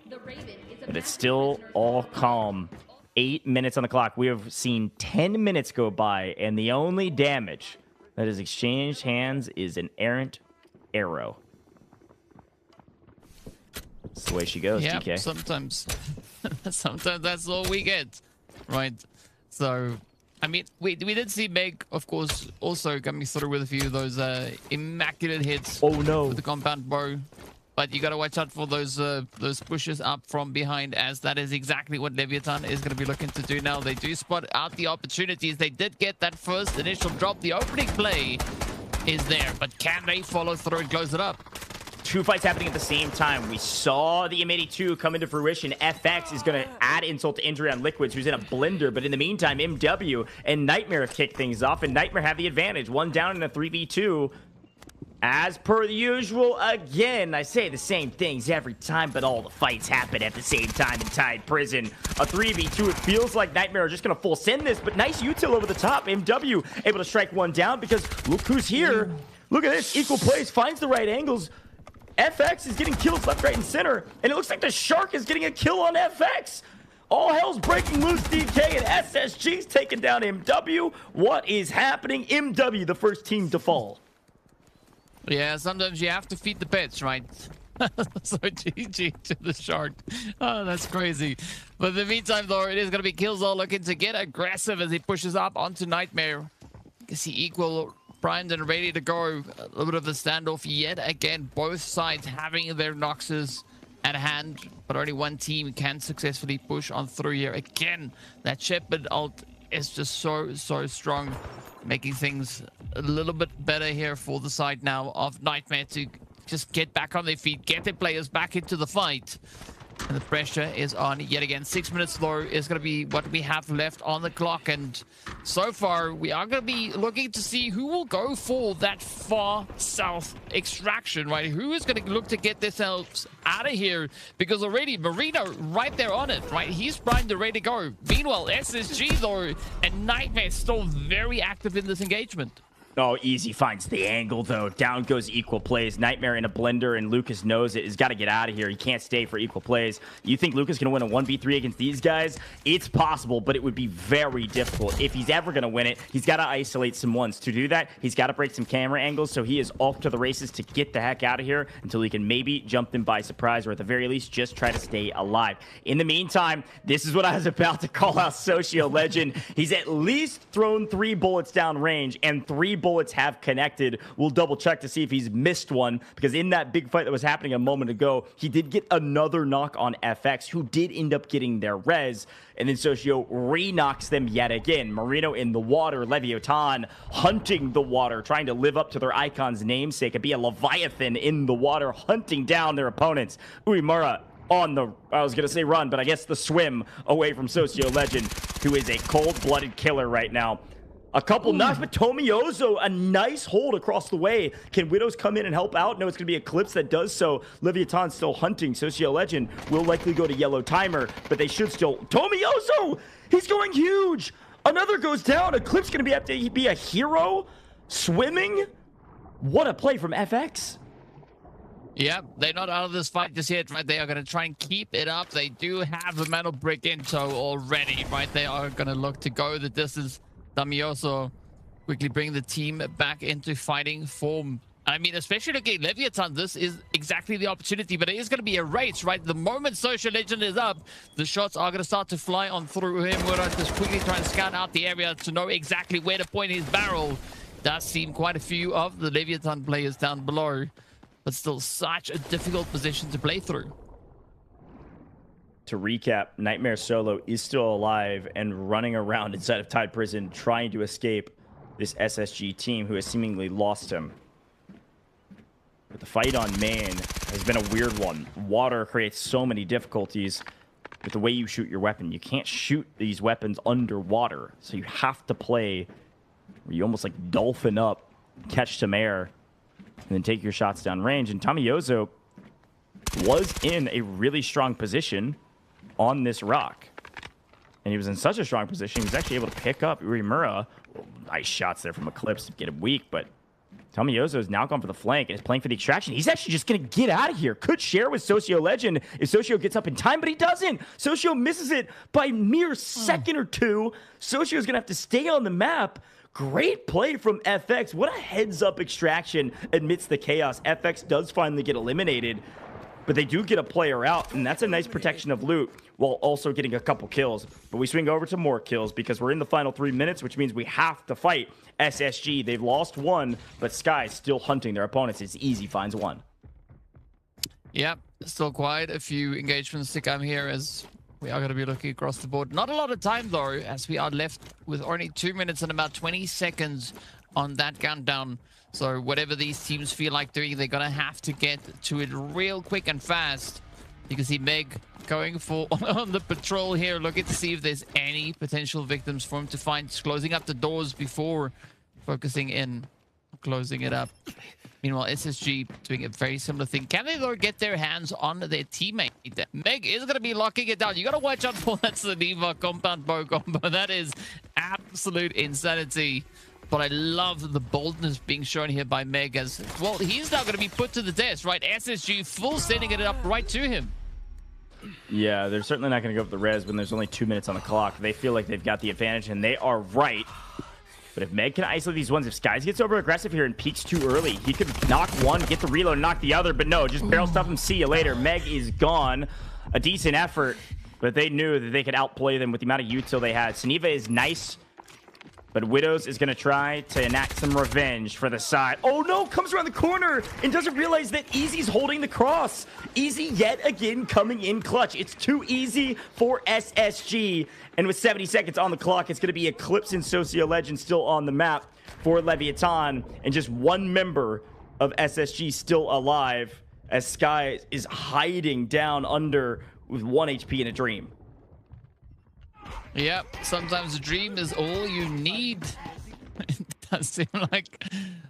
But it's still all calm. 8 minutes on the clock. We have seen 10 minutes go by, and the only damage that has exchanged hands is an errant arrow. That's the way she goes, yeah, DK. Sometimes that's all we get, right? So, I mean, we did see Meg, of course, also coming through with a few of those immaculate hits. Oh no! With the compound bow. But you got to watch out for those pushes up from behind, as that is exactly what Leviathan is going to be looking to do now. They do spot out the opportunities. They did get that first initial drop. The opening play is there, but can they follow through and close it up? 2 fights happening at the same time. We saw the M82 come into fruition. FX is going to add insult to injury on Liquids, who's in a blender. But in the meantime, MW and Nightmare have kicked things off, and Nightmare have the advantage. 1 down in a 3v2. As per the usual, again, I say the same things every time, but all the fights happen at the same time in Tide Prison. A 3v2, it feels like Nightmare are just going to full send this, but nice util over the top. MW able to strike 1 down because look who's here. Look at this, equal plays, finds the right angles. FX is getting kills left, right, and center, and it looks like the Shark is getting a kill on FX. All hell's breaking loose, DK, and SSG's taking down MW. What is happening? MW, the first team to fall. Yeah, sometimes you have to feed the pets, right? So GG to the Shark. Oh, that's crazy. But in the meantime, though, it is going to be Killzone looking to get aggressive as he pushes up onto Nightmare. You can see equal primed and ready to go. A little bit of the standoff yet again. Both sides having their Noxes at hand, but only one team can successfully push on through here. Again, that Shepherd ult is just so strong, making things a little bit better here for the side now of Nightmare to just get back on their feet, get their players back into the fight. And the pressure is on yet again. 6 minutes though is going to be what we have left on the clock. And so far, we are going to be looking to see who will go for that far south extraction, right? Who is going to look to get themselves out of here? Because already Marino right there on it, right? He's primed and ready to go. Meanwhile, SSG though, and Nightmare still very active in this engagement. Oh, easy finds the angle, though. Down goes equal plays. Nightmare in a blender, and Lucas knows it. He's got to get out of here. He can't stay for equal plays. You think Lucas can win a 1v3 against these guys? It's possible, but it would be very difficult. If he's ever going to win it, he's got to isolate some ones. To do that, he's got to break some camera angles, so he is off to the races to get the heck out of here until he can maybe jump them by surprise, or at the very least, just try to stay alive. In the meantime, this is what I was about to call out Socio Legend. He's at least thrown 3 bullets down range, and 3 bullets have connected. We'll double check to see if he's missed one, because in that big fight that was happening a moment ago, he did get another knock on FX, who did end up getting their res, and then Socio re-knocks them yet again. Marino in the water, Leviathan hunting the water, trying to live up to their icon's namesake and be a Leviathan in the water, hunting down their opponents. Uemura on the, I was going to say run, but I guess the swim away from Socio Legend, who is a cold-blooded killer right now. A couple knocks, but Tomioso, a nice hold across the way. Can Widows come in and help out? No, it's going to be Eclipse that does so. Leviathan still hunting. Socio Legend will likely go to yellow timer, but they should still... Tomioso! He's going huge! Another goes down. Eclipse going to have to be a hero? Swimming? What a play from FX. Yeah, they're not out of this fight just yet, right? They are going to try and keep it up. They do have the metal brick in tow already, right? They are going to look to go the distance. Tomioso quickly bring the team back into fighting form. I mean, especially looking at Leviathan, this is exactly the opportunity, but it is going to be a race, right? The moment Social Legend is up, the shots are going to start to fly on through him. We're going to just quickly try and scout out the area to know exactly where to point his barrel. Does seem quite a few of the Leviathan players down below, but still such a difficult position to play through. To recap, Nightmare Solo is still alive and running around inside of Tide Prison trying to escape this SSG team who has seemingly lost him. But the fight on main has been a weird one. Water creates so many difficulties with the way you shoot your weapon. You can't shoot these weapons underwater, so you have to play where you almost like dolphin up, catch some air, and then take your shots down range. And Tomioso was in a really strong position on this rock. And he was in such a strong position, he was actually able to pick up Urimura. Nice shots there from Eclipse to get him weak, but Tomioso is now gone for the flank and is playing for the extraction. He's actually just going to get out of here. Could share with Socio Legend if Socio gets up in time, but he doesn't. Socio misses it by a mere second or two. Socio is going to have to stay on the map. Great play from FX. What a heads-up extraction amidst the chaos. FX does finally get eliminated, but they do get a player out, and that's a nice protection of loot while also getting a couple kills. But we swing over to more kills because we're in the final 3 minutes, which means we have to fight SSG. They've lost one, but Sky's still hunting their opponents. It's easy, finds one. Yep, still quite a few engagements to come here as we are going to be looking across the board. Not a lot of time, though, as we are left with only 2 minutes and about 20 seconds on that countdown. So whatever these teams feel like doing, they're going to have to get to it real quick and fast. You can see Meg going for on the patrol here, looking to see if there's any potential victims for him to find. Just closing up the doors before focusing in, closing it up. Meanwhile, SSG doing a very similar thing. Can they, though, get their hands on their teammate? Meg is going to be locking it down. You got to watch out for that Saliva compound bow combo. That is absolute insanity. But I love the boldness being shown here by Meg as, well, he's now going to be put to the test, right? SSG full sending it up right to him. Yeah, they're certainly not going to go up the res when there's only 2 minutes on the clock. They feel like they've got the advantage, and they are right. But if Meg can isolate these ones, if Skies gets over aggressive here and peaks too early, he could knock one, get the reload, and knock the other. But no, just barrel stuff him, see you later. Meg is gone. A decent effort, but they knew that they could outplay them with the amount of util they had. Saniva is nice, but Widows is going to try to enact some revenge for the side. Oh no, comes around the corner and doesn't realize that Easy's holding the cross. Easy yet again coming in clutch. It's too easy for SSG. And with 70 seconds on the clock, it's going to be Eclipse and Socio Legend still on the map for Leviathan. And just one member of SSG still alive as Sky is hiding down under with 1 HP in a dream. Yep, sometimes a dream is all you need. It does seem like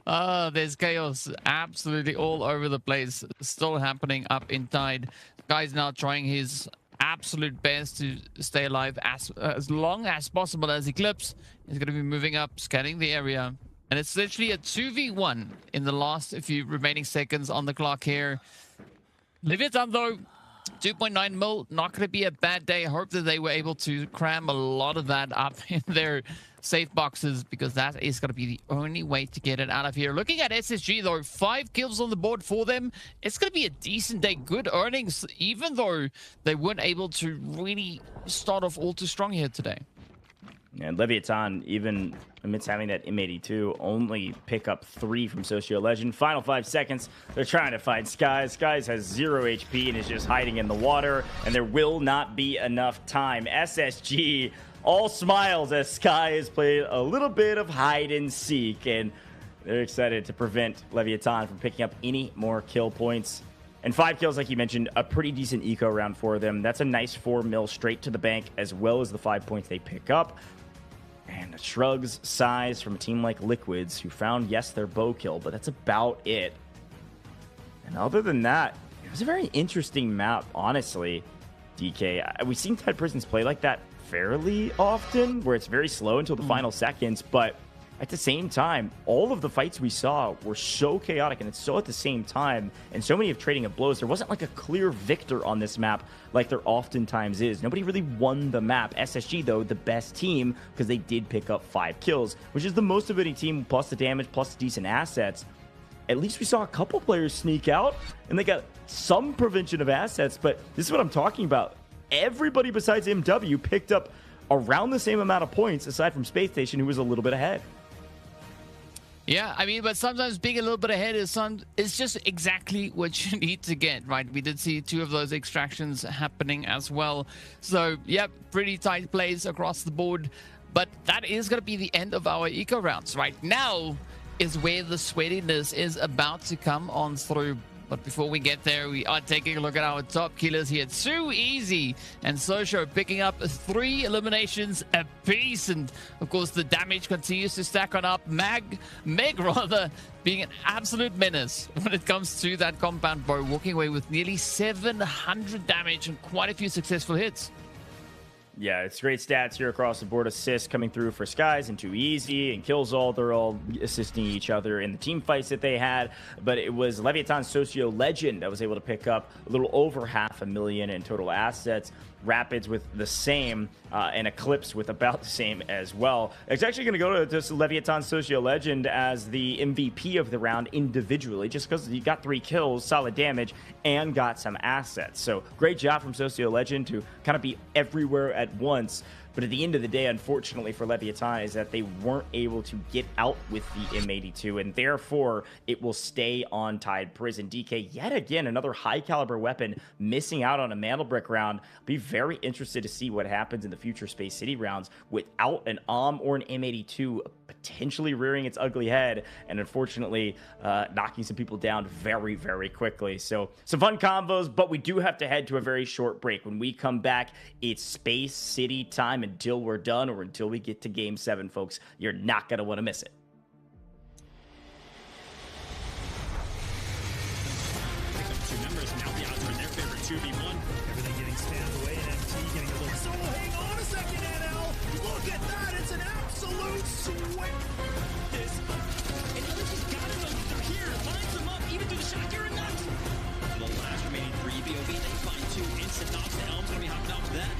there's chaos absolutely all over the place. Still happening up in Tide. Guy's now trying his absolute best to stay alive as long as possible as Eclipse is going to be moving up, scanning the area. And it's literally a 2v1 in the last few remaining seconds on the clock here. Leviathan, though, 2.9 mil, not going to be a bad day. I hope that they were able to cram a lot of that up in their safe boxes, because that is going to be the only way to get it out of here. Looking at SSG, though, 5 kills on the board for them. It's going to be a decent day. Good earnings, even though they weren't able to really start off all too strong here today. And Leviathan, even amidst having that M82, only pick up 3 from Socio Legend. Final 5 seconds. They're trying to find Skies. Skies has 0 HP and is just hiding in the water, and there will not be enough time. SSG all smiles as Sky has played a little bit of hide and seek, and they're excited to prevent Leviathan from picking up any more kill points. And 5 kills, like you mentioned, a pretty decent eco round for them. That's a nice 4 mil straight to the bank, as well as the 5 points they pick up. And shrugs sighs from a team like Liquids, who found, yes, their bow kill, but that's about it. And other than that, it was a very interesting map, honestly, DK. We've seen Tide Prisons play like that fairly often, where it's very slow until the final seconds, but at the same time, all of the fights we saw were so chaotic, and it's so at the same time, and so many of trading of blows. There wasn't like a clear victor on this map like there oftentimes is. Nobody really won the map. SSG, though, the best team, because they did pick up 5 kills, which is the most of any team, plus the damage, plus the decent assets. At least we saw a couple players sneak out, and they got some prevention of assets, but this is what I'm talking about. Everybody besides MW picked up around the same amount of points, aside from Spacestation, who was a little bit ahead. Yeah, I mean, but sometimes being a little bit ahead is just exactly what you need to get, right? We did see 2 of those extractions happening as well. So, yep, pretty tight plays across the board. But that is going to be the end of our eco rounds. Right now is where the sweatiness is about to come on through. But before we get there, we are taking a look at our top killers here. Too Easy and Socio picking up 3 eliminations apiece. And, of course, the damage continues to stack on up. Meg, rather, being an absolute menace when it comes to that compound bow, walking away with nearly 700 damage and quite a few successful hits. Yeah, it's great stats here across the board. Assists coming through for Skies and Too Easy and Killzall. They're all assisting each other in the team fights that they had. But it was Leviathan Socio Legend that was able to pick up a little over 500,000 in total assets. Rapids with the same, and Eclipse with about the same as well. It's actually going to go to this Leviathan Socio Legend as the MVP of the round individually, just because you got 3 kills, solid damage, and got some assets. So great job from Socio Legend to kind of be everywhere at once. But at the end of the day, unfortunately for Leviathan, is that they weren't able to get out with the M82, and therefore it will stay on Tide Prison. DK, yet again, another high-caliber weapon missing out on a Mandelbrick round. Be very interested to see what happens in the future Space City rounds without an or an M82 potentially rearing its ugly head and unfortunately knocking some people down very, very quickly. So some fun combos, but we do have to head to a very short break. When we come back, it's Space City time until we're done or until we get to Game 7, folks. You're not going to want to miss it. Two members, now the odds are in their favor, 2v1. Everything getting spammed away, and MT getting a little solo. Hang on a second, NL. Look at that. It's an absolute sweat. This. And Ellis got it. They're here. Lines them up, even to the shot. You're nuts. The last remaining 3 BOV. They find 2 instant knocks. The Helm's going to be hopping off that.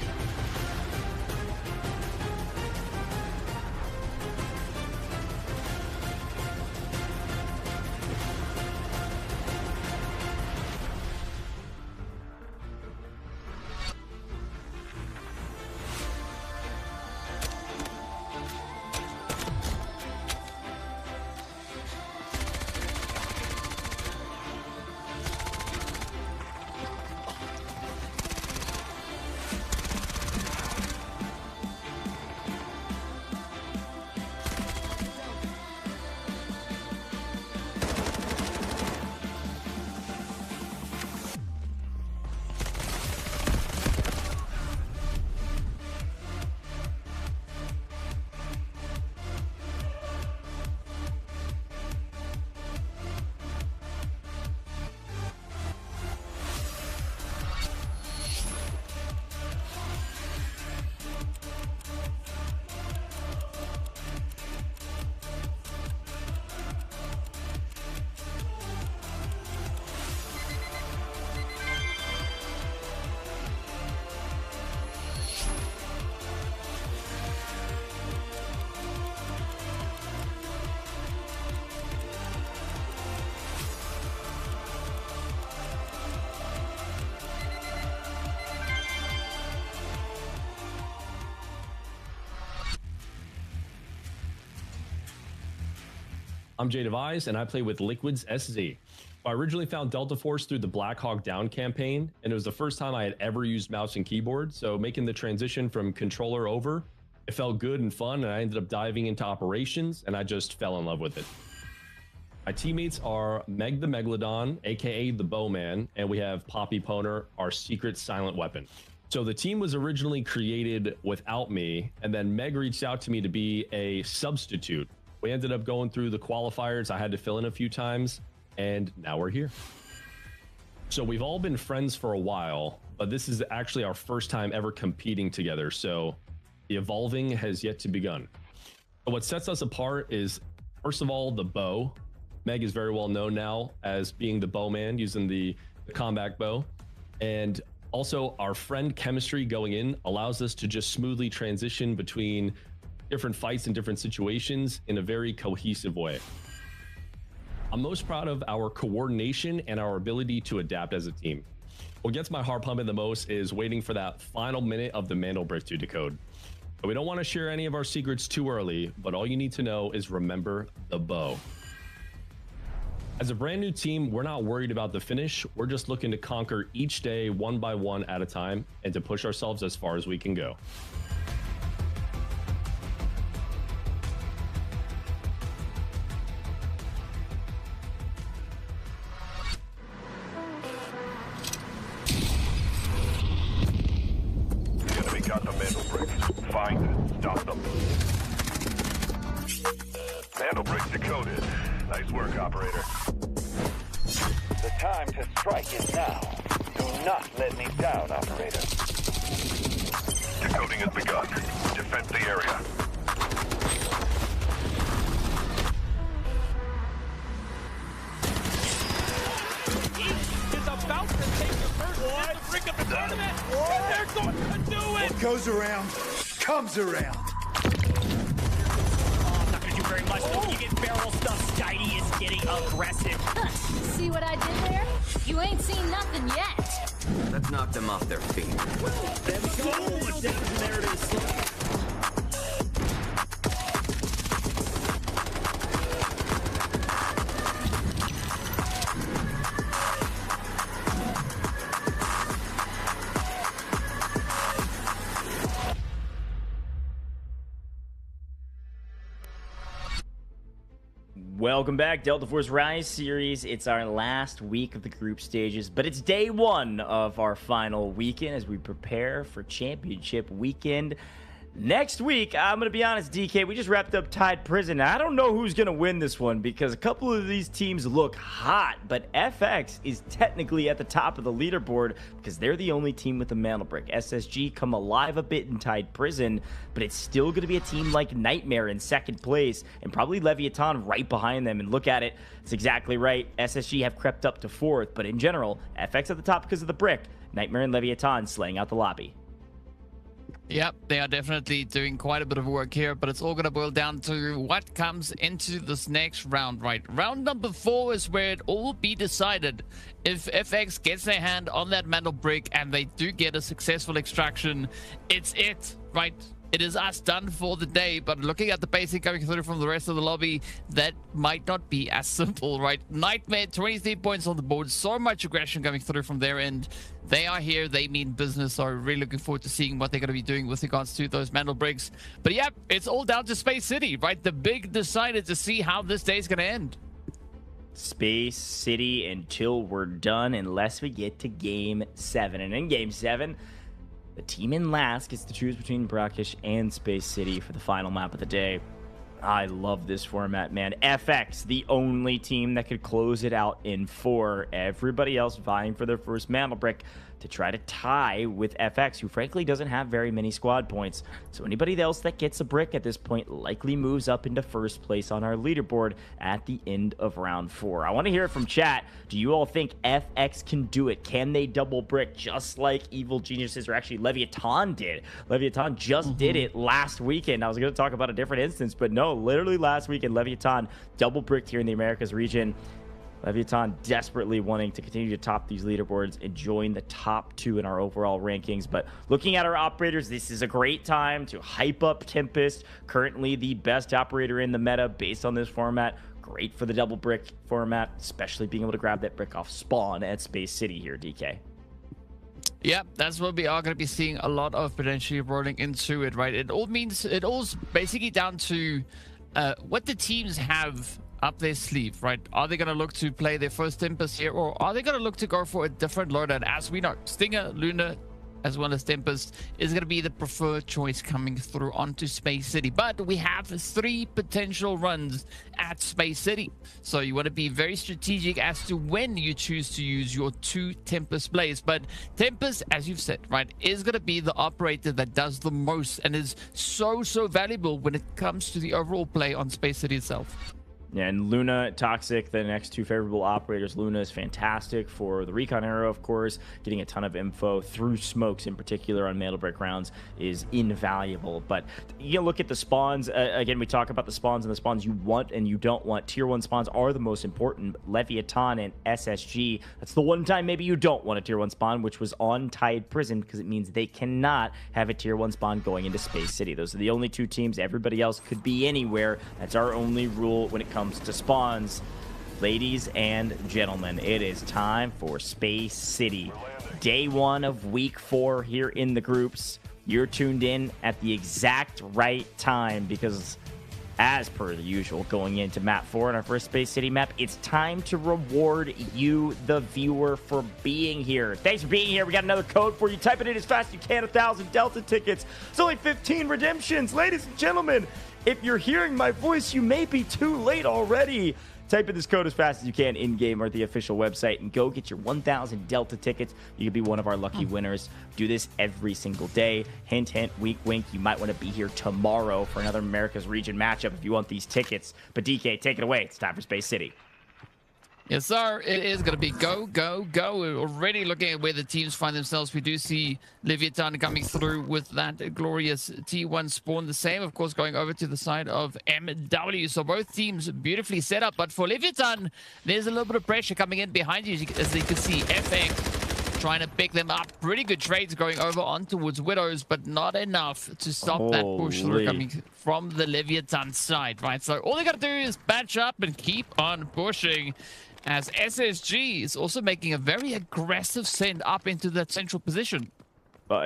I'm Jay Devise, and I play with Liquid's SZ. I originally found Delta Force through the Black Hawk Down campaign, and it was the first time I had ever used mouse and keyboard, so making the transition from controller over, it felt good and fun, and I ended up diving into operations, and I just fell in love with it. My teammates are Meg the Megalodon, aka the Bowman, and we have Poppy Poner, our secret silent weapon. So the team was originally created without me, and then Meg reached out to me to be a substitute. We ended up going through the qualifiers. I had to fill in a few times, and now we're here. So we've all been friends for a while, but this is actually our first time ever competing together. So the evolving has yet to begun. But what sets us apart is, first of all, the bow. Meg is very well known now as being the bowman, using the combat bow. And also, our friend chemistry going in allows us to just smoothly transition between different fights and different situations in a very cohesive way. I'm most proud of our coordination and our ability to adapt as a team. What gets my heart pumping the most is waiting for that final minute of the Mandel brick to decode. But we don't want to share any of our secrets too early, but all you need to know is remember the bow. As a brand new team, we're not worried about the finish. We're just looking to conquer each day one by one at a time and to push ourselves as far as we can go. The enemy got the Mandel brick. Find it. Stop them. Mandel brick's decoded. Nice work, operator. The time to strike is now. Do not let me down, operator. Decoding has begun. Defend the area. Is about to take the first hit to bring up the tournament. And they're going to do it. What goes around comes around. Not gonna do very much. You get barrel stuff. Skydie is getting aggressive. See what I did there? You ain't seen nothing yet. Let's knock them off their feet. There we go. Much damage, and there it is. Welcome back, Delta Force Rise series. It's our last week of the group stages, but it's day one of our final weekend as we prepare for championship weekend. Next week, I'm going to be honest, DK, we just wrapped up Tide Prison. I don't know who's going to win this one because a couple of these teams look hot, but FX is technically at the top of the leaderboard because they're the only team with a Mandel brick. SSG come alive a bit in Tide Prison, but it's still going to be a team like Nightmare in second place and probably Leviathan right behind them. And look at it, it's exactly right. SSG have crept up to fourth, but in general, FX at the top because of the brick. Nightmare and Leviathan slaying out the lobby. Yep, they are definitely doing quite a bit of work here, but it's all going to boil down to what comes into this next round, right? Round number 4 is where it all will be decided. If FX gets their hand on that Mandel brick and they do get a successful extraction, it's it, right? It is us done for the day, but looking at the pacing coming through from the rest of the lobby, that might not be as simple, right? Nightmare, 23 points on the board, so much aggression coming through from their end. They are here, they mean business, so really looking forward to seeing what they're going to be doing with regards to those Mandel breaks. But yeah, it's all down to Space City, right? The big decider to see how this day is going to end. Space City until we're done, unless we get to Game 7. And in Game 7, the team in last gets to choose between Brakkesh and Space City for the final map of the day. I love this format, man. FX, the only team that could close it out in 4. Everybody else vying for their first Mandel brick to try to tie with FX, who frankly doesn't have very many squad points. So anybody else that gets a brick at this point likely moves up into first place on our leaderboard at the end of round 4. I want to hear it from chat. Do you all think FX can do it? Can they double brick just like Evil Geniuses, or actually Leviathan did? Leviathan just did it last weekend. I was going to talk about a different instance, but no, literally last weekend, Leviathan double bricked here in the Americas region. Leviathan desperately wanting to continue to top these leaderboards and join the top 2 in our overall rankings. But looking at our operators, this is a great time to hype up Tempest, currently the best operator in the meta based on this format. Great for the double brick format, especially being able to grab that brick off spawn at Space City here, DK. Yeah, that's what we are going to be seeing a lot of potentially rolling into it, right? It all's basically down to what the teams have up their sleeve, right? Are they going to look to play their first Tempest here, or are they going to look to go for a different loadout? As we know, Stinger, Luna, as well as Tempest is going to be the preferred choice coming through onto Space City. But we have 3 potential runs at Space City. So you want to be very strategic as to when you choose to use your 2 Tempest plays. But Tempest, as you've said, right, is going to be the operator that does the most and is so valuable when it comes to the overall play on Space City itself. Yeah, and Luna, Toxic, the next 2 favorable operators. Luna is fantastic for the recon arrow, of course. Getting a ton of info through smokes in particular on Mantle Break rounds is invaluable. But you look at the spawns. Again, we talk about the spawns and the spawns you want and you don't want. Tier 1 spawns are the most important. Leviathan and SSG. That's the one time maybe you don't want a Tier 1 spawn, which was on Tide Prison, because it means they cannot have a Tier 1 spawn going into Space City. Those are the only 2 teams. Everybody else could be anywhere. That's our only rule when it comes to spawns. Ladies and gentlemen, it is time for Space City. Day 1 of week 4 here in the groups. You're tuned in at the exact right time because, as per the usual, going into map 4 in our first Space City map, it's time to reward you, the viewer, for being here. Thanks for being here. We got another code for you. Type it in as fast as you can. 1,000 Delta tickets. It's only 15 redemptions. Ladies and gentlemen, if you're hearing my voice, you may be too late already. Type in this code as fast as you can in-game or at the official website and go get your 1,000 Delta tickets. You could be one of our lucky winners. Do this every single day. Hint, hint, wink, wink. You might want to be here tomorrow for another America's Region matchup if you want these tickets. But DK, take it away. It's time for Space City. Yes, sir. It is going to be go, go, go. We're already looking at where the teams find themselves. We do see Leviathan coming through with that glorious T1 spawn. The same, of course, going over to the side of MW. So both teams beautifully set up. But for Leviathan, there's a little bit of pressure coming in behind you. As you can see, FX trying to pick them up. Pretty good trades going over on towards Widows, but not enough to stop that push through coming from the Leviathan side, right? So all they got to do is batch up and keep on pushing, as SSG is also making a very aggressive send up into that central position.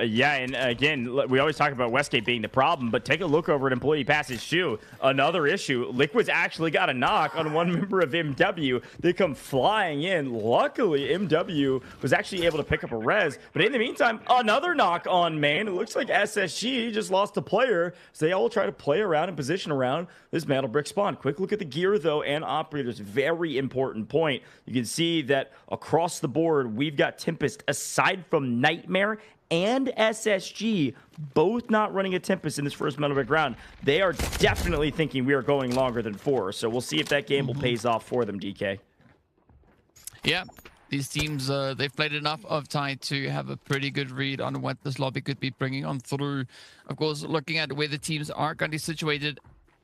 Yeah, and again, we always talk about Westgate being the problem, but take a look over at Employee Passage 2. Another issue. Liquid's actually got a knock on one member of MW. They come flying in. Luckily, MW was actually able to pick up a res, but in the meantime, another knock on main. It looks like SSG just lost a player, so they all try to play around and position around this Mantle Brick spawn. Quick look at the gear, though, and operators. Very important point. You can see that across the board, we've got Tempest, aside from Nightmare and SSG, both not running a Tempest in this first Mantle Brick round. They are definitely thinking we are going longer than 4, so we'll see if that game will pays off for them, DK. Yeah, these teams, they've played enough of Tide to have a pretty good read on what this lobby could be bringing on through. Of course, looking at where the teams are currently situated,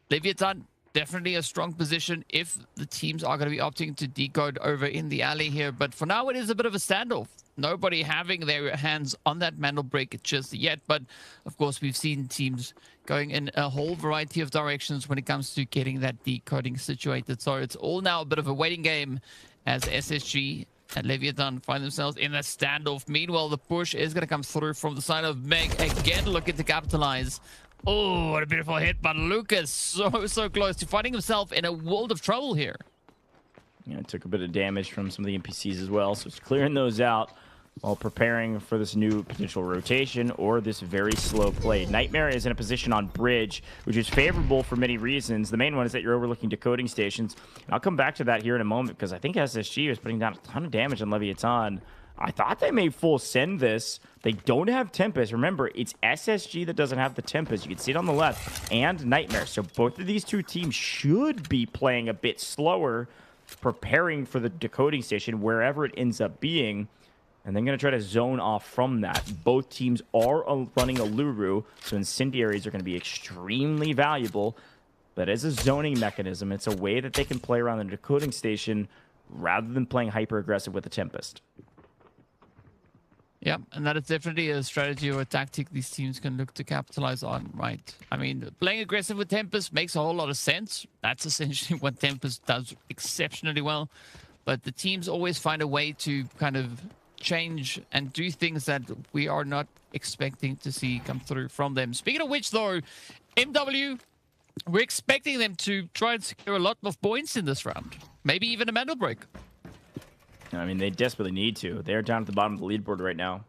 Leviathan, definitely a strong position if the teams are going to be opting to decode over in the alley here. But for now, it is a bit of a standoff. Nobody having their hands on that Mantle Break just yet. But, of course, we've seen teams going in a whole variety of directions when it comes to getting that decoding situated. So it's all now a bit of a waiting game as SSG and Leviathan find themselves in a standoff. Meanwhile, the push is going to come through from the side of Meg. Again, looking to capitalize. Oh, what a beautiful hit, but Lucas so close to finding himself in a world of trouble here. Yeah, it took a bit of damage from some of the NPCs as well, so it's clearing those out while preparing for this new potential rotation or this very slow play. Nightmare is in a position on bridge, which is favorable for many reasons. The main one is that you're overlooking decoding stations. And I'll come back to that here in a moment because I think SSG is putting down a ton of damage on Leviathan. I thought they may full send this. They don't have Tempest. Remember, it's SSG that doesn't have the Tempest. You can see it on the left, and Nightmare. So both of these two teams should be playing a bit slower, preparing for the decoding station wherever it ends up being. And then going to try to zone off from that. Both teams are running a Luru, so incendiaries are going to be extremely valuable. But as a zoning mechanism, it's a way that they can play around the decoding station rather than playing hyper-aggressive with the Tempest. Yeah, and that is definitely a strategy or a tactic these teams can look to capitalize on, right? I mean, playing aggressive with Tempest makes a whole lot of sense. That's essentially what Tempest does exceptionally well. But the teams always find a way to kind of change and do things that we are not expecting to see come through from them. Speaking of which, though, MW, we're expecting them to try and secure a lot of points in this round. Maybe even a Mantle Break. I mean, they desperately need to. They're down at the bottom of the leaderboard right now.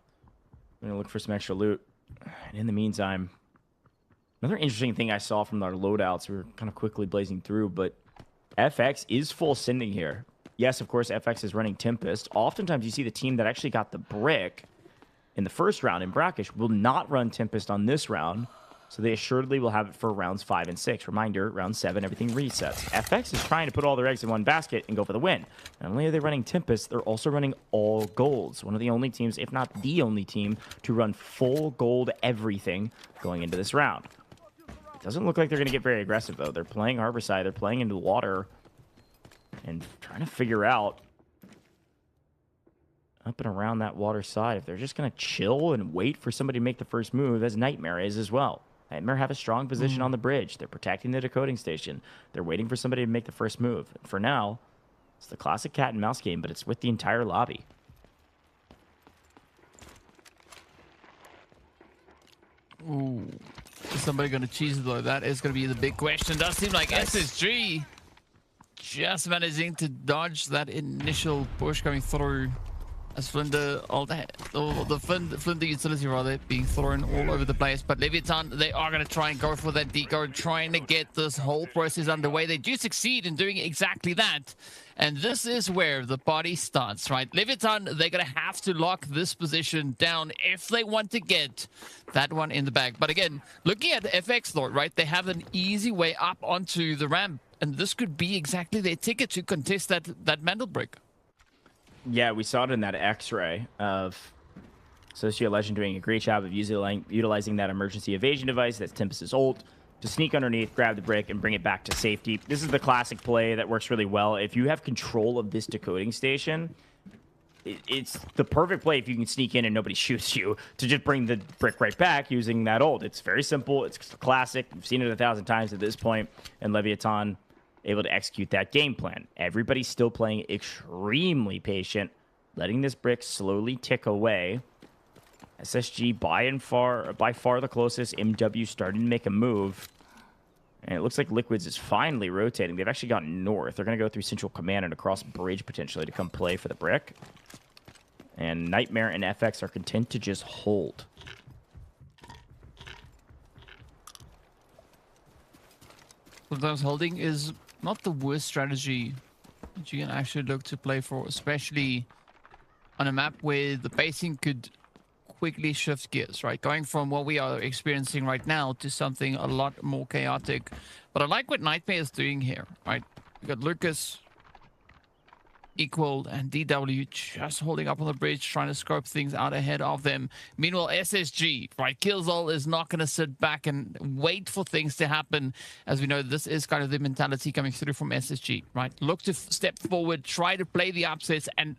I'm gonna look for some extra loot. And in the meantime, another interesting thing I saw from our loadouts, we were kind of quickly blazing through, but FX is full sending here. Yes, of course, FX is running Tempest. Oftentimes, you see the team that actually got the brick in the first round in Brakkesh will not run Tempest on this round, so they assuredly will have it for rounds 5 and 6. Reminder, round 7, everything resets. FX is trying to put all their eggs in one basket and go for the win. Not only are they running Tempest, they're also running all golds. One of the only teams, if not the only team, to run full gold everything going into this round. It doesn't look like they're going to get very aggressive, though. They're playing Harborside. They're playing into the water and trying to figure out up and around that water side if they're just going to chill and wait for somebody to make the first move, as Nightmare is as well. Nightmare have a strong position on the bridge. They're protecting the decoding station. They're waiting for somebody to make the first move. And for now, it's the classic cat and mouse game, but it's with the entire lobby. Ooh. Is somebody going to cheese it, though? That is going to be the big question. Does seem like SSG just managing to dodge that initial push coming through. As Flinder, the Flinder utility rather, being thrown all over the place. But Leviathan, they are going to try and go for that decode, trying to get this whole process underway. They do succeed in doing exactly that. And this is where the party starts, right? Leviathan, they're going to have to lock this position down if they want to get that one in the bag. But again, looking at FX, though, right? They have an easy way up onto the ramp. And this could be exactly their ticket to contest that mantle brick. Yeah, we saw it in that X-ray of Socio Legend doing a great job of utilizing that emergency evasion device, that's Tempest's ult, to sneak underneath, grab the brick, and bring it back to safety. This is the classic play that works really well. If you have control of this decoding station, it's the perfect play if you can sneak in and nobody shoots you to just bring the brick right back using that ult. It's very simple. It's classic. We've seen it 1,000 times at this point, and Leviathan able to execute that game plan. Everybody's still playing extremely patient, letting this brick slowly tick away. SSG by far the closest. MW starting to make a move. And it looks like Liquids is finally rotating. They've actually gone north. They're going to go through Central Command and across bridge potentially to come play for the brick. And Nightmare and FX are content to just hold. Sometimes holding is not the worst strategy that you can actually look to play for, especially on a map where the pacing could quickly shift gears, right? Going from what we are experiencing right now to something a lot more chaotic. But I like what Nightmare is doing here, right? We got Lucas, Equal, and DW just holding up on the bridge, trying to scope things out ahead of them. Meanwhile, SSG, right? Killzone is not going to sit back and wait for things to happen. As we know, this is kind of the mentality coming through from SSG, right? Look to step forward, try to play the upsets, and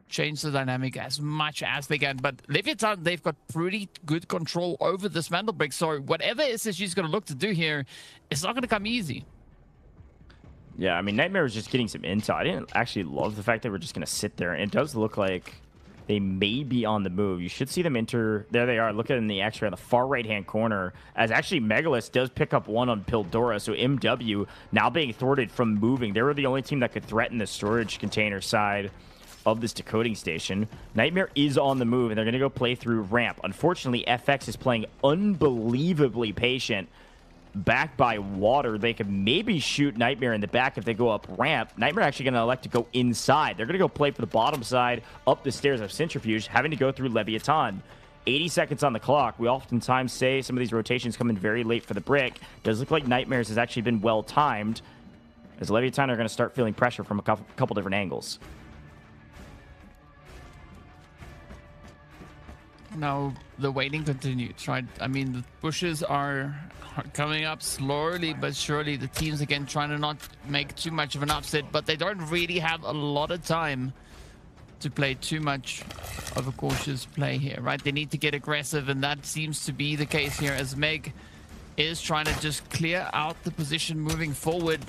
change the dynamic as much as they can. But Leviathan, they've got pretty good control over this mantle break. So whatever SSG is going to look to do here, it's not going to come easy. Yeah, I mean, Nightmare was just getting some intel. I didn't actually love the fact that we're just going to sit there. And it does look like they may be on the move. You should see them enter. There they are. Look at it in the X-ray on the far right-hand corner. As actually Megalith does pick up one on Pildora. So MW now being thwarted from moving. They were the only team that could threaten the storage container side of this decoding station. Nightmare is on the move, and they're going to go play through ramp. Unfortunately, FX is playing unbelievably patient. Backed by water, they could maybe shoot Nightmare in the back if they go up ramp. Nightmare actually going to elect to go inside. They're going to go play for the bottom side up the stairs of Centrifuge, having to go through Leviathan. 80 seconds on the clock. We oftentimes say some of these rotations come in very late for the brick. Does look like Nightmares has actually been well timed, as Leviathan are going to start feeling pressure from a couple different angles. Now the waiting continues, right? I mean, the pushes are coming up slowly but surely. The teams again trying to not make too much of an upset, but they don't really have a lot of time to play too much of a cautious play here, right? They need to get aggressive, and that seems to be the case here as Meg is trying to just clear out the position moving forward.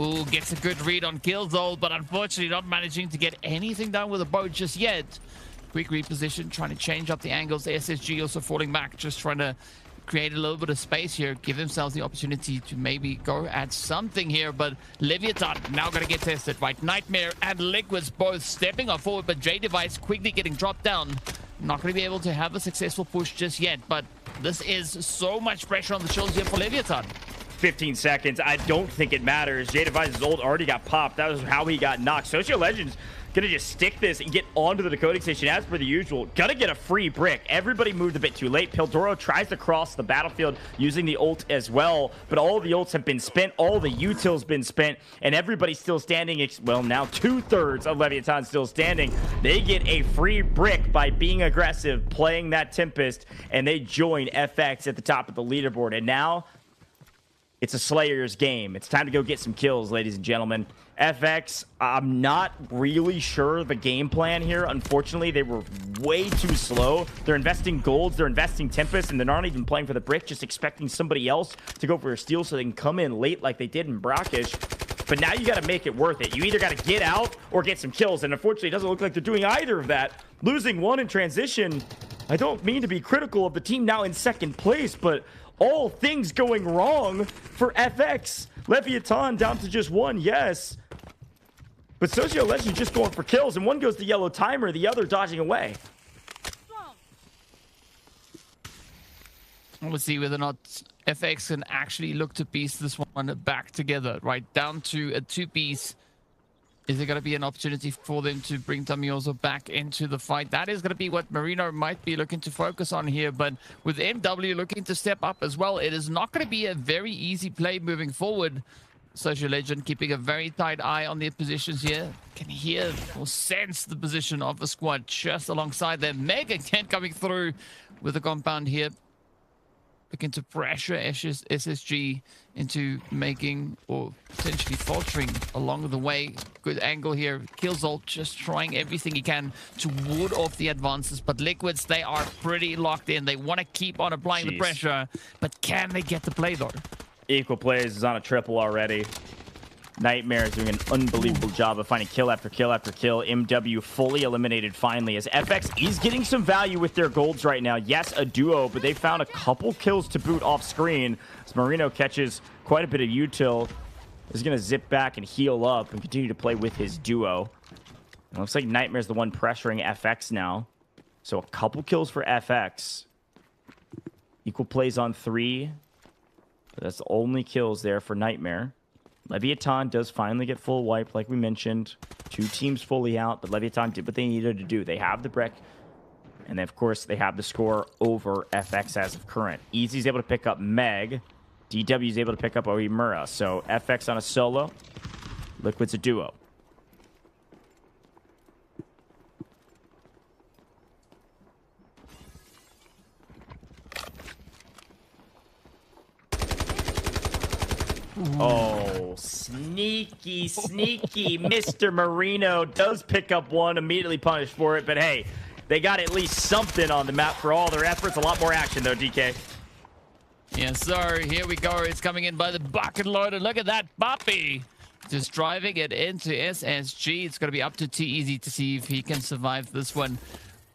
Ooh, gets a good read on Killzone, but unfortunately not managing to get anything done with the boat just yet. Quick reposition, trying to change up the angles. The SSG also falling back, just trying to create a little bit of space here, give themselves the opportunity to maybe go at something here. But Leviathan now going to get tested, right? Nightmare and Liquids both stepping up forward, but J-Device quickly getting dropped down. not going to be able to have a successful push just yet, but this is so much pressure on the shoulders here for LEVIATAN. 15 seconds. I don't think it matters. J-Device's ult already got popped. That was how he got knocked. Socio Legends gonna just stick this and get onto the decoding station as per the usual. Gonna get a free brick. Everybody moved a bit too late. Pildoro tries to cross the battlefield using the ult as well, but all the ults have been spent. All the util's been spent, and everybody's still standing. Well, now 2/3 of LEVIATAN still standing. They get a free brick by being aggressive, playing that Tempest, and they join FX at the top of the leaderboard. And now it's a Slayer's game. It's time to go get some kills, ladies and gentlemen. FX, I'm not really sure the game plan here. Unfortunately, they were way too slow. They're investing golds, they're investing Tempest, and they're not even playing for the brick, just expecting somebody else to go for a steal so they can come in late like they did in Brakkesh. But now you got to make it worth it. You either got to get out or get some kills, and unfortunately, it doesn't look like they're doing either of that. Losing one in transition, I don't mean to be critical of the team now in second place, but all things going wrong for FX. LEVIATAN down to just one, yes. But Socio Legends just going for kills, and one goes to yellow timer, the other dodging away. We'll see whether or not FX can actually look to piece this one back together, right? Down to a 2-piece. Is there going to be an opportunity for them to bring Tamioso back into the fight? That is going to be what Marino might be looking to focus on here. But with MW looking to step up as well, it is not going to be a very easy play moving forward. Socio Legend keeping a very tight eye on their positions here. Can hear or sense the position of the squad just alongside them. Mega again coming through with the compound here. Looking to pressure SSG into making or potentially faltering along the way. Good angle here. Killzolt just trying everything he can to ward off the advances. But Liquids, they are pretty locked in. They want to keep on applying the pressure. But can they get the play though? Equal plays is on a triple already. Nightmare is doing an unbelievable job of finding kill after kill after kill. MW fully eliminated finally as FX is getting some value with their golds right now. Yes, a duo, but they found a couple kills to boot off screen. As Marino catches quite a bit of util. Is going to zip back and heal up and continue to play with his duo. It looks like Nightmare's the one pressuring FX now. So a couple kills for FX. Equal plays on 3. That's the only kills there for Nightmare. LEVIATAN does finally get full wipe, like we mentioned. 2 teams fully out, but LEVIATAN did what they needed to do. They have the brick, and then, of course, they have the score over FX as of current. Easy's able to pick up Meg. DW's able to pick up Oimura. So FX on a solo. Liquid's a duo. Oh, sneaky, sneaky. Mr. Marino does pick up one, immediately punished for it. But hey, they got at least something on the map for all their efforts. A lot more action, though, DK. Yes, sir. Here we go. It's coming in by the bucket loader. Look at that, Boppy. Just driving it into SSG. It's going to be up to T-Easy to see if he can survive this one.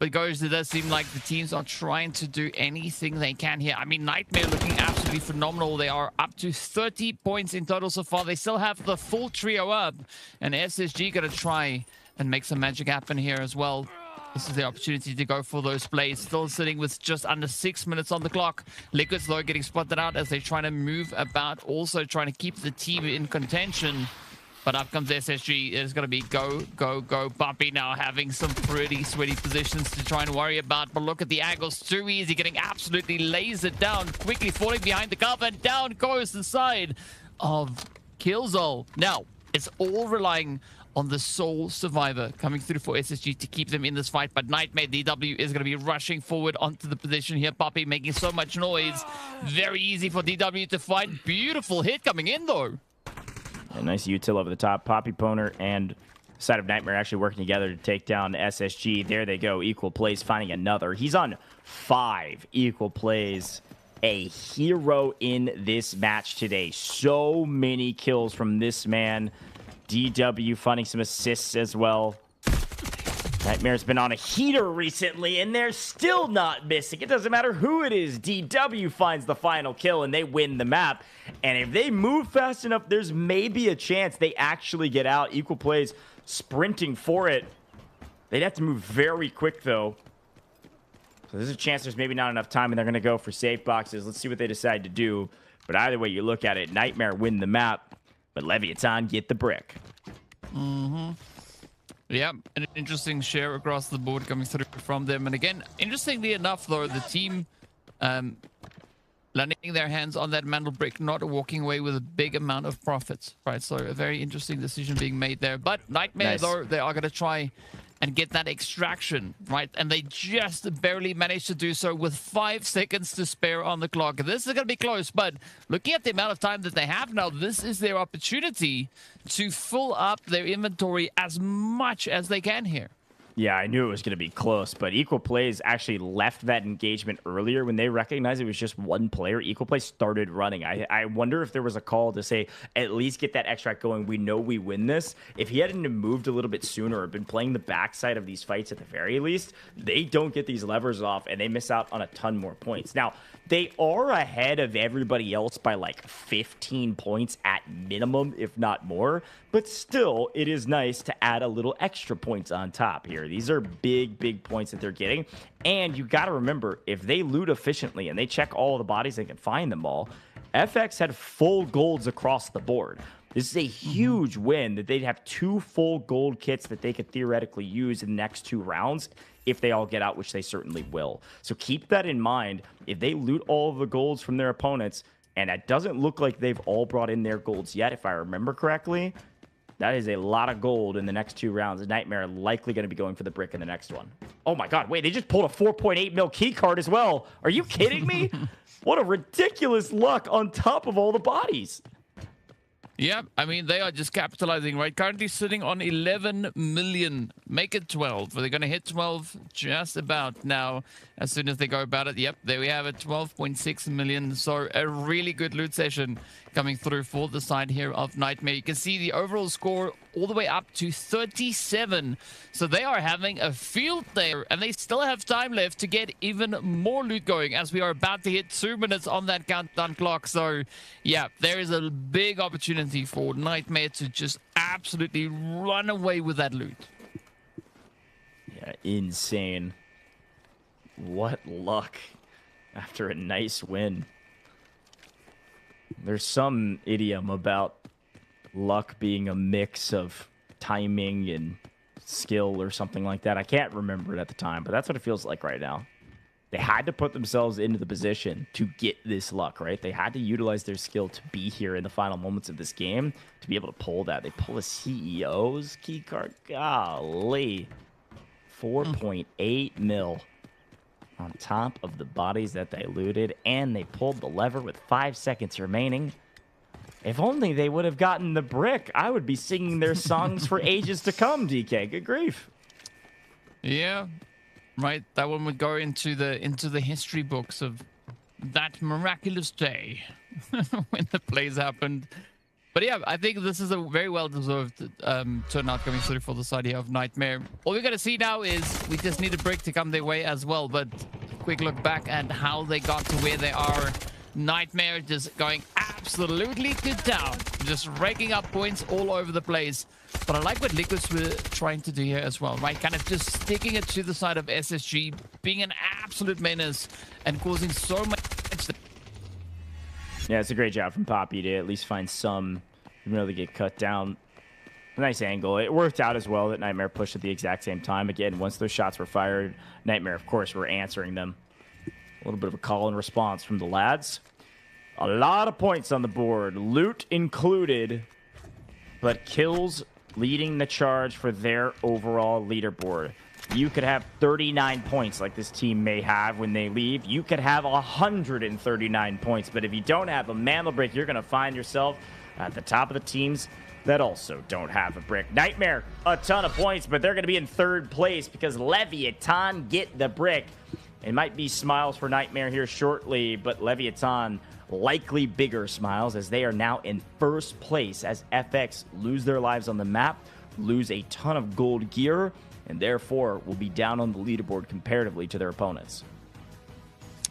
But goes, it does seem like the teams are trying to do anything they can here. I mean, Nightmare looking absolutely phenomenal. They are up to 30 points in total so far. They still have the full trio up. And SSG going to try and make some magic happen here as well. This is the opportunity to go for those plays. Still sitting with just under 6 minutes on the clock. Liquids, though, getting spotted out as they try to move about. Also trying to keep the team in contention. But up comes SSG. It's going to be go, go, go. Bumpy now having some pretty sweaty positions to try and worry about. But look at the angles. Too easy. Getting absolutely lasered down. Quickly falling behind the cover. And down goes the side of Killzone. Now, it's all relying on the sole survivor coming through for SSG to keep them in this fight. But Nightmare DW is going to be rushing forward onto the position here. Poppy making so much noise. Very easy for DW to find. Beautiful hit coming in, though. A nice util over the top. Poppy Poner and side of Nightmare actually working together to take down SSG. There they go. Equal plays, finding another. He's on 5 equal plays. A hero in this match today. So many kills from this man. DW finding some assists as well. Nightmare's been on a heater recently, and they're still not missing. It doesn't matter who it is. DW finds the final kill, and they win the map. And if they move fast enough, there's maybe a chance they actually get out. Equal plays sprinting for it. They'd have to move very quick, though. So there's a chance there's maybe not enough time and they're going to go for safe boxes. Let's see what they decide to do. But either way you look at it, Nightmare win the map, but Leviathan get the brick. Yeah, an interesting share across the board coming through from them. And again, interestingly enough, though, the team landing their hands on that mantle brick, not walking away with a big amount of profits, right? So a very interesting decision being made there. But Nightmare, though, they are going to try and get that extraction, right? And they just barely managed to do so with 5 seconds to spare on the clock. This is going to be close, but looking at the amount of time that they have now, this is their opportunity to fill up their inventory as much as they can here. Yeah, I knew it was going to be close, but Equal Plays actually left that engagement earlier when they recognized it was just one player. Equal Play started running. I wonder if there was a call to say, at least get that extract going. We know we win this. If he hadn't moved a little bit sooner or been playing the backside of these fights at the very least, they don't get these levers off and they miss out on a ton more points. Now, they are ahead of everybody else by like 15 points at minimum, if not more. But still, it is nice to add a little extra points on top here. These are big, big points that they're getting. And you got to remember, if they loot efficiently and they check all the bodies, they can find them all. FX had full golds across the board. This is a huge win that they'd have 2 full gold kits that they could theoretically use in the next 2 rounds if they all get out, which they certainly will. So keep that in mind. If they loot all of the golds from their opponents, and it doesn't look like they've all brought in their golds yet, if I remember correctly, that is a lot of gold in the next 2 rounds. Nightmare likely going to be going for the brick in the next one. Oh my god, wait, they just pulled a 4.8 mil key card as well. Are you kidding me? What a ridiculous luck on top of all the bodies. Yeah, I mean, they are just capitalizing, right? Currently sitting on 11 million. Make it 12. They're going to hit 12 just about now as soon as they go about it. Yep, there we have it, 12.6 million. So a really good loot session coming through for the side here of Nightmare. You can see the overall score all the way up to 37. So they are having a field there, and they still have time left to get even more loot going as we are about to hit 2 minutes on that countdown clock. So yeah, there is a big opportunity for Nightmare to just absolutely run away with that loot. Yeah, insane. What luck after a nice win. There's some idiom about luck being a mix of timing and skill or something like that. I can't remember it at the time, but that's what it feels like right now. They had to put themselves into the position to get this luck, right? They had to utilize their skill to be here in the final moments of this game to be able to pull that. They pull a CEO's key card. Golly. 4.8 mil on top of the bodies that they looted, and they pulled the lever with 5 seconds remaining. If only they would have gotten the brick, I would be singing their songs for ages to come, DK. Good grief. Yeah. Right, that one would go into the history books of that miraculous day when the plays happened. But yeah, I think this is a very well-deserved turnout coming through for the side here of Nightmare. All we're going to see now is we just need a break to come their way as well. But quick look back at how they got to where they are. Nightmare just going absolutely to town, just raking up points all over the place. But I like what Liquids were trying to do here as well, right? Kind of just sticking it to the side of SSG, being an absolute menace and causing so much. Yeah, it's a great job from Poppy to at least find some, even though they get cut down. A nice angle. It worked out as well that Nightmare pushed at the exact same time. Again, once those shots were fired, Nightmare, of course, were answering them. A little bit of a call and response from the lads. A lot of points on the board, loot included, but kills leading the charge for their overall leaderboard. You could have 39 points like this team may have when they leave. You could have 139 points, but if you don't have a mantle break, you're going to find yourself at the top of the teams that also don't have a brick. Nightmare, a ton of points, but they're going to be in 3rd place because Leviathan get the brick. It might be smiles for Nightmare here shortly, but Leviathan likely bigger smiles as they are now in 1st place as FX lose their lives on the map, lose a ton of gold gear, and therefore will be down on the leaderboard comparatively to their opponents.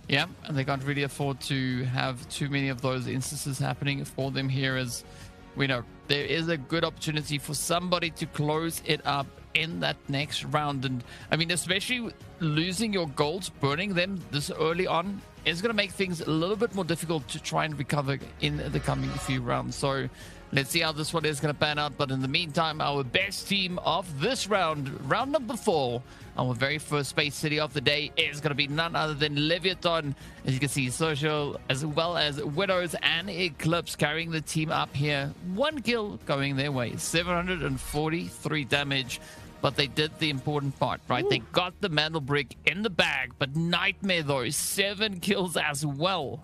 Yeah, and they can't really afford to have too many of those instances happening for them here, as we know there is a good opportunity for somebody to close it up in that next round. And I mean, especially losing your golds, burning them this early on is going to make things a little bit more difficult to try and recover in the coming few rounds. So let's see how this one is going to pan out. But in the meantime, our best team of this round, round number 4, our very first space city of the day, is going to be none other than LEVIATAN. As you can see, Social as well as Widows and Eclipse carrying the team up here. 1 kill going their way, 743 damage. But they did the important part, right? Ooh. They got the mantle brick in the bag. But Nightmare, though, 7 kills as well.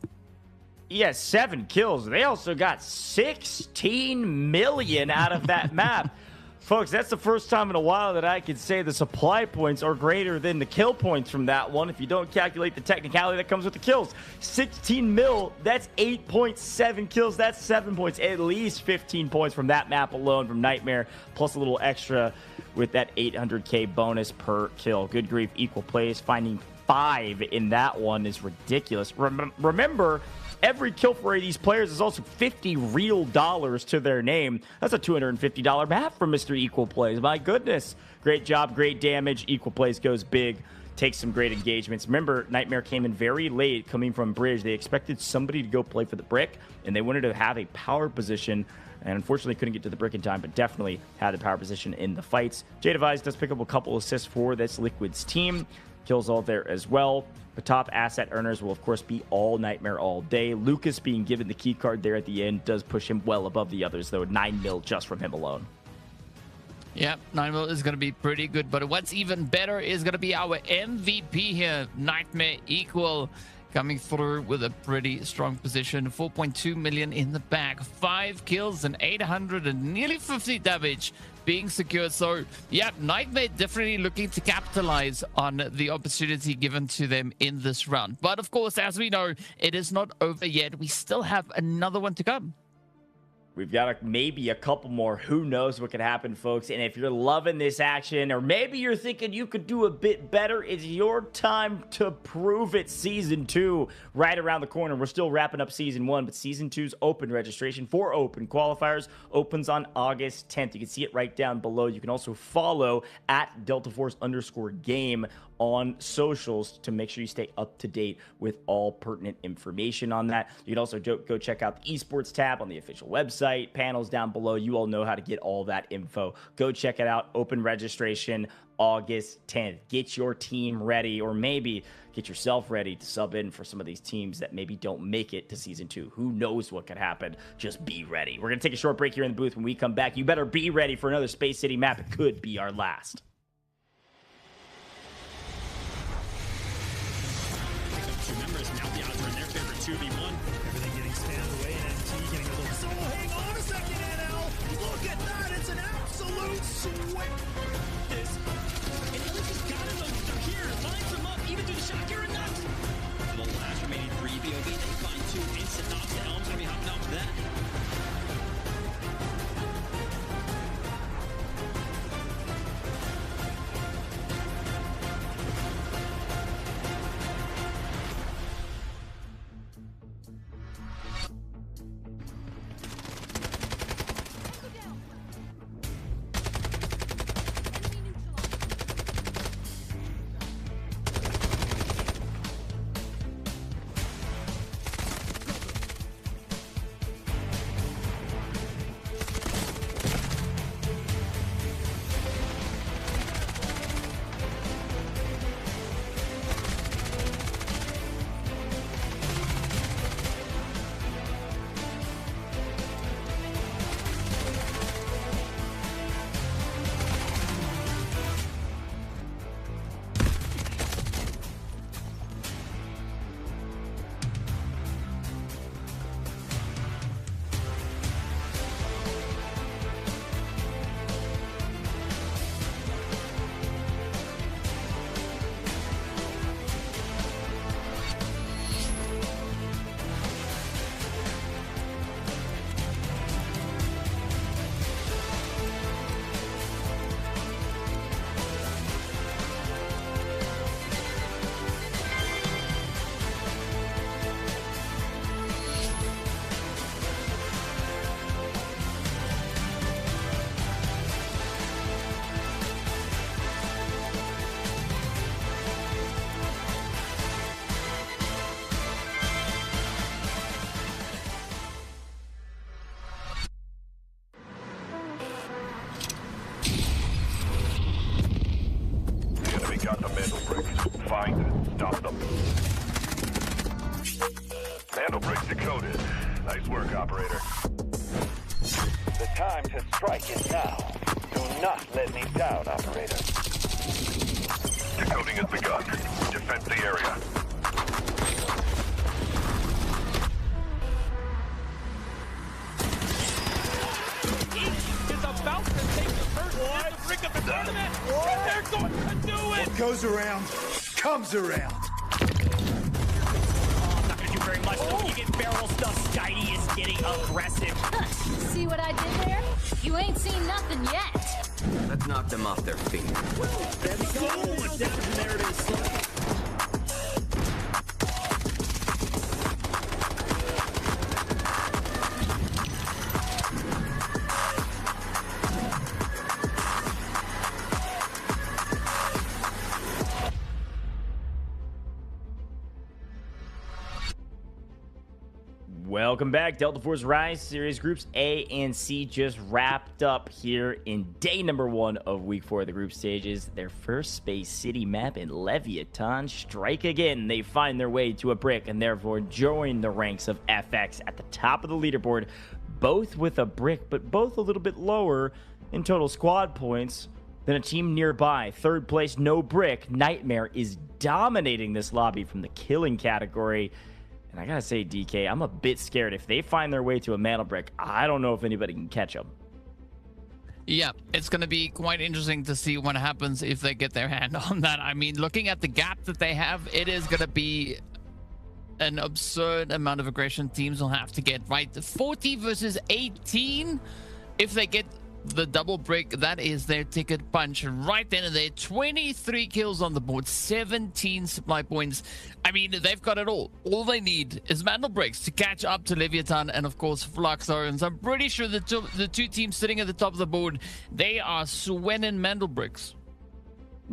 Yes, 7 kills. They also got 16 million out of that map. Folks, that's the first time in a while that I can say the supply points are greater than the kill points from that one, if you don't calculate the technicality that comes with the kills. 16 mil, that's 8.7 kills. That's 7 points, at least 15 points from that map alone from Nightmare, plus a little extra with that 800k bonus per kill. Good grief, equal plays. Finding 5 in that one is ridiculous. Remember, every kill for these players is also $50 real to their name. That's a $250 map for Mr. Equal Plays. My goodness. Great job, great damage. Equal Plays goes big. Takes some great engagements. Remember, Nightmare came in very late coming from Bridge. They expected somebody to go play for the brick, and they wanted to have a power position, and unfortunately couldn't get to the brick in time, but definitely had a power position in the fights. J-Device does pick up a couple assists for this Liquid's team. Kills all there as well. The top asset earners will, of course, be all Nightmare all day. Lucas being given the key card there at the end does push him well above the others, though. 9 mil just from him alone. Yeah, 9 mil is going to be pretty good. But what's even better is going to be our MVP here, Nightmare Equal, coming through with a pretty strong position. 4.2 million in the bag, 5 kills and 800 and nearly 50 damage being secured. So yeah, Nightmare definitely looking to capitalize on the opportunity given to them in this round. But of course, as we know, it is not over yet. We still have another one to come. We've got maybe a couple more. Who knows what could happen, folks? And if you're loving this action, or maybe you're thinking you could do a bit better, it's your time to prove it. Season 2 right around the corner. We're still wrapping up Season 1, but Season 2's open registration for open qualifiers opens on August 10th. You can see it right down below. You can also follow at @DeltaForce_game on socials to make sure you stay up to date with all pertinent information on that. You can also go check out the eSports tab on the official website, panels down below. You all know how to get all that info. Go check it out. Open registration August 10th. Get your team ready, or maybe get yourself ready to sub in for some of these teams that maybe don't make it to Season 2. Who knows what could happen? Just be ready. We're going to take a short break here in the booth. When we come back, you better be ready for another Space City map. It could be our last. Members, now the odds are in their favor, 2v1. Everything getting spammed away, and NT getting a little solo. Hang on a second, NL. Look at that, it's an absolute sweep. And Ellis has got him they're here, lines him up, even through the shot, you're nuts. The last remaining 3 BOV, they find 2 instant knocks. The Helm's gonna be hopping out for that. find and stop them. Handle breaks decoded. Nice work, operator. The time to strike is now. Do not let me down, operator. Decoding has begun. Defend the area. Is about to take the first hit to bring up the tournament. And they're going to do it. What goes around, comes around. Not gonna do very much though. You get barrel stuff. Skydie is getting aggressive. See what I did there? You ain't seen nothing yet. Let's knock them off their feet. There we go. Down, and there it is. Welcome back. Delta Force Rise Series Groups A and C just wrapped up here in day number 1 of week 4 of the group stages. Their first Space City map in Leviathan. Strike again. They find their way to a brick and therefore join the ranks of FX at the top of the leaderboard. Both with a brick, but both a little bit lower in total squad points than a team nearby. Third place, no brick. Nightmare is dominating this lobby from the killing category. And I gotta say, DK, I'm a bit scared. If they find their way to a mantle brick, I don't know if anybody can catch them. Yeah, it's going to be quite interesting to see what happens if they get their hand on that. I mean, looking at the gap that they have, it is going to be an absurd amount of aggression teams will have to get, right? 40 versus 18. If they get the double break, that is their ticket punch right then and there. 23 kills on the board, 17 supply points. I mean, they've got it all. All they need is mantle breaks to catch up to Leviathan and, of course, Fluxo. And so I'm pretty sure the two teams sitting at the top of the board, they are sweating mantle bricks.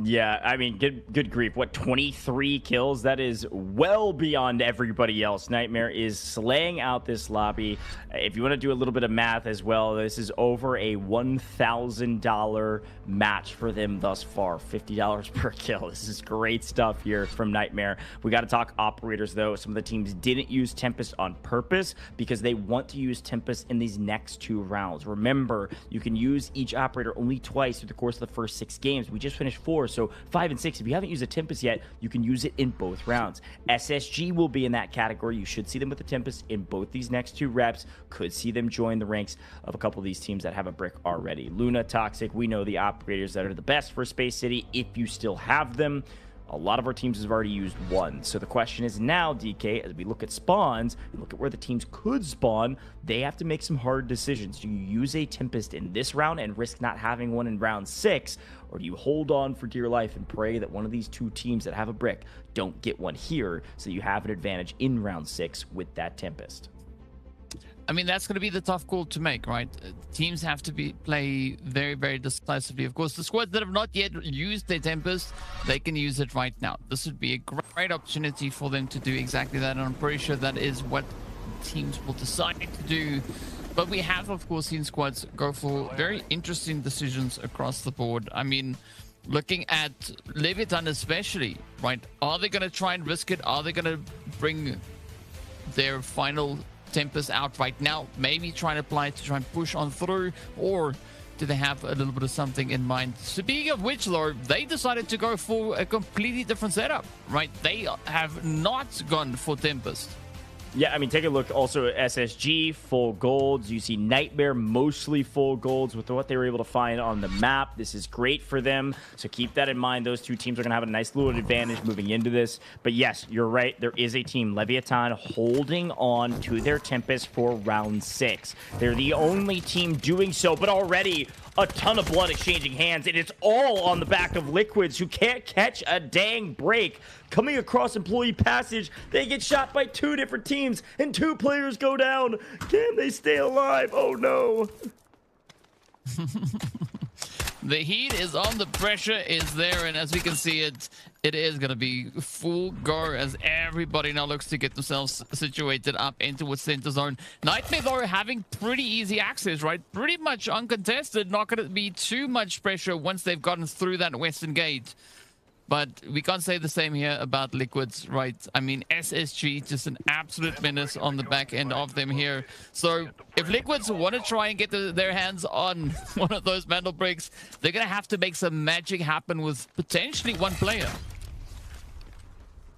Yeah, I mean, good grief. What, 23 kills? That is well beyond everybody else. Nightmare is slaying out this lobby. If you want to do a little bit of math as well, this is over a $1,000 match for them thus far. $50 per kill. This is great stuff here from Nightmare. We got to talk operators, though. Some of the teams didn't use Tempest on purpose because they want to use Tempest in these next 2 rounds. Remember, you can use each operator only twice through the course of the first 6 games. We just finished 4. So 5 and 6, if you haven't used a Tempest yet, you can use it in both rounds. SSG will be in that category. You should see them with the Tempest in both these next 2 reps. Could see them join the ranks of a couple of these teams that have a brick already. Luna, Toxic, we know the operators that are the best for Space City if you still have them. A lot of our teams have already used 1. So the question is now, DK, as we look at spawns and look at where the teams could spawn, they have to make some hard decisions. Do you use a Tempest in this round and risk not having one in round 6? Or do you hold on for dear life and pray that one of these 2 teams that have a brick don't get one here so you have an advantage in round 6 with that Tempest? I mean, that's going to be the tough call to make, right? Teams have to play very, very decisively. Of course, the squads that have not yet used their Tempest, they can use it right now. This would be a great opportunity for them to do exactly that, and I'm pretty sure that is what teams will decide to do. But we have, of course, seen squads go for very interesting decisions across the board. I mean, looking at Leviathan especially, right? Are they going to try and risk it? Are they going to bring their final Tempest out right now, maybe try and apply it to try and push on through, or do they have a little bit of something in mind? Speaking of which, though, they decided to go for a completely different setup, right? They have not gone for Tempest. Yeah, I mean, take a look also at SSG, full golds. You see Nightmare, mostly full golds with what they were able to find on the map. This is great for them, so keep that in mind. Those 2 teams are going to have a nice little advantage moving into this. But yes, you're right. There is a team, Leviathan, holding on to their Tempest for round 6. They're the only team doing so, but already a ton of blood exchanging hands, and it's all on the back of Liquids, who can't catch a dang break. Coming across Employee Passage, they get shot by 2 different teams, and 2 players go down. Can they stay alive? Oh, no. The heat is on, the pressure is there, and as we can see, it is going to be full go as everybody now looks to get themselves situated up into a center zone. Nightmare, though, having pretty easy access, right? Pretty much uncontested, not going to be too much pressure once they've gotten through that western gate. But we can't say the same here about Liquids, right? I mean, SSG, just an absolute menace on the back end of them here. So if Liquids want to try and get their hands on one of those mantle bricks, they're going to have to make some magic happen with potentially one player.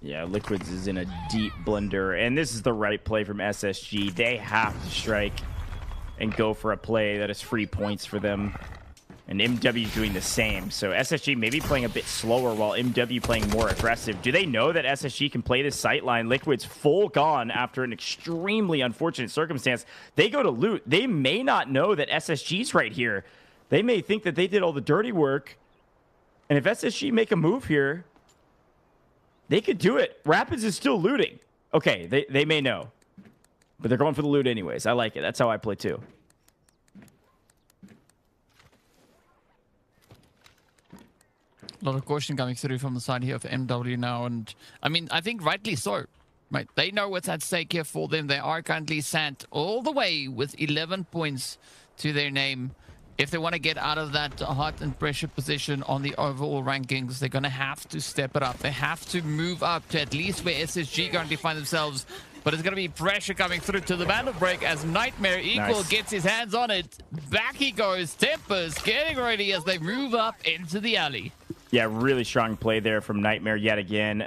Yeah, Liquids is in a deep blender, and this is the right play from SSG. They have to strike and go for a play that is free points for them. And MW doing the same. So SSG maybe playing a bit slower while MW playing more aggressive. Do they know that SSG can play this sightline? Liquid's full gone after an extremely unfortunate circumstance. They go to loot. They may not know that SSG's right here. They may think that they did all the dirty work. And if SSG make a move here, they could do it. Rapids is still looting. Okay, they may know. But they're going for the loot anyways. I like it. That's how I play too. A lot of caution coming through from the side here of MW now. And I mean, I think rightly so. Right? They know what's at stake here for them. They are currently sat all the way with 11 points to their name. If they want to get out of that hot and pressure position on the overall rankings, they're going to have to step it up. They have to move up to at least where SSG currently find themselves. But it's going to be pressure coming through to the Vandal break as Nightmare Equal gets his hands on it. Back he goes. Tempest getting ready as they move up into the alley. Yeah, really strong play there from Nightmare yet again.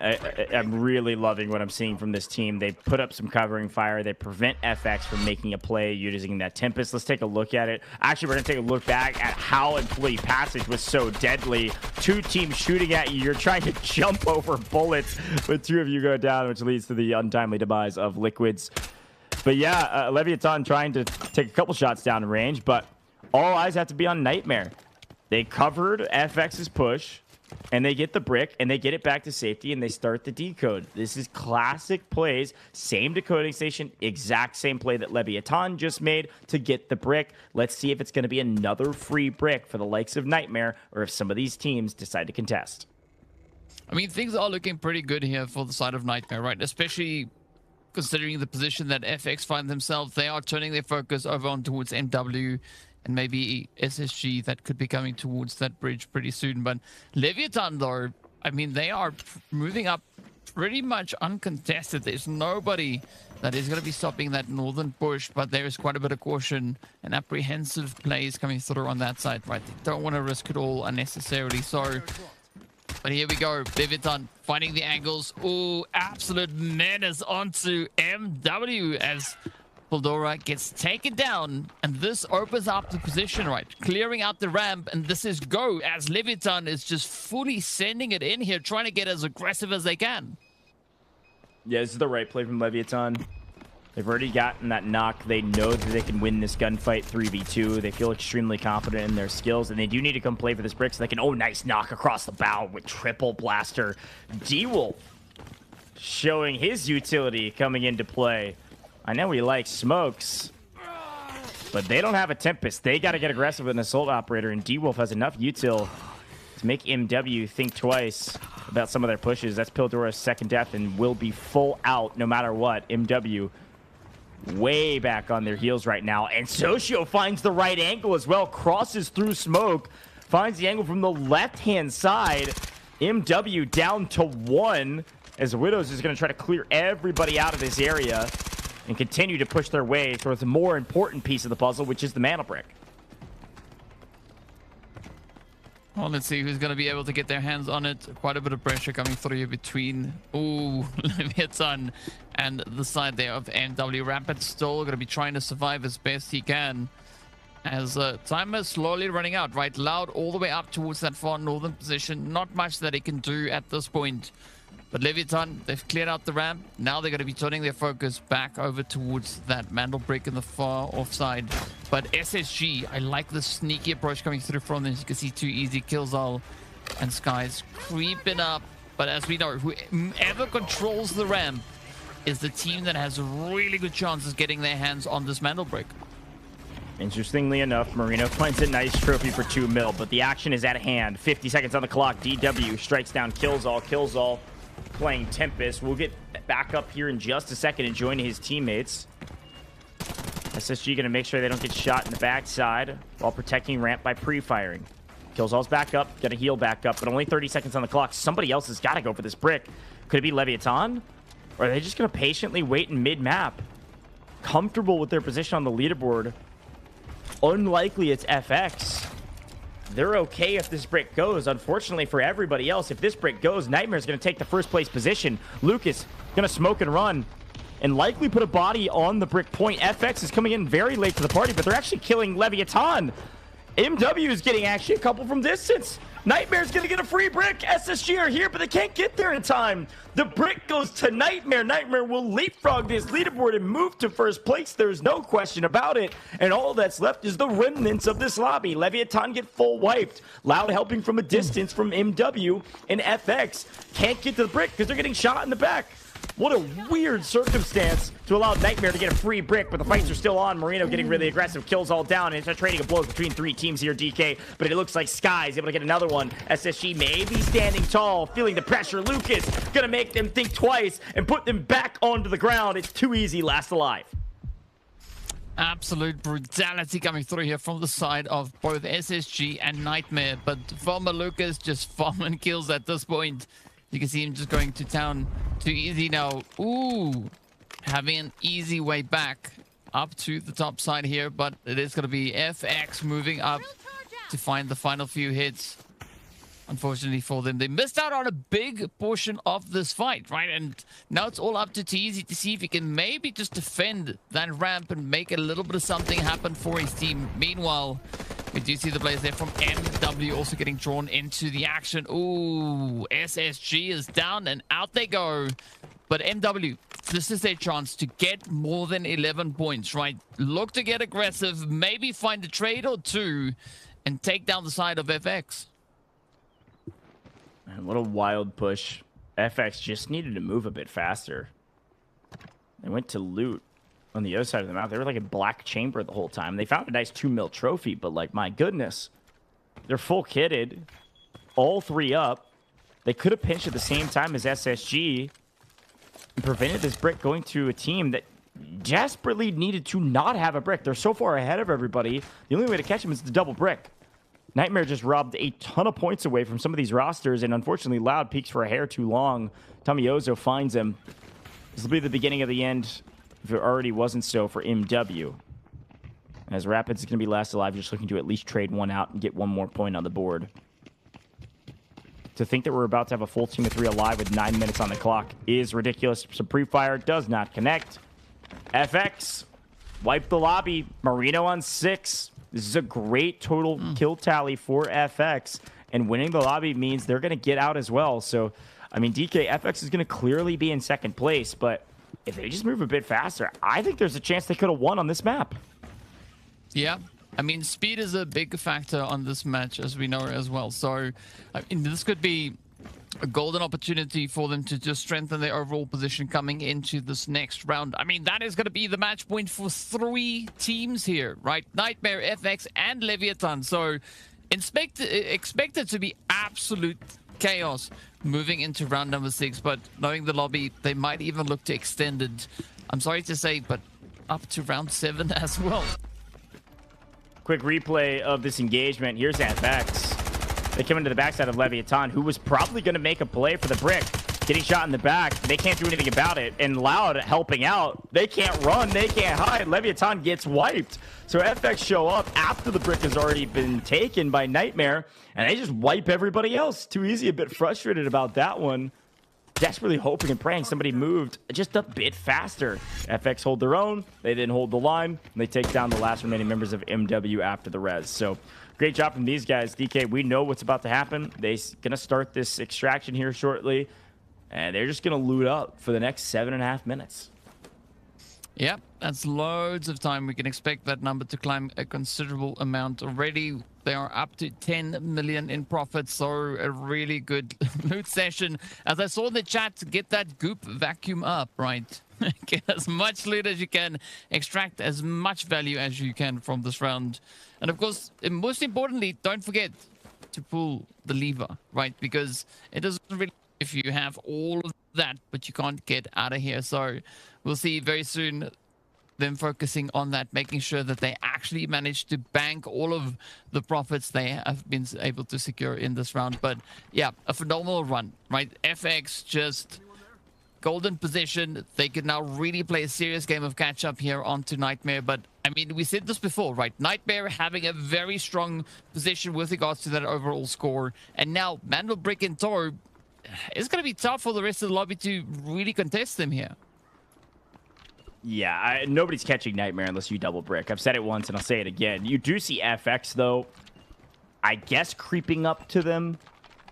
I'm really loving what I'm seeing from this team. They put up some covering fire. They prevent FX from making a play using that Tempest. Let's take a look at it. Actually, we're going to take a look back at how Employee Passage was so deadly. Two teams shooting at you. You're trying to jump over bullets, but two of you go down, which leads to the untimely demise of Liquids. But yeah, Leviathan trying to take a couple shots down in range, but all eyes have to be on Nightmare. They covered FX's push. And they get the brick, and they get it back to safety, and they start the decode. This is classic plays. Same decoding station, exact same play that Leviathan just made to get the brick. Let's see if it's going to be another free brick for the likes of Nightmare, or if some of these teams decide to contest. I mean, things are looking pretty good here for the side of Nightmare, right? Especially considering the position that FX find themselves. They are turning their focus over on towards MW. And maybe SSG that could be coming towards that bridge pretty soon. But Leviathan, though, I mean, they are moving up pretty much uncontested. There's nobody that is going to be stopping that northern push, but there is quite a bit of caution and apprehensive plays coming through on that side, right? They don't want to risk it all unnecessarily. So, but here we go. Leviathan finding the angles. Ooh, absolute menace onto MW as Baldora gets taken down, and this opens up the position, right? Clearing out the ramp, and this is go as Leviathan is just fully sending it in here, trying to get as aggressive as they can. Yeah, this is the right play from Leviathan. They've already gotten that knock. They know that they can win this gunfight 3v2. They feel extremely confident in their skills, and they do need to come play for this brick so they can, oh, nice knock across the bow with triple blaster. D-Wolf showing his utility coming into play. I know he likes smokes, but they don't have a Tempest. They got to get aggressive with an Assault Operator, and D-Wolf has enough util to make MW think twice about some of their pushes. That's Pildora's second death and will be full out no matter what. MW way back on their heels right now, and Socio finds the right angle as well, crosses through smoke, finds the angle from the left-hand side. MW down to 1 as Widows is going to try to clear everybody out of this area and continue to push their way towards the more important piece of the puzzle, which is the mana brick. Well, let's see who's going to be able to get their hands on it. Quite a bit of pressure coming through between Leviathan and the side there of MW. Rapid still going to be trying to survive as best he can as time is slowly running out, right? Loud all the way up towards that far northern position. Not much that he can do at this point. But Leviathan, they've cleared out the ramp. Now they're going to be turning their focus back over towards that mantle brick in the far offside. But SSG, I like the sneaky approach coming through from them. You can see too easy kills all. And Sky's creeping up. But as we know, whoever controls the ramp is the team that has really good chances getting their hands on this mantle brick. Interestingly enough, Marino finds a nice trophy for 2 mil, but the action is at hand. 50 seconds on the clock. DW strikes down Kills All. Playing Tempest. We'll get back up here in just a second and join his teammates. SSG going to make sure they don't get shot in the backside while protecting ramp by pre-firing. Killzall's back up, gonna heal back up, but only 30 seconds on the clock. Somebody else has got to go for this brick. Could it be Leviathan? Or are they just gonna patiently wait in mid-map? Comfortable with their position on the leaderboard. Unlikely it's FX. They're okay if this brick goes. Unfortunately for everybody else, if this brick goes, Nightmare's going to take the first place position. Lucas going to smoke and run and likely put a body on the brick point. FX is coming in very late to the party, but they're actually killing Leviathan. MW is getting actually a couple from distance. Nightmare's going to get a free brick. SSG are here, but they can't get there in time. The brick goes to Nightmare. Nightmare will leapfrog this leaderboard and move to first place. There's no question about it. And all that's left is the remnants of this lobby. Leviathan get full wiped. Loud helping from a distance from MW, and FX can't get to the brick because they're getting shot in the back. What a weird circumstance to allow Nightmare to get a free brick, but the fights are still on. Marino getting really aggressive, kills all down, and it's trading of blows between 3 teams here, DK, but it looks like Sky's able to get another one. SSG maybe standing tall, feeling the pressure. Lucas gonna make them think twice and put them back onto the ground. It's too easy, last alive. Absolute brutality coming through here from the side of both SSG and Nightmare, but Farmer Lucas just farming kills at this point. You can see him just going to town too easy now. Ooh, having an easy way back up to the top side here, but it is going to be FX moving up to find the final few hits. Unfortunately for them, they missed out on a big portion of this fight, right? And now it's all up to Teasy to see if he can maybe just defend that ramp and make a little bit of something happen for his team. Meanwhile, we do see the players there from MW also getting drawn into the action. Ooh, SSG is down and out they go. But MW, this is their chance to get more than 11 points, right? Look to get aggressive, maybe find a trade or two, and take down the side of FX. Man, what a wild push. FX just needed to move a bit faster. They went to loot on the other side of the map. They were like a black chamber the whole time. They found a nice 2 mil trophy, but like, my goodness. They're full kitted. All 3 up. They could have pinched at the same time as SSG and prevented this brick going to a team that desperately needed to not have a brick. They're so far ahead of everybody. The only way to catch them is the double brick. Nightmare just robbed a ton of points away from some of these rosters, and unfortunately, Loud peaks for a hair too long. Tomiozo finds him. This will be the beginning of the end, if it already wasn't so, for MW. As Rapids is going to be last alive, just looking to at least trade one out and get one more point on the board. To think that we're about to have a full team of 3 alive with 9 minutes on the clock is ridiculous. So pre-fire does not connect. FX wipe the lobby. Marino on 6. This is a great total kill tally for FX, and winning the lobby means they're going to get out as well. So, I mean, DK, FX is going to clearly be in second place, but if they just move a bit faster, I think there's a chance they could have won on this map. Yeah, I mean, speed is a big factor on this match, as we know as well. So, I mean, this could be a golden opportunity for them to just strengthen their overall position coming into this next round. I mean, that is going to be the match point for 3 teams here, right? Nightmare, FX, and Leviathan. So expect it to be absolute chaos moving into round number 6. But knowing the lobby, they might even look to extend it, I'm sorry to say, but up to round 7 as well. Quick replay of this engagement. Here's FX. They come into the backside of Leviathan, who was probably going to make a play for the brick. Getting shot in the back. They can't do anything about it. And Loud helping out. They can't run. They can't hide. Leviathan gets wiped. So FX show up after the brick has already been taken by Nightmare. And they just wipe everybody else. Too easy. A bit frustrated about that one. Desperately hoping and praying somebody moved just a bit faster. FX hold their own. They didn't hold the line. And they take down the last remaining members of MW after the res. So great job from these guys. DK, we know what's about to happen. They're going to start this extraction here shortly. And they're just going to loot up for the next 7.5 minutes. Yep, that's loads of time. We can expect that number to climb a considerable amount already. They are up to 10 million in profit, so a really good loot session. As I saw in the chat, get that goop vacuum up, right? Get as much loot as you can, extract as much value as you can from this round. And of course, most importantly, don't forget to pull the lever, right? Because it doesn't really, if you have all of that, but you can't get out of here. So we'll see very soon them focusing on that, making sure that they actually manage to bank all of the profits they have been able to secure in this round. But yeah, a phenomenal run, right? FX just golden position. They could now really play a serious game of catch up here onto Nightmare. But I mean, we said this before, right? Nightmare having a very strong position with regards to that overall score. And now Mandel, Brick, and Tor, it's going to be tough for the rest of the lobby to really contest them here. Yeah, nobody's catching Nightmare unless you double Brick. I've said it once and I'll say it again. You do see FX, though, I guess creeping up to them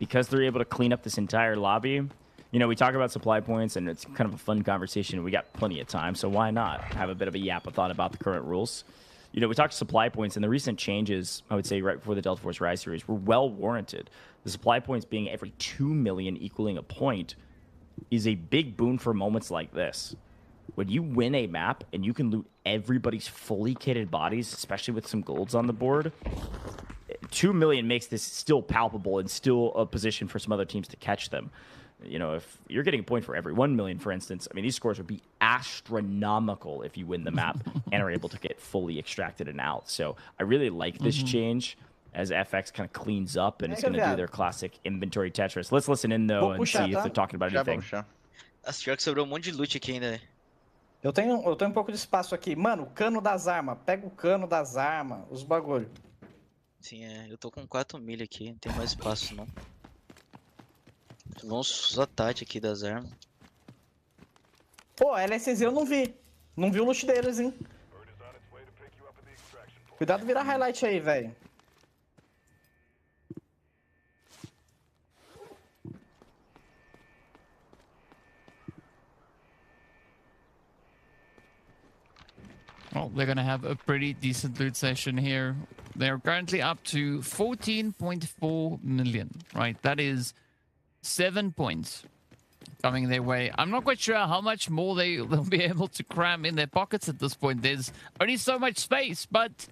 because they're able to clean up this entire lobby. You know, we talk about supply points, and it's kind of a fun conversation. We got plenty of time, so why not have a bit of a yap-a-thon about the current rules? You know, we talked supply points, and the recent changes, I would say, right before the Delta Force Rise series, were well warranted. The supply points being every 2 million equaling a point is a big boon for moments like this. When you win a map and you can loot everybody's fully kitted bodies, especially with some golds on the board, 2 million makes this still palpable and still a position for some other teams to catch them. You know, if you're getting a point for every 1 million, for instance, I mean, these scores would be astronomical if you win the map and are able to get fully extracted and out. So I really like this change as FX kind of cleans up and it's going to do their classic inventory Tetris. Let's listen in, though, and see if they're talking about anything. Pior que sobrou monte de loot aqui ainda. Eu tenho pouco de espaço aqui. Mano, o cano das armas. Pega o cano das armas, os bagulho. Sim, eu tô com 4 milha aqui, não tem mais espaço, não. Vamos usar TAT aqui das armas. Pô, LSZ eu não vi. Não vi o loot deles, hein? Cuidado virar highlight aí, velho. Well, they're going to have a pretty decent loot session here. They're currently up to 14.4 million, right? That is 7 points coming their way. I'm not quite sure how much more they'll be able to cram in their pockets at this point. There's only so much space, but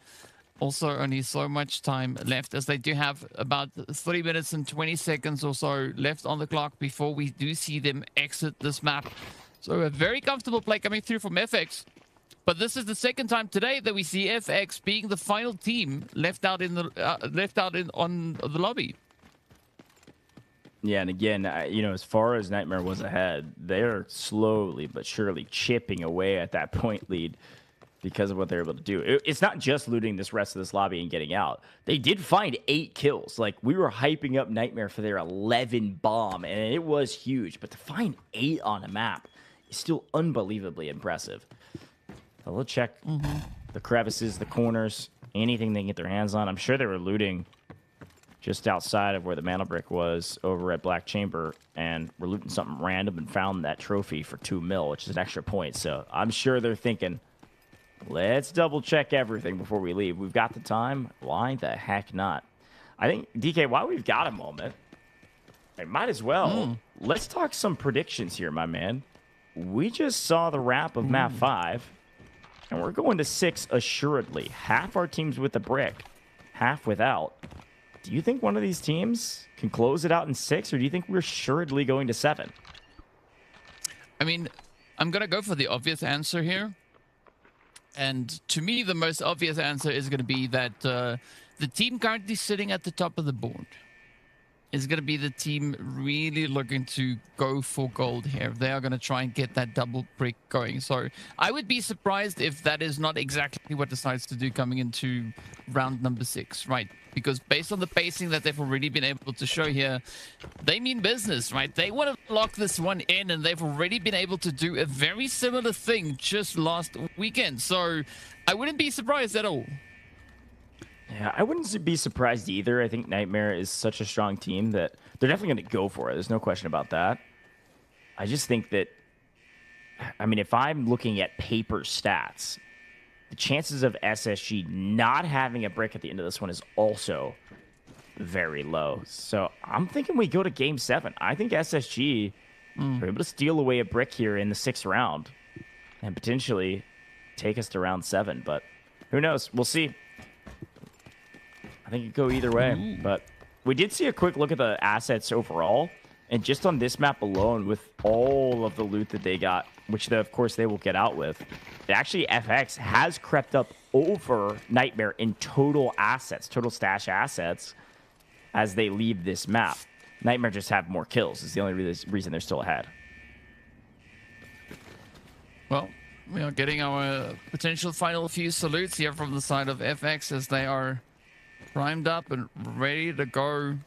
also only so much time left, as they do have about 3 minutes and 20 seconds or so left on the clock before we do see them exit this map. So a very comfortable play coming through from FX. But this is the second time today that we see FX being the final team left out in the on the lobby. Yeah, and again, you know, as far as Nightmare was ahead, they're slowly but surely chipping away at that point lead because of what they're able to do. It's not just looting this rest of this lobby and getting out. They did find 8 kills. Like, we were hyping up Nightmare for their 11 bomb, and it was huge. But to find 8 on a map is still unbelievably impressive. So we'll check the crevices, the corners, anything they can get their hands on. I'm sure they were looting just outside of where the Mantle Brick was over at Black Chamber, and we're looting something random and found that trophy for 2 mil, which is an extra point. So I'm sure they're thinking, let's double check everything before we leave. We've got the time. Why the heck not? I think, DK, while we've got a moment, I might as well. Let's talk some predictions here, my man. We just saw the wrap of map 5. And we're going to 6 assuredly. Half our teams with the brick, half without. Do you think one of these teams can close it out in 6, or do you think we're assuredly going to 7? I mean, I'm going to go for the obvious answer here. And to me, the most obvious answer is going to be that the team currently sitting at the top of the board is going to be the team really looking to go for gold here. They are going to try and get that double brick going. So I would be surprised if that is not exactly what decides to do coming into round number 6, right? Because based on the pacing that they've already been able to show here, they mean business, right? They want to lock this one in, and they've already been able to do a very similar thing just last weekend. So I wouldn't be surprised at all. Yeah, I wouldn't be surprised either. I think Nightmare is such a strong team that they're definitely going to go for it. There's no question about that. I just think that, I mean, if I'm looking at paper stats, the chances of SSG not having a brick at the end of this one is also very low. So I'm thinking we go to game 7. I think SSG are able to steal away a brick here in the 6th round and potentially take us to round 7. But who knows? We'll see. I think it could go either way. But we did see a quick look at the assets overall. And just on this map alone, with all of the loot that they got, which of course they will get out with. Actually, FX has crept up over Nightmare in total assets, total stash assets, as they leave this map. Nightmare just have more kills is the only reason they're still ahead. Well, we are getting our potential final few salutes here from the side of FX as they are primed up and ready to go.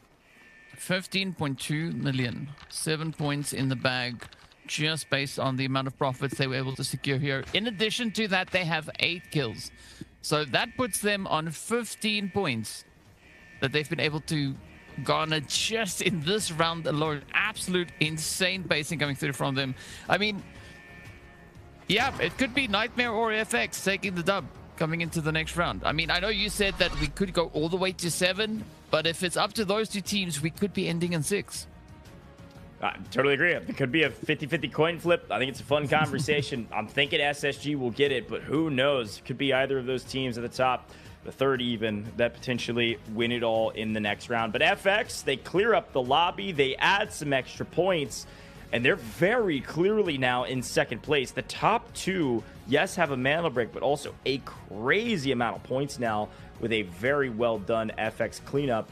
15.2 million, 7 points in the bag, just based on the amount of profits they were able to secure here. In addition to that, they have 8 kills. So that puts them on 15 points that they've been able to garner just in this round alone. Absolute insane pacing coming through from them. I mean, yeah, it could be Nightmare or FX taking the dub coming into the next round. I mean, I know you said that we could go all the way to 7, but if it's up to those two teams, we could be ending in 6. I totally agree. It could be a 50-50 coin flip. I think it's a fun conversation. I'm thinking SSG will get it, but who knows? Could be either of those teams at the top, the third even, that potentially win it all in the next round. But FX, they clear up the lobby. They add some extra points, and they're very clearly now in second place. The top two, yes, have a mana break, but also a crazy amount of points now with a very well done FX cleanup.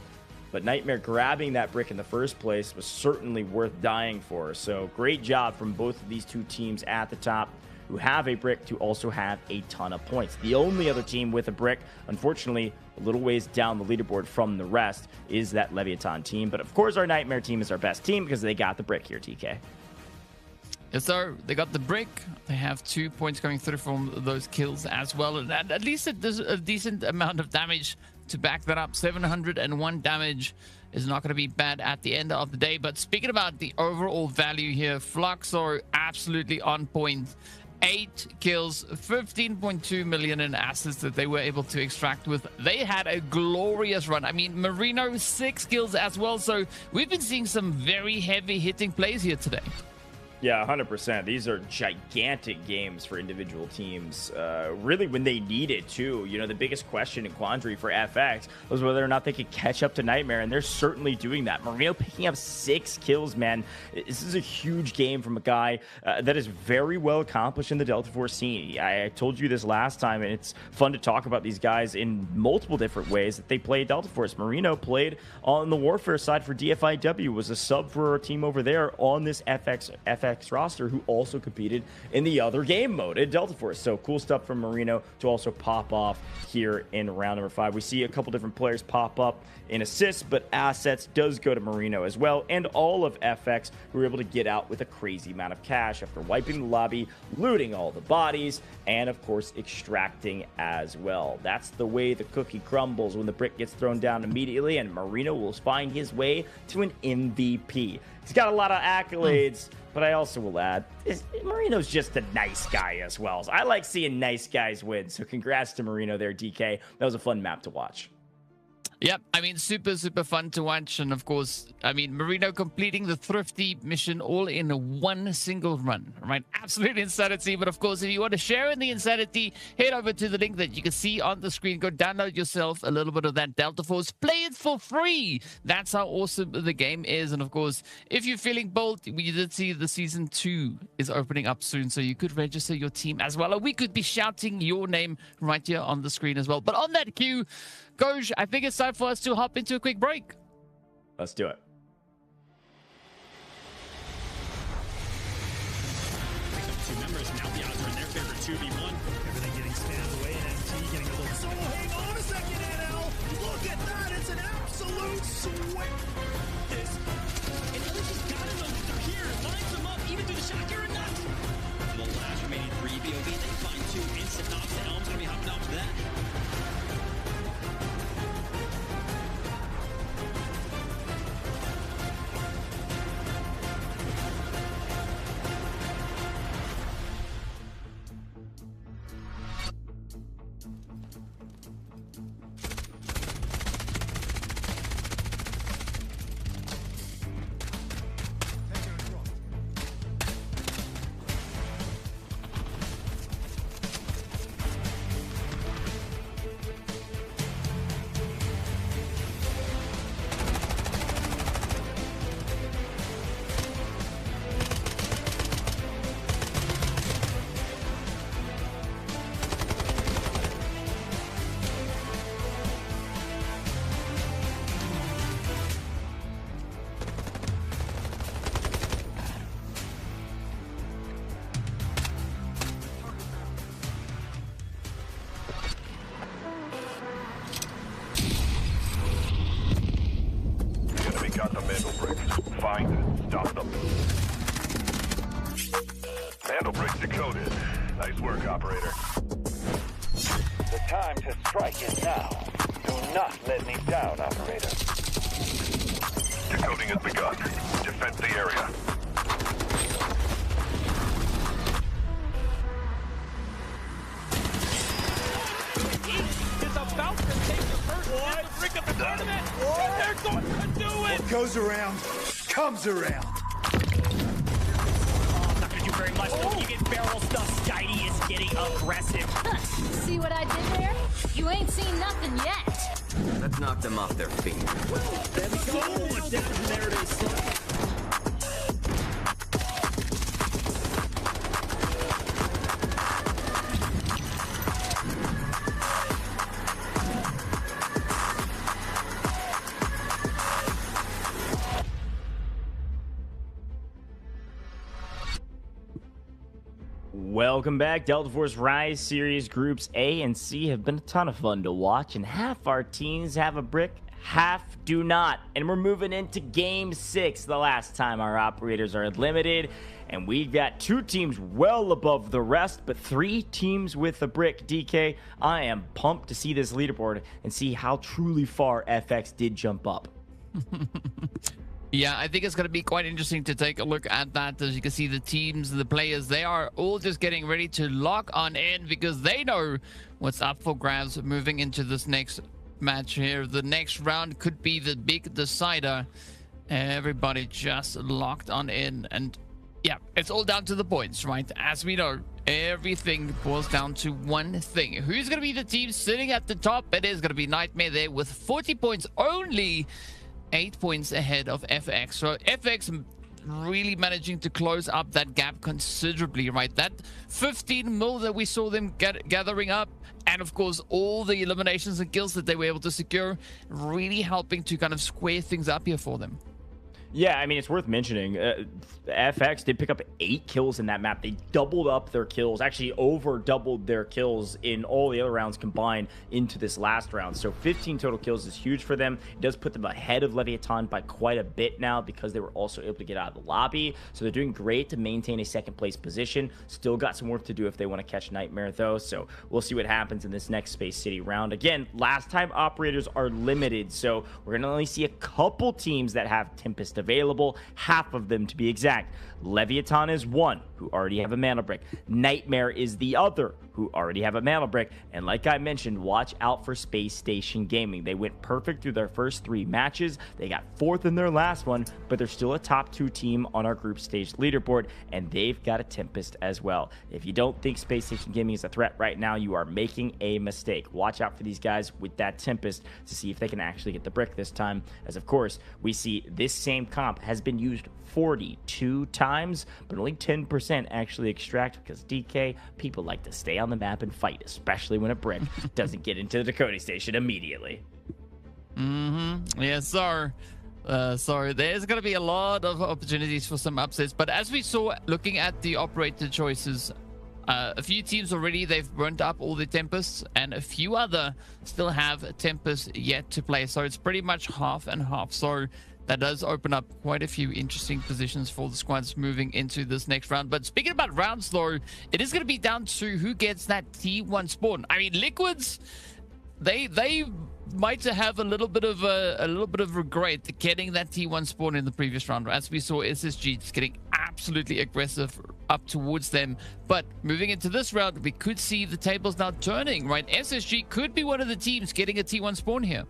But Nightmare grabbing that brick in the first place was certainly worth dying for. So great job from both of these two teams at the top who have a brick to also have a ton of points. The only other team with a brick, unfortunately, a little ways down the leaderboard from the rest, is that LEVIATAN team. But of course, our Nightmare team is our best team because they got the brick here, TK. Yes, sir. They got the brick. They have 2 points coming through from those kills as well. And at least there's a decent amount of damage to back that up. 701 damage is not going to be bad at the end of the day. But speaking about the overall value here, Fluxo absolutely on point. 8 kills, 15.2 million in assets that they were able to extract with. They had a glorious run. I mean, Marino, 6 kills as well. So we've been seeing some very heavy hitting plays here today. Yeah, 100%. These are gigantic games for individual teams, really when they need it, too. You know, the biggest question and quandary for FX was whether or not they could catch up to Nightmare, and they're certainly doing that. Marino picking up 6 kills, man. This is a huge game from a guy that is very well accomplished in the Delta Force scene. I told you this last time, and it's fun to talk about these guys in multiple different ways that they play Delta Force. Marino played on the Warfare side for DFIW, was a sub for our team over there on this FX roster, who also competed in the other game mode at Delta Force. So cool stuff from Marino to also pop off here in round number 5. We see a couple different players pop up in assists, but assets does go to Marino as well, and all of FX, who were able to get out with a crazy amount of cash after wiping the lobby, looting all the bodies, and of course extracting as well. That's the way the cookie crumbles when the brick gets thrown down immediately, and Marino will find his way to an MVP. He's got a lot of accolades, but I also will add, Marino's just a nice guy as well. So I like seeing nice guys win. So congrats to Marino there, DK. That was a fun map to watch. Yep, I mean, super fun to watch. And of course, I mean, Marino completing the Thrifty mission all in one single run, right? Absolute insanity. But of course, if you want to share in the insanity, head over to the link that you can see on the screen. Go download yourself a little bit of that Delta Force. Play it for free. That's how awesome the game is. And of course, if you're feeling bold, we did see the Season 2 is opening up soon. So you could register your team as well. Or we could be shouting your name right here on the screen as well. But on that cue, Goj, I think it's time for us to hop into a quick break. Let's do it. Two members, now the odds are in their favor, 2v1. Everything getting spammed away, and NT getting a little solo. Hang on a second, NL. Look at that. It's an absolute sweat. This. And Ellis just got to know that they're here. Lines them up, even through the shot. You're nuts. For the last remaining 3 BOB, they find 2 instant knocks. And Elm's going to be hopping off to that. Got the Mandel bricks. Find and stop them. Mandel bricks decoded. Nice work, operator. The time to strike is now. Do not let me down, operator. Decoding has begun. Defend the area. Is about to take the first hit to bring up the tournament. And they're going to do it. What goes around, comes around. Not gonna do very much. Don't you get barrel stuff? Skydie is getting aggressive. See what I did there? You ain't seen nothing yet. Let's knock them off their feet. There it is. Welcome back. Delta Force Rise Series Groups A and C have been a ton of fun to watch, and half our teams have a brick, half do not. And we're moving into Game 6, the last time our operators are limited. And we've got 2 teams well above the rest, but 3 teams with a brick. DK, I am pumped to see this leaderboard and see how truly far FX did jump up. Yeah, I think it's going to be quite interesting to take a look at that. As you can see, the teams, the players, they are all just getting ready to lock on in because they know what's up for grabs moving into this next match here. The next round could be the big decider. Everybody just locked on in. And yeah, it's all down to the points, right? As we know, everything boils down to one thing. Who's going to be the team sitting at the top? It is going to be Nightmare there with 40 points only. 8 points ahead of FX. So FX really managing to close up that gap considerably, right? That 15 mil that we saw them gathering up, and of course all the eliminations and kills that they were able to secure, really helping to kind of square things up here for them. Yeah, I mean, it's worth mentioning. FX did pick up 8 kills in that map. They doubled up their kills, actually over doubled their kills in all the other rounds combined into this last round. So 15 total kills is huge for them. It does put them ahead of LEVIATAN by quite a bit now because they were also able to get out of the lobby. So they're doing great to maintain a second place position. Still got some work to do if they want to catch Nightmare though. So we'll see what happens in this next Space City round. Again, last time operators are limited. So we're going to only see a couple teams that have Tempest available, half of them to be exact. LEVIATAN is one, who already have a mana brick. Nightmare is the other, who already have a mana brick. And like I mentioned, watch out for Spacestation Gaming. They went perfect through their first 3 matches. They got 4th in their last one, but they're still a top 2 team on our group stage leaderboard, and they've got a Tempest as well. If you don't think Spacestation Gaming is a threat right now, you are making a mistake. Watch out for these guys with that Tempest to see if they can actually get the brick this time, as of course, we see this same comp has been used 42 times, but only 10% actually extract because DK, people like to stay on the map and fight, especially when a brick doesn't get into the decoding station immediately. Yes, sir. So there's going to be a lot of opportunities for some upsets, but as we saw looking at the operator choices, a few teams already, they've burnt up all the Tempests, and a few other still have Tempest yet to play. So it's pretty much half and half. So that does open up quite a few interesting positions for the squads moving into this next round. But speaking about rounds, though, it is going to be down to who gets that T1 spawn. I mean, Liquids, they might have a little bit of regret getting that T1 spawn in the previous round. As we saw, SSG just getting absolutely aggressive up towards them. But moving into this round, we could see the tables now turning, right? SSG could be one of the teams getting a T1 spawn here.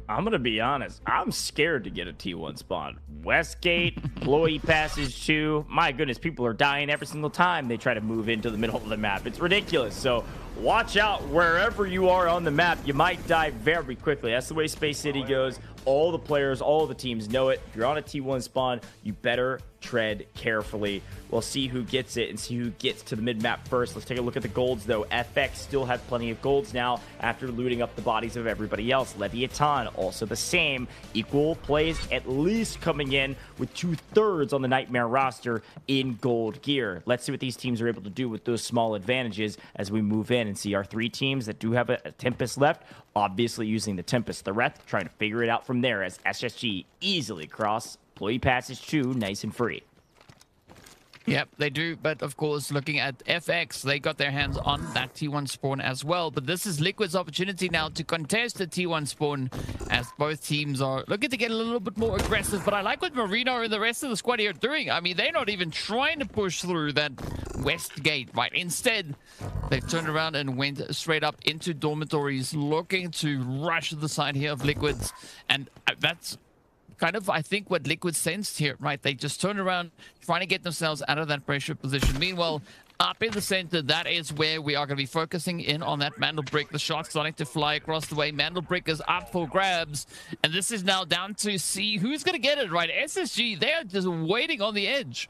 I'm going to be honest. I'm scared to get a T1 spawn. Westgate, employee passage 2. My goodness, people are dying every single time they try to move into the middle of the map. It's ridiculous. So watch out wherever you are on the map. You might die very quickly. That's the way Space City goes. All the players, all the teams know it. If you're on a T1 spawn, you better tread carefully. We'll see who gets it and see who gets to the mid-map first. Let's take a look at the golds, though. FX still have plenty of golds now after looting up the bodies of everybody else. LEVIATAN also the same. Equal plays at least coming in with 2/3 on the Nightmare roster in gold gear. Let's see what these teams are able to do with those small advantages as we move in and see our 3 teams that do have a Tempest left, obviously using the Tempest threat, trying to figure it out from there as SSG easily cross employee passage 2 nice and free. Yep, they do. But of course, looking at FX, they got their hands on that T1 spawn as well. But this is Liquid's opportunity now to contest the T1 spawn as both teams are looking to get a little bit more aggressive. But I like what Marino and the rest of the squad here are doing. I mean, they're not even trying to push through that west gate, right? Instead, they've turned around and went straight up into dormitories, looking to rush the side here of Liquids. And that's kind of, I think, what Liquid sensed here, right? They just turn around, trying to get themselves out of that pressure position. Meanwhile, up in the center, that is where we are going to be focusing in on that Mantle Brick. The shot's starting to fly across the way. Mantle Brick is up for grabs. And this is now down to see who's going to get it, right? SSG, they are just waiting on the edge.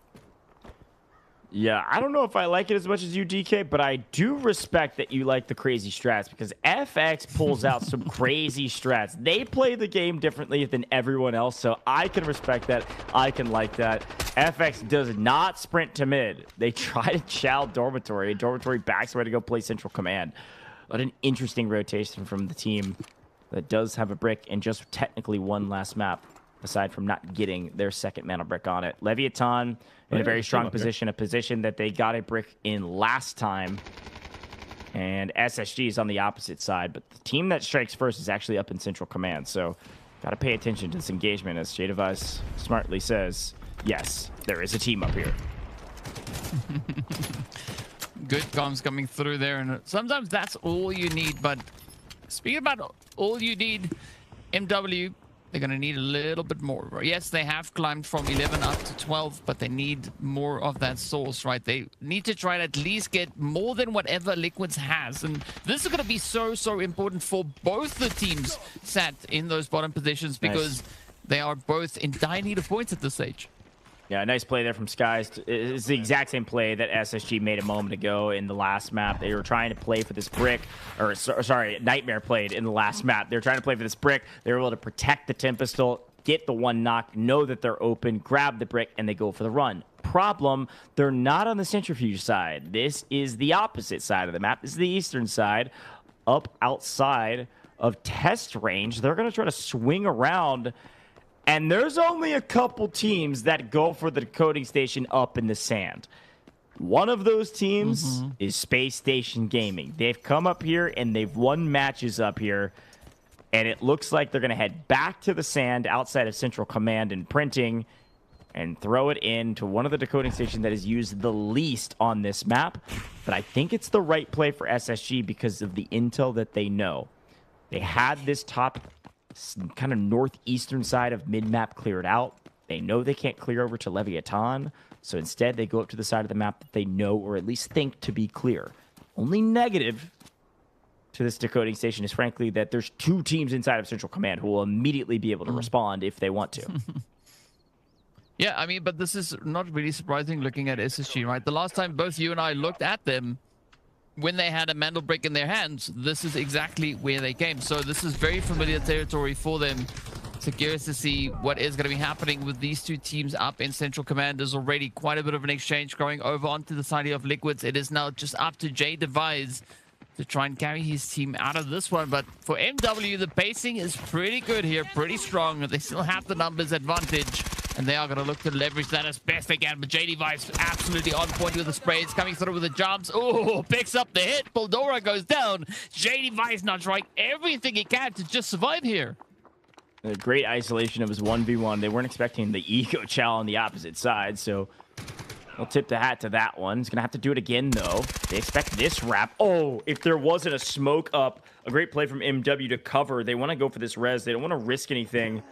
Yeah, I don't know if I like it as much as you, DK, but I do respect that you like the crazy strats because FX pulls out some crazy strats. They play the game differently than everyone else, so I can respect that. I can like that. FX does not sprint to mid. They try to chow Dormitory. Dormitory backs away to go play Central Command. What an interesting rotation from the team that does have a brick and just technically one last map, aside from not getting their second mana brick on it. LEVIATAN in a very strong position, a position that they got a brick in last time. And SSG is on the opposite side, but the team that strikes first is actually up in Central Command. So got to pay attention to this engagement, as J-Device smartly says, yes, there is a team up here. Good comms coming through there, and sometimes that's all you need. But speaking about all you need, MW, they're going to need a little bit more. Yes, they have climbed from 11 up to 12, but they need more of that source, right? They need to try to at least get more than whatever Liquids has. And this is going to be so important for both the teams sat in those bottom positions because they are both in dire need of points at this stage. Yeah, nice play there from Skies. It's the exact same play that SSG made a moment ago in the last map. They were trying to play for this brick, or sorry, Nightmare played in the last map. They were trying to play for this brick. They were able to protect the Tempest, get the one knock, know that they're open, grab the brick, and they go for the run. Problem, they're not on the Centrifuge side. This is the opposite side of the map. This is the eastern side, up outside of test range. They're going to try to swing around. And there's only a couple teams that go for the decoding station up in the sand. One of those teams is Spacestation Gaming. They've come up here and they've won matches up here. And it looks like they're going to head back to the sand outside of Central Command and Printing and throw it into one of the decoding stations that is used the least on this map. But I think it's the right play for SSG because of the intel that they know. They had this top kind of northeastern side of mid-map cleared out. They know they can't clear over to Leviathan, so instead they go up to the side of the map that they know or at least think to be clear. Only negative to this decoding station is frankly that there's 2 teams inside of Central Command who will immediately be able to respond if they want to. Yeah, I mean, but this is not really surprising looking at SSG, right? The last time both you and I looked at them, when they had a Mantle Brick in their hands, this is exactly where they came. So this is very familiar territory for them. So curious to see what is going to be happening with these 2 teams up in Central Command. There's already quite a bit of an exchange going over onto the side of Liquids. It is now just up to J-Device to try and carry his team out of this one. But for MW, the pacing is pretty good here, pretty strong. They still have the numbers advantage, and they are going to look to leverage that as best they can. But J-Device absolutely on point with the sprays, coming through with the jumps. Oh, picks up the hit. Boldora goes down. J-Device now trying everything he can to just survive here. A great isolation of his 1v1. They weren't expecting the ego chow on the opposite side, so I'll tip the hat to that one. He's going to have to do it again, though. They expect this wrap. Oh, if there wasn't a smoke up, a great play from MW to cover. They want to go for this res. They don't want to risk anything.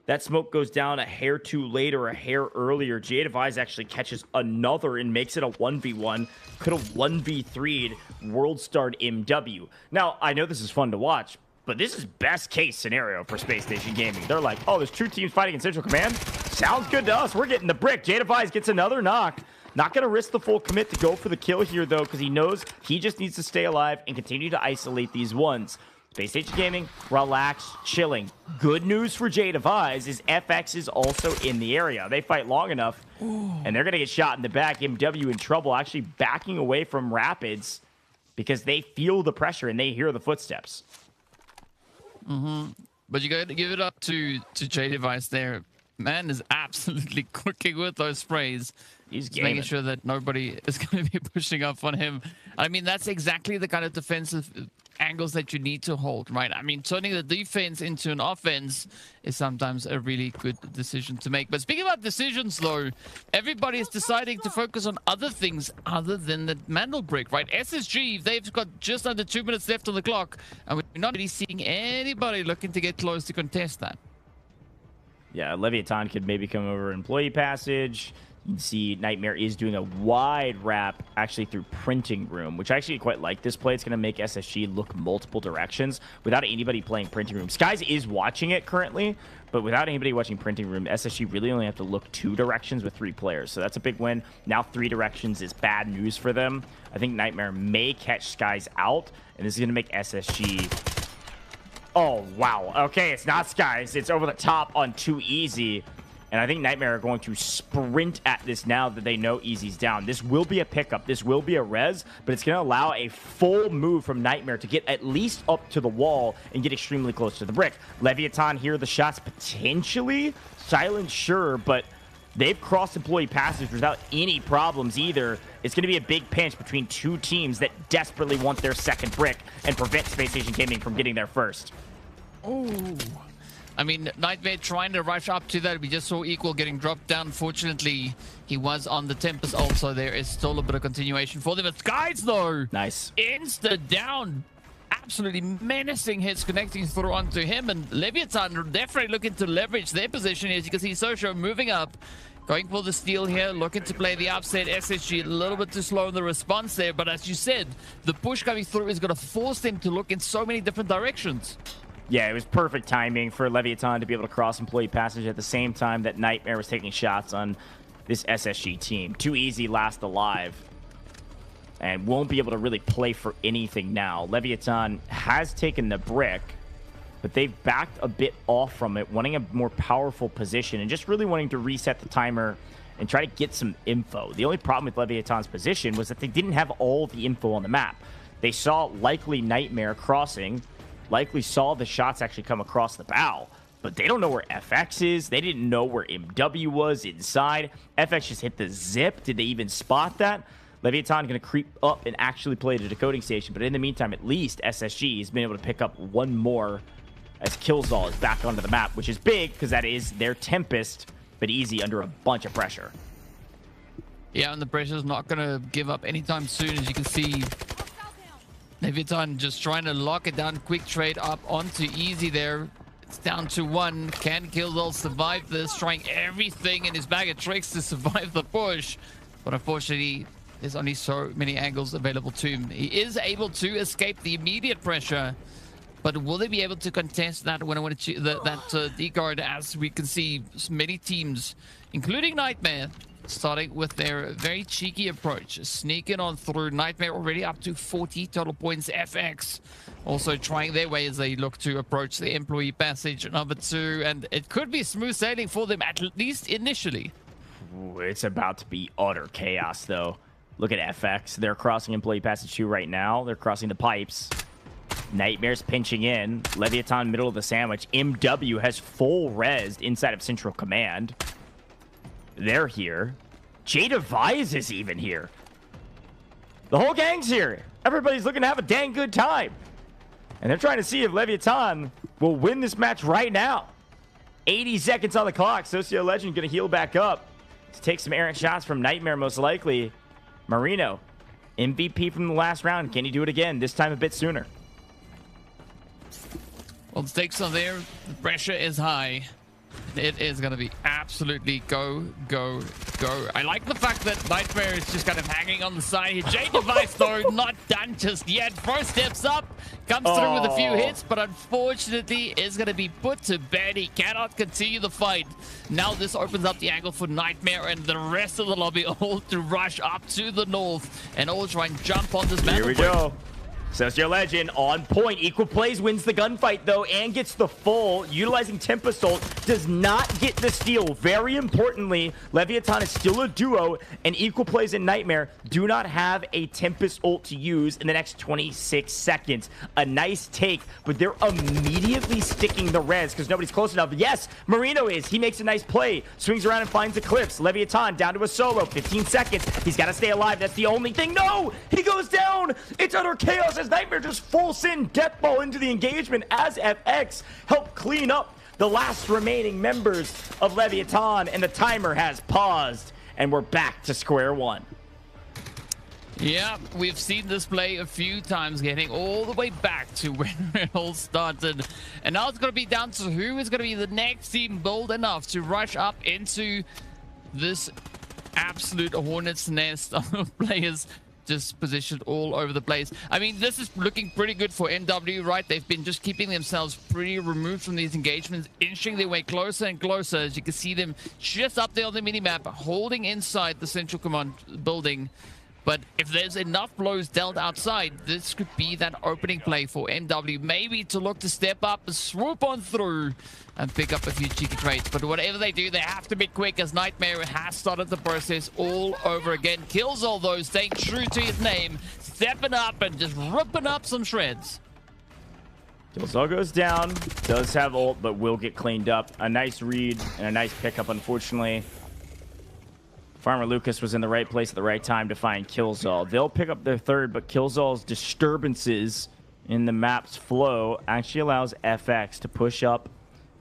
That smoke goes down a hair too late or a hair earlier. J-Device actually catches another and makes it a 1v1. Could have 1v3'd World Starred MW. Now, I know this is fun to watch, but this is best case scenario for Spacestation Gaming. They're like, oh, there's 2 teams fighting in Central Command? Sounds good to us. We're getting the brick. J-Device gets another knock. Not going to risk the full commit to go for the kill here, though, because he knows he just needs to stay alive and continue to isolate these ones. Spacestation Gaming, relaxed, chilling. Good news for J-Device is FX is also in the area. They fight long enough, and they're going to get shot in the back. MW in trouble, actually backing away from Rapids. because they feel the pressure and they hear the footsteps. But you got to give it up to J-Device there. Man is absolutely cooking with those sprays. He's making sure that nobody is going to be pushing up on him. I mean, that's exactly the kind of defensive angles that you need to hold, right? I mean, turning the defense into an offense is sometimes a really good decision to make. But speaking about decisions, though, everybody is deciding to focus on other things other than the mantle break, right? SSG, they've got just under 2 minutes left on the clock, and we're not really seeing anybody looking to get close to contest that. Yeah, Leviathan could maybe come over employee passage. You can see Nightmare is doing a wide wrap actually through Printing Room, which I actually quite like this play. It's going to make SSG look multiple directions without anybody playing Printing Room. Skies is watching it currently, but without anybody watching Printing Room, SSG really only have to look 2 directions with 3 players. So that's a big win. Now 3 directions is bad news for them. I think Nightmare may catch Skies out, and this is going to make SSG... Oh, wow. Okay, it's not Skies. It's over the top on Too Easy. And I think Nightmare are going to sprint at this now that they know Easy's down. This will be a pickup. This will be a res, but it's going to allow a full move from Nightmare to get at least up to the wall and get extremely close to the brick. Leviathan here, the shots potentially. Silent, sure, but they've crossed employee passage without any problems either. It's going to be a big pinch between 2 teams that desperately want their second brick and prevent Spacestation Gaming from getting there first. Oh, I mean, Nightmare trying to rush up to that. We just saw Equal getting dropped down. Fortunately, he was on the Tempest ult, so there is still a bit of continuation for them. But Skies, though, nice. Insta down. Absolutely menacing hits connecting through onto him. And Leviathan definitely looking to leverage their position. As you can see, Socio moving up. Going for the steal here, looking to play the upset. SSG a little bit too slow in the response there. But as you said, the push coming through is going to force them to look in so many different directions. Yeah, it was perfect timing for Leviathan to be able to cross employee passage at the same time that Nightmare was taking shots on this SSG team. Too Easy last alive and won't be able to really play for anything now. Leviathan has taken the brick, but they've backed a bit off from it, wanting a more powerful position and just really wanting to reset the timer and try to get some info. The only problem with Leviathan's position was that they didn't have all the info on the map. They saw likely Nightmare crossing, likely saw the shots actually come across the bow, but they don't know where FX is. They didn't know where MW was inside. FX just hit the zip. Did they even spot that? Leviathan going to creep up and actually play the decoding station, but in the meantime, at least SSG has been able to pick up one more as Killzall is back onto the map, which is big because that is their Tempest, but Easy under a bunch of pressure. Yeah, and the pressure is not going to give up anytime soon. As you can see, Leviathan just trying to lock it down. Quick trade up onto Easy there. It's down to 1. Can Killzall survive this? Trying everything in his bag of tricks to survive the push. But unfortunately, there's only so many angles available to him. He is able to escape the immediate pressure. But will they be able to contest that when I want to that D-guard? As we can see, many teams, including Nightmare, starting with their very cheeky approach, sneaking on through. Nightmare already up to 40 total points. FX also trying their way as they look to approach the employee passage number 2, and it could be smooth sailing for them, at least initially. Ooh, it's about to be utter chaos, though. Look at FX. They're crossing employee passage 2 right now. They're crossing the pipes. Nightmare's pinching in. Leviathan middle of the sandwich. MW has full resed inside of Central Command. They're here. J-Device is even here. The whole gang's here. Everybody's looking to have a dang good time. And they're trying to see if Leviathan will win this match right now. 80 seconds on the clock. Socio Legend going to heal back up to take some errant shots from Nightmare, most likely. Marino, MVP from the last round. Can he do it again? This time a bit sooner. Well, the stakes are there. The pressure is high. It is going to be absolutely go, go, go. I like the fact that Nightmare is just kind of hanging on the side here. J-Device, though, not done just yet. First steps up, comes through with a few hits, but unfortunately is going to be put to bed. He cannot continue the fight. Now this opens up the angle for Nightmare and the rest of the lobby all to rush up to the north and all try and jump on this man. Here we go. Socio Legend on point. Equal plays wins the gunfight, though, and gets the full. Utilizing Tempest ult, does not get the steal. Very importantly, Leviathan is still a duo, and Equal plays and Nightmare do not have a Tempest ult to use in the next 26 seconds. A nice take, but they're immediately sticking the res because nobody's close enough. Yes, Marino is. He makes a nice play. Swings around and finds Eclipse. Leviathan down to a solo. 15 seconds. He's got to stay alive. That's the only thing. No! He goes down! It's utter chaos as Nightmare just full send death ball into the engagement as FX help clean up the last remaining members of Leviathan, and the timer has paused, and we're back to square one. Yeah, we've seen this play a few times, getting all the way back to where it all started. And now it's going to be down to who is going to be the next team bold enough to rush up into this absolute hornet's nest of players just positioned all over the place. I mean, this is looking pretty good for MW, right? They've been just keeping themselves pretty removed from these engagements, inching their way closer and closer. As you can see them just up there on the minimap, holding inside the central command building. But if there's enough blows dealt outside, this could be that opening play for MW, maybe to look to step up and swoop on through and pick up a few cheeky trades. But whatever they do, they have to be quick, as Nightmare has started the process all over again. Kills all those, staying true to his name, stepping up and just ripping up some shreds. Killzall goes down, does have ult, but will get cleaned up. A nice read and a nice pickup, unfortunately. Farmer Lucas was in the right place at the right time to find Killzall. They'll pick up their third, but Killzall's disturbances in the map's flow actually allows FX to push up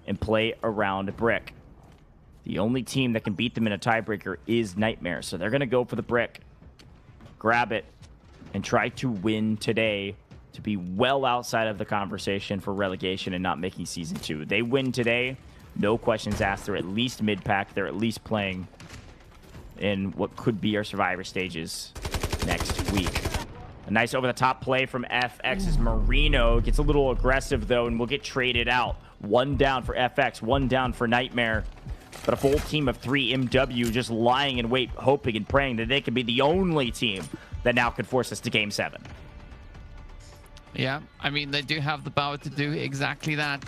and play around Brick. The only team that can beat them in a tiebreaker is Nightmare, so they're going to go for the Brick, grab it, and try to win today to be well outside of the conversation for relegation and not making Season 2. They win today, no questions asked. They're at least mid-pack. They're at least playing in what could be our Survivor stages next week. A nice over-the-top play from FX's Marino. Gets a little aggressive, though, and will get traded out. One down for FX, one down for Nightmare. But a full team of 3 MW just lying in wait, hoping and praying that they could be the only team that now could force us to Game 7. Yeah, I mean, they do have the power to do exactly that.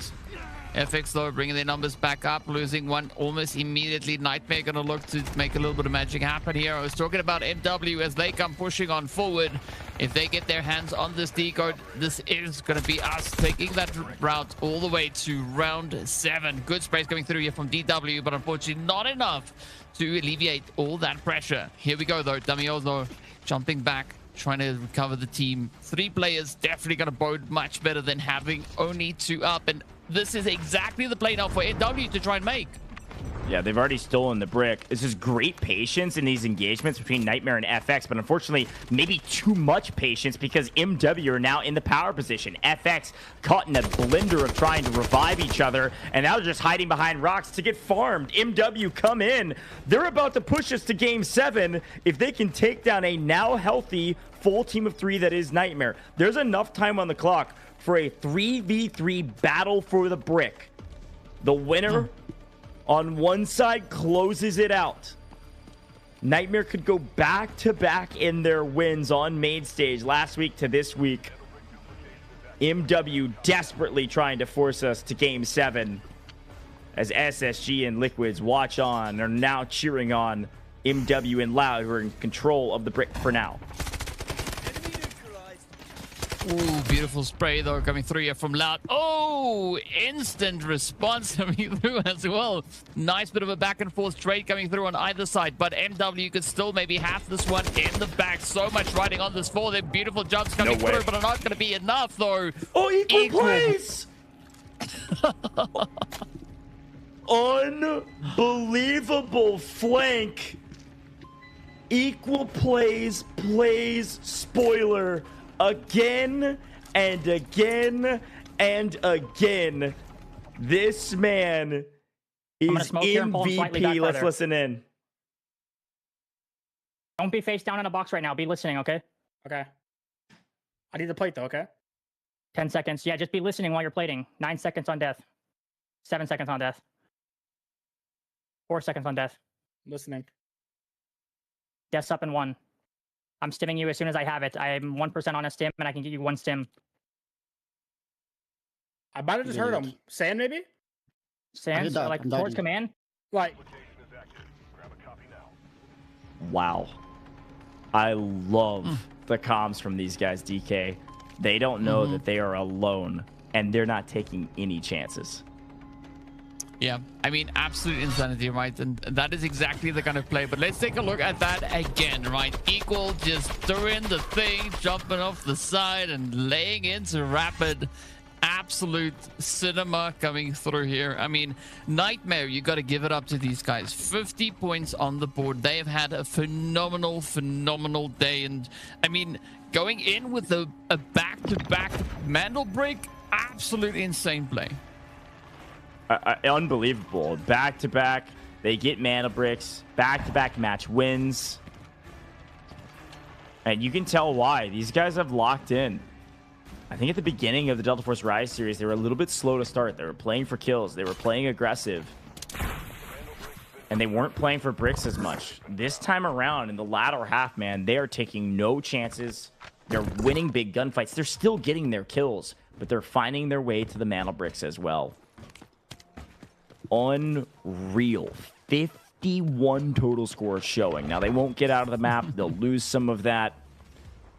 FX, though, bringing their numbers back up, losing one almost immediately. Nightmare going to look to make a little bit of magic happen here. I was talking about MW as they come pushing on forward. If they get their hands on this decode, this is going to be us taking that route all the way to round 7. Good sprays coming through here from DW, but unfortunately not enough to alleviate all that pressure. Here we go, though. Damioso jumping back, trying to recover the team. 3 players definitely going to bode much better than having only 2 up. And this is exactly the play now for NW to try and make. Yeah, they've already stolen the Brick. This is great patience in these engagements between Nightmare and FX, but unfortunately, maybe too much patience because MW are now in the power position. FX caught in a blender of trying to revive each other, and now they're just hiding behind rocks to get farmed. MW come in. They're about to push us to Game 7 if they can take down a now healthy full team of 3 that is Nightmare. There's enough time on the clock for a 3v3 battle for the Brick. The winner on one side closes it out. Nightmare could go back-to-back in their wins on main stage last week to this week. MW desperately trying to force us to Game 7 as SSG and Liquids watch on and are now cheering on MW and Loud, who are in control of the Brick for now. Ooh, beautiful spray, though, coming through here from Loud. Oh, instant response coming through as well. Nice bit of a back-and-forth trade coming through on either side, but MW could still maybe have this one in the back. So much riding on this for them. Beautiful jumps coming through, but are not going to be enough, though. Oh, equal plays! Unbelievable flank. Equal plays, spoiler. Again and again and again. This man is MVP. Let's listen in. Don't be face down in a box right now. Be listening, okay? Okay. I need the plate, though, okay? 10 seconds. Yeah, just be listening while you're plating. 9 seconds on death. 7 seconds on death. 4 seconds on death. Listening. Death's up in 1. I'm stimming you as soon as I have it. I'm 1% on a stim, and I can get you 1 stim. I might have just heard him. Sand, maybe? Sand, so like towards command? Like. Wow. I love the comms from these guys, DK. They don't know that they are alone, and they're not taking any chances. Yeah, I mean, absolute insanity, right? And that is exactly the kind of play. But let's take a look at that again, right? Equal just throwing the thing, jumping off the side and laying into rapid. Absolute cinema coming through here. I mean, Nightmare, you got to give it up to these guys. 50 points on the board. They have had a phenomenal day. And I mean, going in with a back-to-back Mandel break, absolutely insane play. Unbelievable. Back-to-back. They get mana bricks. Back-to-back match wins. And you can tell why. These guys have locked in. I think at the beginning of the Delta Force Rise series, they were a little bit slow to start. They were playing for kills. They were playing aggressive. And they weren't playing for bricks as much. This time around, in the latter half, man, they are taking no chances. They're winning big gunfights. They're still getting their kills, but they're finding their way to the mana bricks as well. Unreal. 51 total scores showing. Now, they won't get out of the map. They'll lose some of that.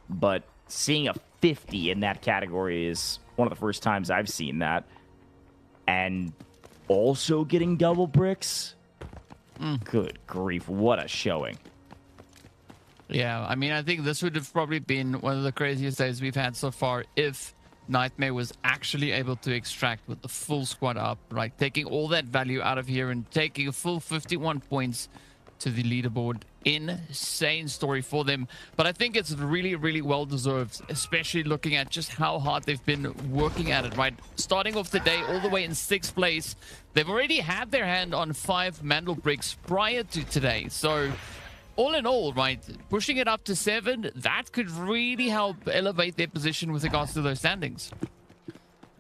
But seeing a 50 in that category is one of the first times I've seen that. And also getting double bricks. Good grief, what a showing. Yeah, I mean, I think this would have probably been one of the craziest days we've had so far if Nightmare was actually able to extract with the full squad up, right? Taking all that value out of here and taking a full 51 points to the leaderboard. Insane story for them, but I think it's really well deserved, especially looking at just how hard they've been working at it, right? Starting off the day all the way in 6th place. They've already had their hand on 5 Mandel bricks prior to today, so all in all, right, pushing it up to 7, that could really help elevate their position with regards to those standings.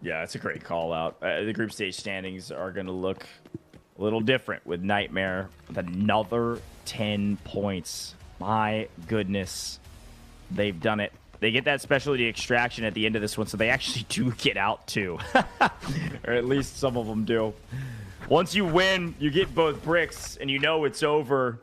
Yeah, it's a great call out. The group stage standings are going to look a little different with Nightmare with another 10 points. My goodness. They've done it. They get that specialty extraction at the end of this one, so they actually do get out too. Or at least some of them do. Once you win, you get both bricks, and you know it's over.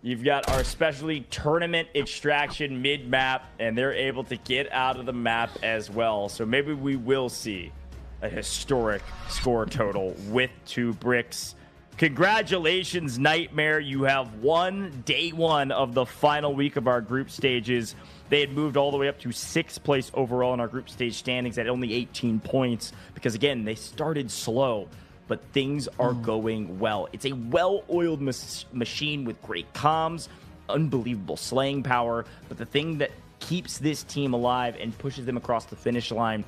You've got our specialty tournament extraction mid-map, and they're able to get out of the map as well. So maybe we will see a historic score total with 2 bricks. Congratulations, Nightmare. You have won day 1 of the final week of our group stages. They had moved all the way up to 6th place overall in our group stage standings at only 18 points because, again, they started slow, but things are going well. It's a well-oiled machine with great comms, unbelievable slaying power, but the thing that keeps this team alive and pushes them across the finish line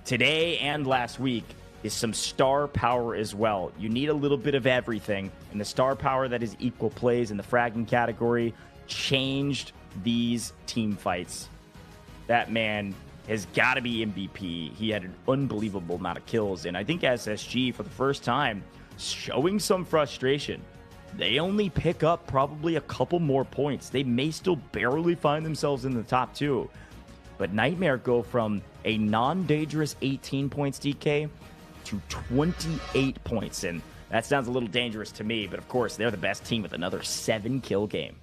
today and last week is some star power as well. You need a little bit of everything, and the star power that is equal plays in the fragging category changed these team fights. That man has got to be MVP. He had an unbelievable amount of kills, and I think SSG, for the first time, showing some frustration. They only pick up probably a couple more points. They may still barely find themselves in the top 2, but Nightmare go from a non-dangerous 18 points, DK, to 28 points, and that sounds a little dangerous to me, but of course they're the best team with another 7-kill game.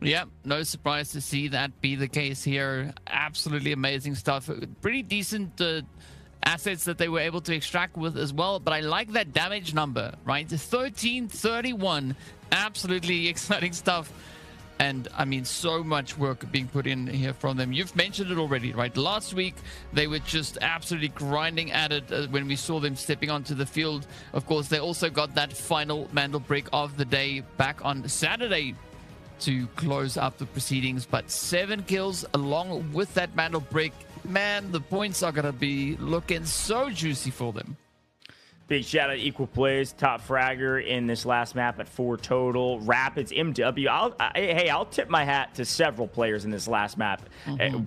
Yeah, no surprise to see that be the case here. Absolutely amazing stuff. Pretty decent assets that they were able to extract with as well, but I like that damage number, right? 1331, absolutely exciting stuff. And I mean, so much work being put in here from them. You've mentioned it already, right? Last week, they were just absolutely grinding at it when we saw them stepping onto the field. Of course, they also got that final Mandel break of the day back on Saturday to close up the proceedings. But 7 kills along with that Mandel break. Man, the points are going to be looking so juicy for them. Big shout out to Equal Plays, top fragger in this last map at 4 total. Rapids, MW. I'll tip my hat to several players in this last map.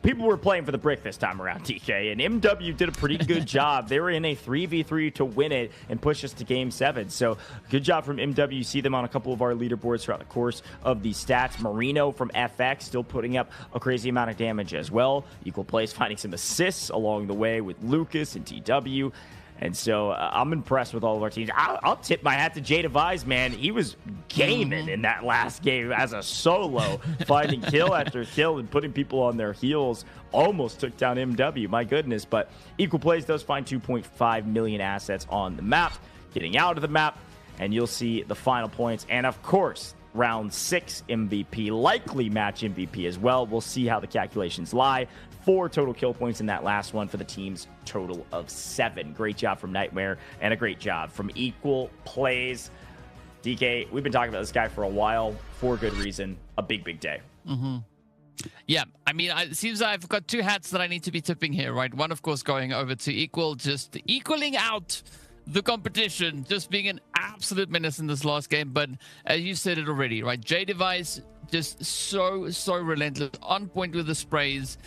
People were playing for the brick this time around, DK, and MW did a pretty good job. They were in a 3v3 to win it and push us to Game 7. So good job from MW. You see them on a couple of our leaderboards throughout the course of these stats. Marino from FX still putting up a crazy amount of damage as well. Equal Plays finding some assists along the way with Lucas and TW. And so I'm impressed with all of our teams. I'll tip my hat to Jay Devise, man. He was gaming in that last game as a solo, finding kill after kill and putting people on their heels. Almost took down MW, my goodness. But Equal Plays does find 2.5 million assets on the map, getting out of the map, and you'll see the final points. And of course, round 6 MVP, likely match MVP as well. We'll see how the calculations lie. 4 total kill points in that last one for the team's total of 7. Great job from Nightmare and a great job from Equal Plays. DK, we've been talking about this guy for a while for good reason. A big day. Yeah, I mean, it seems I've got 2 hats that I need to be tipping here, right? One, of course, going over to Equal, just equaling out the competition, just being an absolute menace in this last game. But as you said it already, right? J Device just so relentless, on point with the sprays.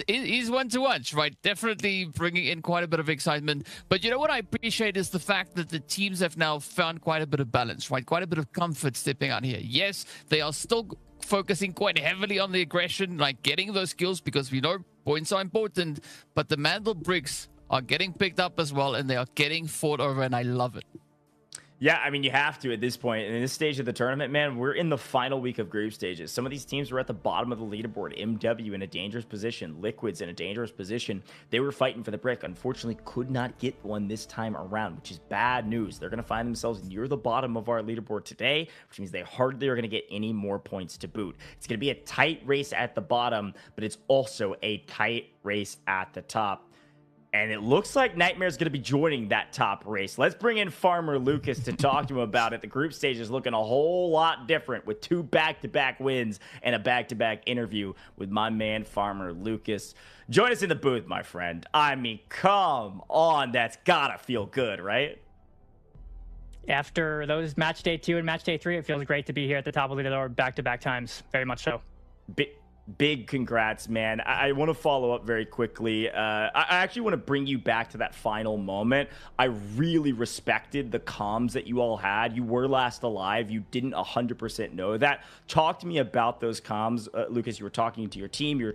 He's one to watch, right? Definitely bringing in quite a bit of excitement. But you know what I appreciate is the fact that the teams have now found quite a bit of balance, right? Quite a bit of comfort stepping out here. Yes, they are still focusing quite heavily on the aggression, like getting those kills, because we know points are important. But the Mandel bricks are getting picked up as well, and they are getting fought over, and I love it. Yeah, I mean, you have to at this point. In this stage of the tournament, man, we're in the final week of group stages. Some of these teams were at the bottom of the leaderboard. MW in a dangerous position. Liquids in a dangerous position. They were fighting for the brick. Unfortunately, could not get one this time around, which is bad news. They're going to find themselves near the bottom of our leaderboard today, which means they hardly are going to get any more points to boot. It's going to be a tight race at the bottom, but it's also a tight race at the top. And it looks like Nightmare's going to be joining that top race. Let's bring in Farmer Lucas to talk to him about it. The group stage is looking a whole lot different with 2 back-to-back wins and a back-to-back interview with my man Farmer Lucas. Join us in the booth, my friend. I mean, come on. That's got to feel good, right? After those match day 2 and match day 3, it feels great to be here at the top of the leaderboard back-to-back times. Very much so. Big congrats, man. I want to follow up very quickly. I actually want to bring you back to that final moment. I really respected the comms that you all had. You were last alive. You didn't 100% know that. Talk to me about those comms. Lucas, you were talking to your team. You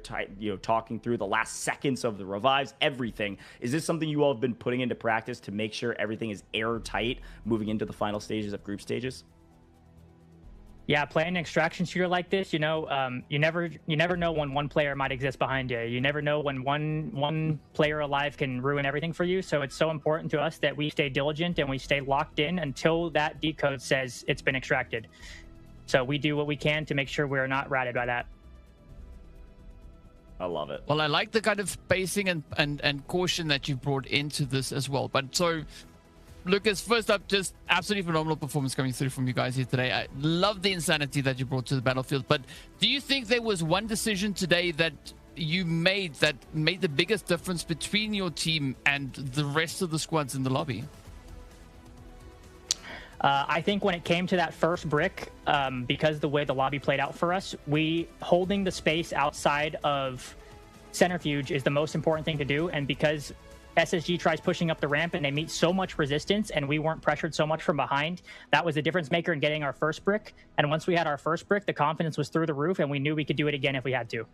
were talking through the last seconds of the revives, everything. Is this something you all have been putting into practice to make sure everything is airtight moving into the final stages of group stages? Yeah, playing an extraction shooter like this, you know, you never know when one player might exist behind you. You never know when one player alive can ruin everything for you. So it's so important to us that we stay diligent and we stay locked in until that decode says it's been extracted. So we do what we can to make sure we're not ratted by that. I love it. Well, I like the kind of pacing and caution that you brought into this as well. But so, Lucas, first up, just absolutely phenomenal performance coming through from you guys here today. I love the insanity that you brought to the battlefield. But do you think there was one decision today that you made that made the biggest difference between your team and the rest of the squads in the lobby? I think when it came to that first brick, because the way the lobby played out for us, holding the space outside of Centrifuge is the most important thing to do. And because SSG tries pushing up the ramp and they meet so much resistance and we weren't pressured so much from behind, that was the difference maker in getting our first brick. And once we had our first brick, the confidence was through the roof and we knew we could do it again if we had to.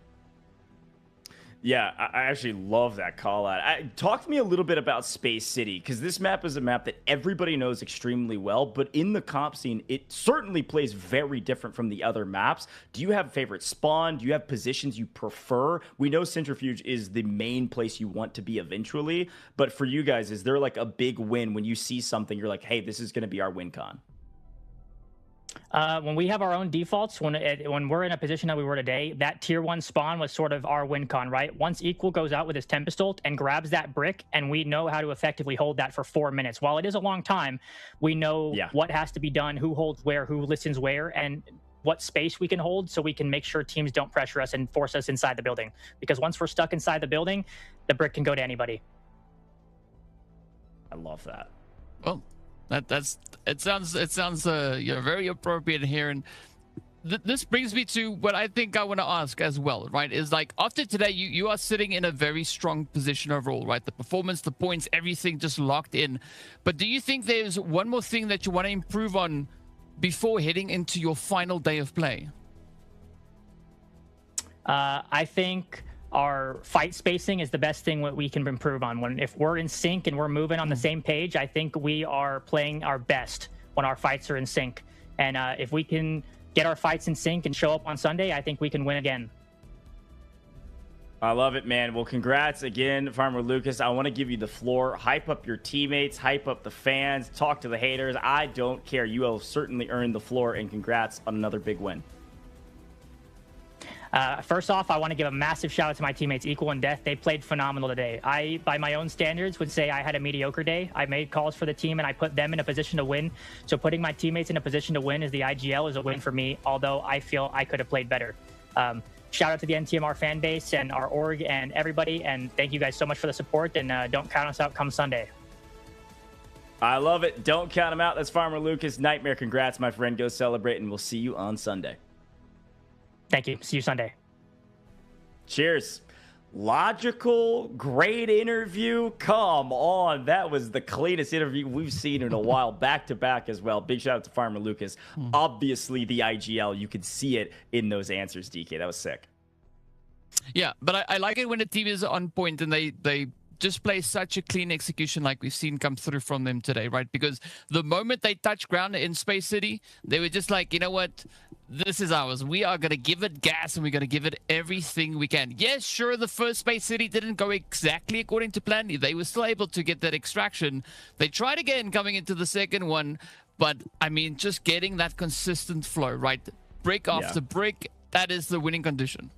Yeah, I actually love that call out. Talk to me a little bit about Space City, because this map is a map that everybody knows extremely well, but in the comp scene, it certainly plays very different from the other maps. Do you have a favorite spawn? Do you have positions you prefer? We know Centrifuge is the main place you want to be eventually, but for you guys, is there like a big win when you see something, you're like, hey, this is going to be our win con? When we have our own defaults, when we're in a position that we were today, that tier 1 spawn was sort of our win con, right? Once Equal goes out with his Tempest ult and grabs that brick, and we know how to effectively hold that for 4 minutes. While it is a long time, we know what has to be done, who holds where, who listens where, and what space we can hold so we can make sure teams don't pressure us and force us inside the building. Because once we're stuck inside the building, the brick can go to anybody. I love that. Well, it sounds very appropriate here, and this brings me to what I think I want to ask as well, right? Is like after today, you are sitting in a very strong position overall, right? The performance, the points, everything just locked in. But do you think there's one more thing that you want to improve on before heading into your final day of play? I think our fight spacing is the best thing that we can improve on. If we're in sync and we're moving on the same page, I think we are playing our best when our fights are in sync. And if we can get our fights in sync and show up on Sunday, I think we can win again. I love it, man. Well, congrats again, Farmer Lucas. I want to give you the floor. Hype up your teammates, hype up the fans, talk to the haters. I don't care. You have certainly earned the floor, and congrats on another big win. First off, I want to give a massive shout out to my teammates, Equal and Death. They played phenomenal today. I, by my own standards, would say I had a mediocre day. I made calls for the team and I put them in a position to win. So putting my teammates in a position to win as the IGL is a win for me, although I feel I could have played better. Shout out to the NTMR fan base and our org and everybody. And thank you guys so much for the support. And don't count us out come Sunday. I love it. Don't count them out. That's Farmer Lucas. Nightmare, congrats, my friend. Go celebrate, and we'll see you on Sunday. Thank you. See you Sunday. Cheers. Logical, great interview. Come on. That was the cleanest interview we've seen in a while, back to back as well. Big shout out to Farmer Lucas. Obviously, the IGL, you could see it in those answers, DK. That was sick. Yeah, but I like it when the team is on point and they just play such a clean execution like we've seen come through from them today, right? Because the moment they touched ground in Space City, they were just like, you know what? This is ours. We are going to give it gas and we're going to give it everything we can. Yes, sure, the first Space City didn't go exactly according to plan. They were still able to get that extraction. They tried again coming into the second one, but I mean, just getting that consistent flow, right? Brick after brick, that is the winning condition.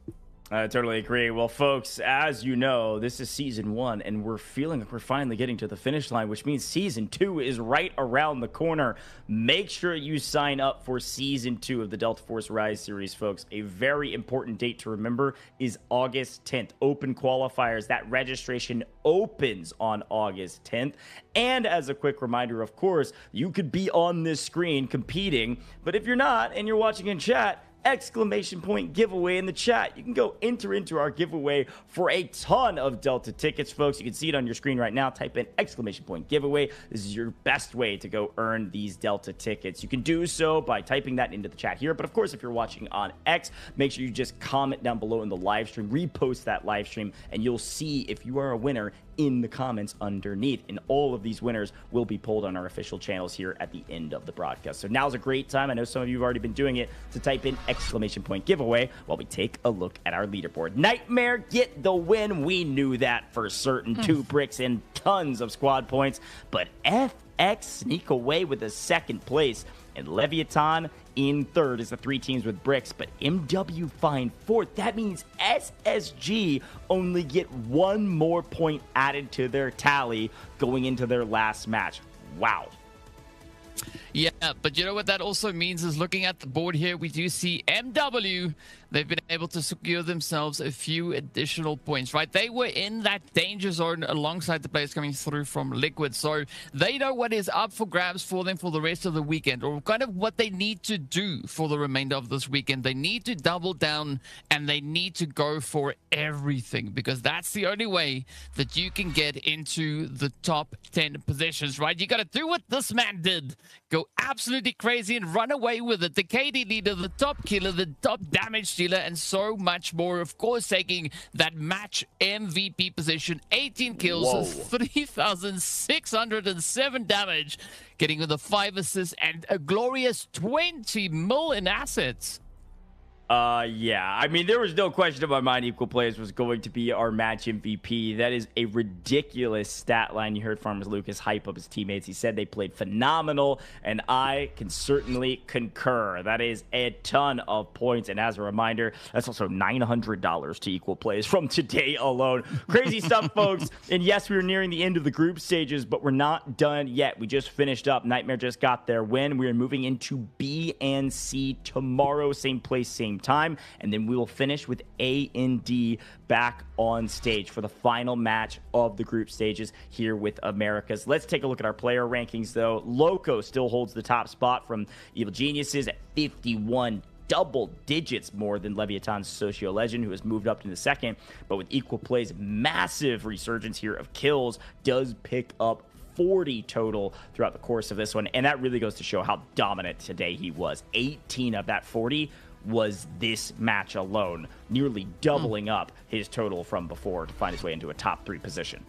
I totally agree. Well, folks, as you know, this is Season 1, and we're feeling like we're finally getting to the finish line, which means Season 2 is right around the corner. Make sure you sign up for Season 2 of the Delta Force Rise series, folks. A very important date to remember is August 10th. Open qualifiers. That registration opens on August 10th. And as a quick reminder, of course, you could be on this screen competing, but if you're not and you're watching in chat, exclamation point giveaway in the chat. You can go enter into our giveaway for a ton of Delta tickets, folks. You can see it on your screen right now. Type in exclamation point giveaway. This is your best way to go earn these Delta tickets. You can do so by typing that into the chat here. But of course, if you're watching on X, make sure you just comment down below in the live stream, repost that live stream, and you'll see if you are a winner in the comments underneath. And all of these winners will be pulled on our official channels here at the end of the broadcast. So now's a great time. I know some of you have already been doing it, to type in exclamation point giveaway while we take a look at our leaderboard. Nightmare, get the win. We knew that for certain. 2 bricks and tons of squad points. But FX sneak away with a second place. And Leviathan in third is the 3 teams with bricks, but MW find fourth. That means SSG only get 1 more point added to their tally going into their last match. Wow. Yeah, but you know what that also means is, looking at the board here, we do see MW. They've been able to secure themselves a few additional points, right? They were in that danger zone alongside the players coming through from Liquid. So they know what is up for grabs for them for the rest of the weekend, or kind of what they need to do for the remainder of this weekend. They need to double down and they need to go for everything, because that's the only way that you can get into the top 10 positions, right? You got to do what this man did. Go absolutely crazy and run away with it. The KD leader, the top killer, the top damage dealer, and so much more. Of course, taking that match MVP position. 18 kills, 3,607 damage, getting with a 5 assists and a glorious 20 mil in assets. Yeah, I mean, there was no question in my mind Equal Players was going to be our match MVP. That is a ridiculous stat line. You heard Farmers Lucas hype up his teammates. He said they played phenomenal, and I can certainly concur. That is a ton of points, and as a reminder, that's also $900 to Equal Players from today alone. Crazy stuff, folks. And yes, we were nearing the end of the group stages, but we're not done yet. We just finished up. Nightmare just got their win. We are moving into B and C tomorrow. Same place, same same time. And then we will finish with A&D back on stage for the final match of the group stages here with Americas. Let's take a look at our player rankings, though. Loco still holds the top spot from Evil Geniuses at 51, double digits more than Leviatan's Socio Legend, who has moved up to the second. But with equal plays, massive resurgence here of kills, does pick up 40 total throughout the course of this one. And that really goes to show how dominant today he was. 18 of that 40 was this match alone, nearly doubling up his total from before to find his way into a top 3 position.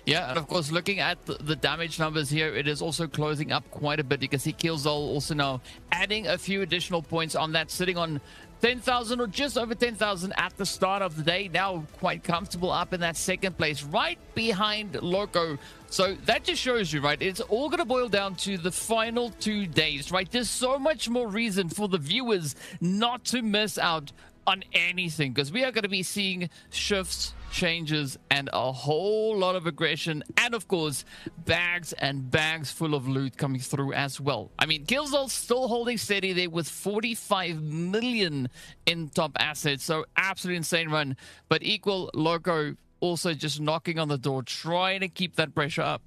Yeah, and of course, looking at the damage numbers here, it is also closing up quite a bit. You can see Killzone also now adding a few additional points on that, sitting on 10,000 or just over 10,000 at the start of the day. Now quite comfortable up in that second place, right behind Loco. So that just shows you, right, it's all going to boil down to the final 2 days, right? There's so much more reason for the viewers not to miss out on anything, because we are going to be seeing shifts, changes, and a whole lot of aggression, and of course bags and bags full of loot coming through as well. I mean, Killzone still holding steady there with 45 million in top assets, so absolutely insane run. But equal, Loco also just knocking on the door, trying to keep that pressure up.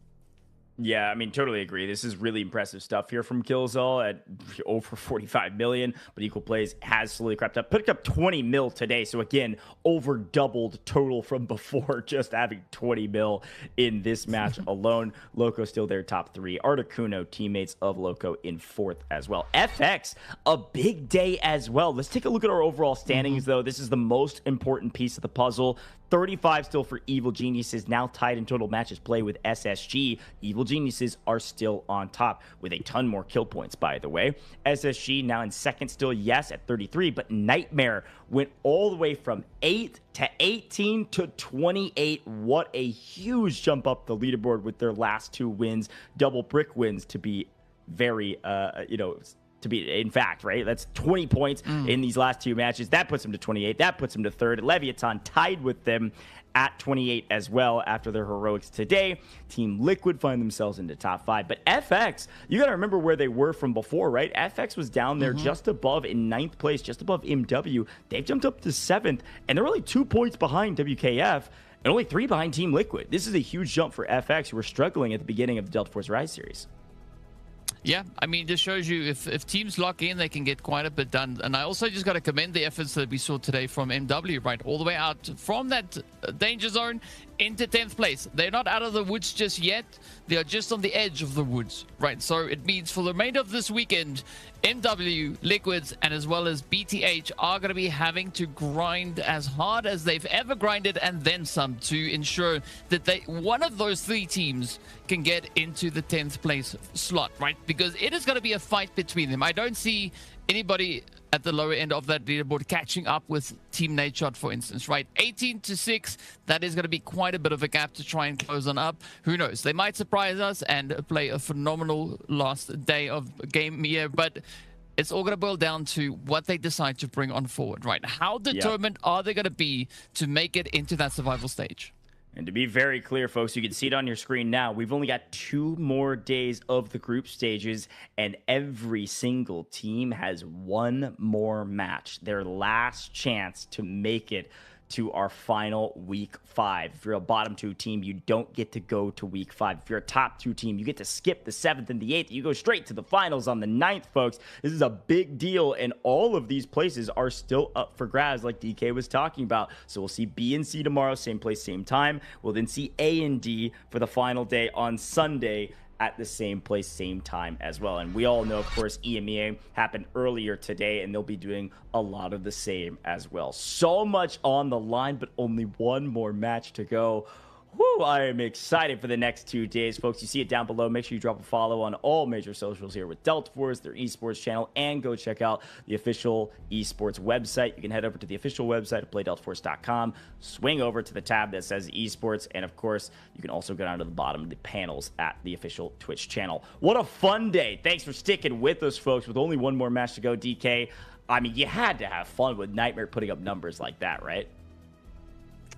Yeah, I mean, totally agree. This is really impressive stuff here from Killzone at over 45 million, but equal plays has slowly crept up. Picked up 20 mil today, so again, over doubled total from before, just having 20 mil in this match alone. Loco still their top 3. Articuno, teammates of Loco, in 4th as well. FX, a big day as well. Let's take a look at our overall standings, though. This is the most important piece of the puzzle. 35 still for Evil Geniuses, now tied in total matches play with SSG. Evil Geniuses are still on top with a ton more kill points, by the way. SSG now in second still, yes, at 33, but Nightmare went all the way from 8 to 18 to 28. What a huge jump up the leaderboard with their last 2 wins, double brick wins to be very, to be, in fact, right? That's 20 points in these last 2 matches. That puts him to 28. That puts him to 3rd. Leviatan tied with them at 28 as well after their heroics today. Team Liquid find themselves into top 5. But FX, you got to remember where they were from before, right? FX was down there just above in 9th place, just above MW. They've jumped up to 7th, and they're only 2 points behind WKF and only 3 behind Team Liquid. This is a huge jump for FX, who were struggling at the beginning of the Delta Force Rise series. Yeah, I mean, this shows you if teams lock in, they can get quite a bit done. And I also just got to commend the efforts that we saw today from MW, right? All the way out from that danger zone into 10th place. They're not out of the woods just yet. They are just on the edge of the woods, right? So it means for the remainder of this weekend, MW, Liquids, and as well as BTH are going to be having to grind as hard as they've ever grinded and then some to ensure that one of those 3 teams can get into the 10th place slot, right? Because it is going to be a fight between them. I don't see anybody at the lower end of that leaderboard catching up with Team Nadeshot, for instance, right? 18 to 6, that is going to be quite a bit of a gap to try and close on up. Who knows? They might surprise us and play a phenomenal last day of game here, but it's all going to boil down to what they decide to bring on forward, right? How determined are they going to be to make it into that survival stage? And to be very clear, folks, you can see it on your screen now. We've only got 2 more days of the group stages, and every single team has 1 more match. Their last chance to make it to our final week 5. If you're a bottom 2 team, you don't get to go to week 5. If you're a top 2 team, you get to skip the 7th and the 8th. You go straight to the finals on the 9th, folks. This is a big deal, and all of these places are still up for grabs, like DK was talking about. So we'll see B and C tomorrow, same place, same time. We'll then see A and D for the final day on Sunday at the same place, same time as well. And we all know, of course, EMEA happened earlier today, and they'll be doing a lot of the same as well. So much on the line, but only 1 more match to go. Woo, I am excited for the next 2 days, folks. You see it down below. Make sure you drop a follow on all major socials here with Delta Force, their esports channel, and go check out the official esports website. You can head over to the official website at playdeltaforce.com, swing over to the tab that says esports, and of course, you can also go down to the bottom of the panels at the official Twitch channel. What a fun day. Thanks for sticking with us, folks. With only 1 more match to go, DK, I mean, you had to have fun with Nightmare putting up numbers like that, right?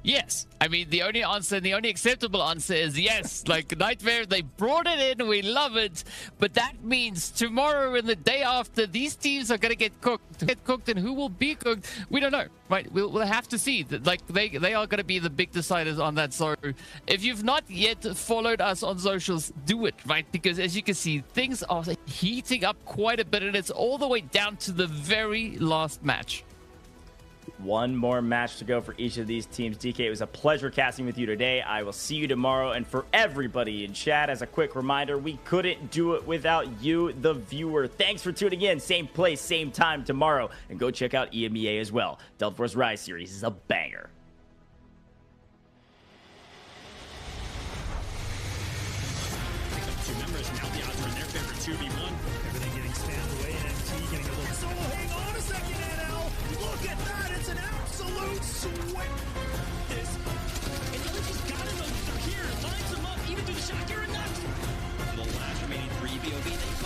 Yes. I mean, the only answer, the only acceptable answer is yes. Like, Nightmare, they brought it in, we love it. But that means tomorrow and the day after, these teams are going to get cooked. And who will be cooked, we don't know, right? We'll have to see. Like, they are going to be the big deciders on that. So if you've not yet followed us on socials, do it, right? Because as you can see, things are heating up quite a bit, and it's all the way down to the very last match. One more match to go for each of these teams. DK, it was a pleasure casting with you today. I will see you tomorrow. And for everybody in chat, as a quick reminder, we couldn't do it without you, the viewer. Thanks for tuning in. Same place, same time tomorrow. And go check out EMEA as well. Delta Force Rise series is a banger. Two members, now the odds are in their favor, 2v1. Everything getting spammed away, and NT getting a little solo. Hang on a second, NL. Look at that, it's an absolute sweep. This, and just got him, they're here, lines them up, even through the shot, you're enough. For the last remaining 3 BOV,